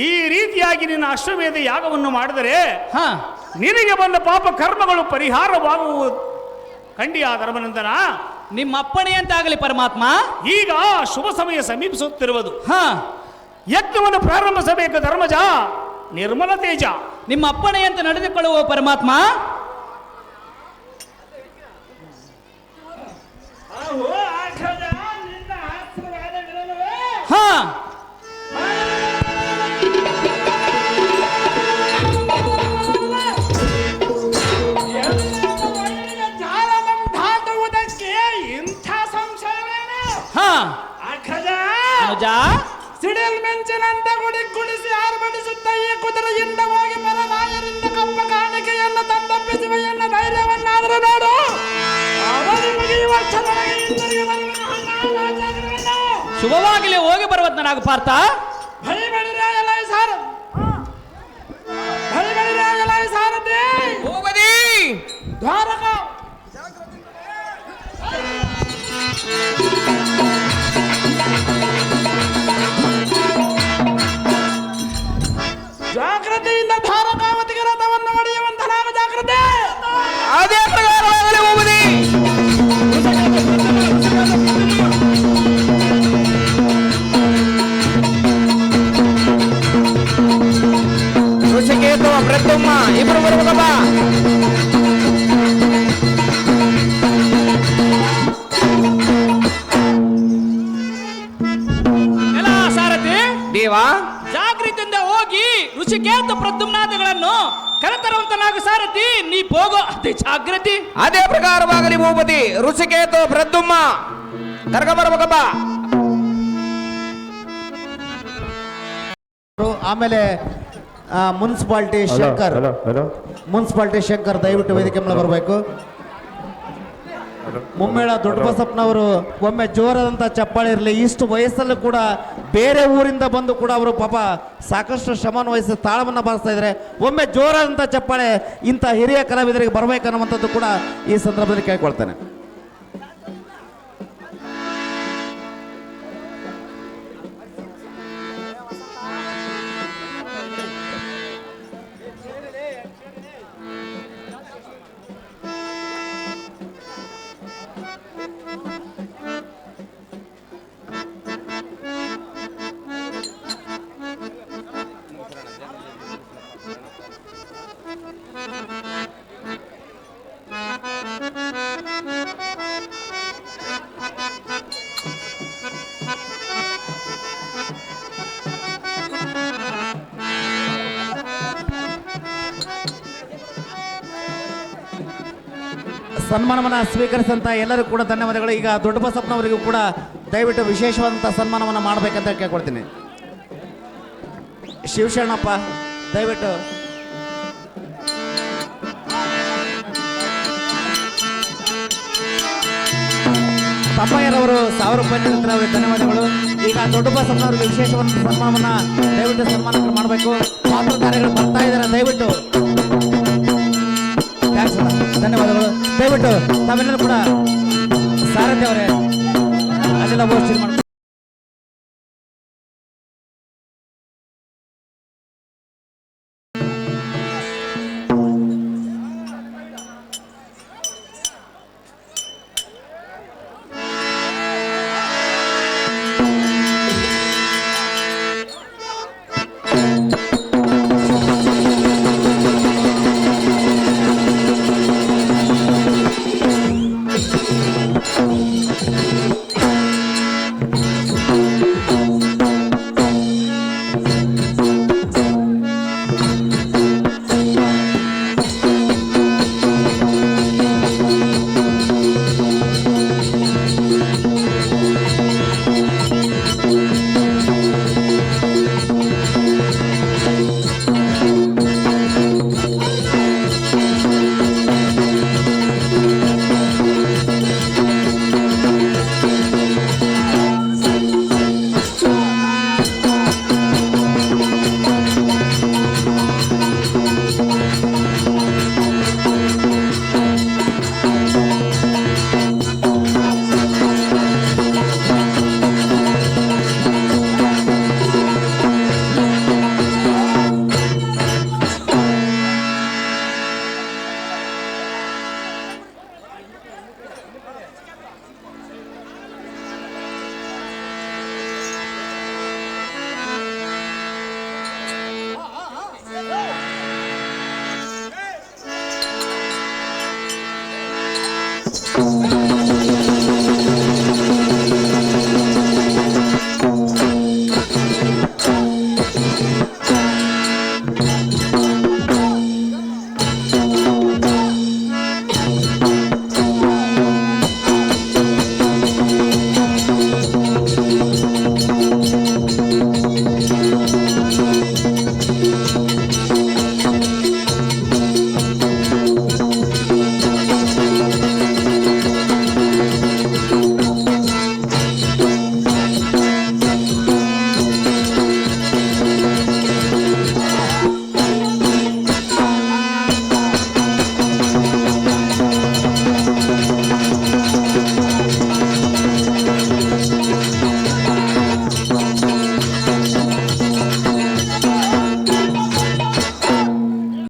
ಈ ರೀತಿಯಾಗಿ ನಿನ್ನ ಅಶ್ವಮೇಧ ಯಾಗವನ್ನು ಮಾಡಿದರೆ ನಿನಗೆ ಬಂದ ಪಾಪ ಕರ್ಮಗಳು ಪರಿಹಾರವಾಗುವುದು ಖಂಡಿಯ ಧರ್ಮನಂದನ. ನಿಮ್ಮ ಅಪ್ಪಣೆಯಂತಾಗಲಿ ಪರಮಾತ್ಮ. ಈಗ ಶುಭ ಸಮಯ ಸಮೀಪಿಸುತ್ತಿರುವುದು. ಯಜ್ಞವನ್ನು ಪ್ರಾರಂಭಿಸಬೇಕು ಧರ್ಮಜ. ನಿರ್ಮಲ ತೇಜ, ನಿಮ್ಮ ಅಪ್ಪಣೆಯಂತೆ ನಡೆದುಕೊಳ್ಳುವ ಪರಮಾತ್ಮ. ದಾಟುವುದಕ್ಕೆ ಇಂಥ ಸಂಶಯವೇನು? ಸಿಡಿಲ್ ಮಿಂಚಿನಂತೆ ಗುಡಿಸಿ ಆರ್ಭಟಿಸುತ್ತ ಈ ಕುದುರೆಯಿಂದ ಹೋಗಿ ಪರರಾಯರಿಂದ ಕಪ್ಪ ಕಾಣಿಕೆಯನ್ನು ತಂದೊಪ್ಪಿಸುವ ಎನ್ನ ಧೈರ್ಯವನ್ನಾದರೂ ನೋಡು. ಅವನಿಗೆ ಈ ವರ್ಷದೊಳಗೆ ಹಿಂದಿರುಗಿ ಬರುವನು. ಶುಭವಾಗಲಿ, ಹೋಗಿ ಬರುವಂತನಾಗು ಪಾರ್ಥ. ಭಯಬೇಡಿರಾಯಲಾಯಿ ಸಾರ, ಭಯಬೇಡಿರಾಯಲಾಯಿ ಸಾರಥಿ ದ್ವಾರಕ. ಜಾಗೃತಿಯಿಂದ ಧಾರಕಾವತಿಗೆ ರಥವನ್ನು ಹೊಡೆಯುವಂತನಾಗ ಜಾಗೃತಿ. ಅದೇ ಪ್ರಕಾರವಾಗಲಿ ಹೋಗುದಿ. ಋಷಿಕೇತು ಪ್ರದ್ಯುಮ್ನ ಇಬ್ಬರು ಬರುವುದಪ್ಪ. ಎಲ್ಲ ಸಾರಥಿ ದೇವಾ, ಜಾಗೃತಿಯಿಂದ ಹೋಗಿ ಋಷಿಕೇತು ಪ್ರದ್ಯುಮ್ನಾದಿಗಳನ್ನು ಕರೆತರುವಂತನಾಗು ಸಾರಥಿ. ನೀ ಹೋಗೋ ಅದೇ ಜಾಗೃತಿ. ಅದೇ ಪ್ರಕಾರವಾಗಲಿ ಭೂಪತಿ. ಋಷಿಕೇತು ಪ್ರದ್ಯುಮ್ನ ಕರ್ಕ ಬರ್ಬೇಕಪ್ಪ. ಆಮೇಲೆ ಮುನ್ಸಿಪಾಲಿಟಿ ಶಂಕರ್ ದಯವಿಟ್ಟು ವೇದಿಕೆ ಮೇಲೆ ಬರಬೇಕು. ಮುಮ್ಮೇಳ ದೊಡ್ಡ ಬಸಪ್ಪನವರು ಒಮ್ಮೆ ಜೋರಾದಂಥ ಚಪ್ಪಾಳೆ ಇರಲಿ. ಇಷ್ಟು ವಯಸ್ಸಲ್ಲೂ ಕೂಡ ಬೇರೆ ಊರಿಂದ ಬಂದು ಕೂಡ ಅವರು ಪಾಪ ಸಾಕಷ್ಟು ಶ್ರಮವನ್ನು ವಹಿಸಿ ತಾಳವನ್ನು ಬಾರಿಸ್ತಾ ಇದ್ದಾರೆ. ಒಮ್ಮೆ ಜೋರಾದಂಥ ಚಪ್ಪಾಳೆ ಇಂಥ ಹಿರಿಯ ಕಲಾವಿದರಿಗೆ ಬರಬೇಕನ್ನುವಂಥದ್ದು ಕೂಡ ಈ ಸಂದರ್ಭದಲ್ಲಿ ಕೇಳ್ಕೊಳ್ತೇನೆ. ಸನ್ಮಾನವನ್ನು ಸ್ವೀಕರಿಸಿದಂಥ ಎಲ್ಲರೂ ಕೂಡ ಧನ್ಯವಾದಗಳು. ಈಗ ದೊಡ್ಡ ಬಸಪ್ಪನವರಿಗೂ ಕೂಡ ದಯವಿಟ್ಟು ವಿಶೇಷವಾದಂಥ ಸನ್ಮಾನವನ್ನು ಮಾಡಬೇಕಂತ ಕೇಳ್ಕೊಳ್ತೀನಿ. ಶಿವಶರಣಪ್ಪ ದಯವಿಟ್ಟು. ತಮ್ಮಯ್ಯರವರು 1000 ರೂಪಾಯಿ ನೀಡಿದ್ರೆ ಅವರಿಗೆ ಧನ್ಯವಾದಗಳು. ಈಗ ದೊಡ್ಡ ಬಸಪ್ಪನವರಿಗೆ ವಿಶೇಷವಾದ ಸನ್ಮಾನವನ್ನು ದಯವಿಟ್ಟು ಸನ್ಮಾನ ಮಾಡಬೇಕು. ಪಾತ್ರಧಾರಿಗಳು ಬರ್ತಾ ಇದ್ದಾರೆ, ದಯವಿಟ್ಟು ಧನ್ಯವಾದಗಳು. ದಯವಿಟ್ಟು ತಾವೆಲ್ಲರೂ ಕೂಡ ಸಾರಥಿ ಅವರೇ ಅದೆಲ್ಲ ಘೋಷಣೆ ಮಾಡಿ. ¡Vamos!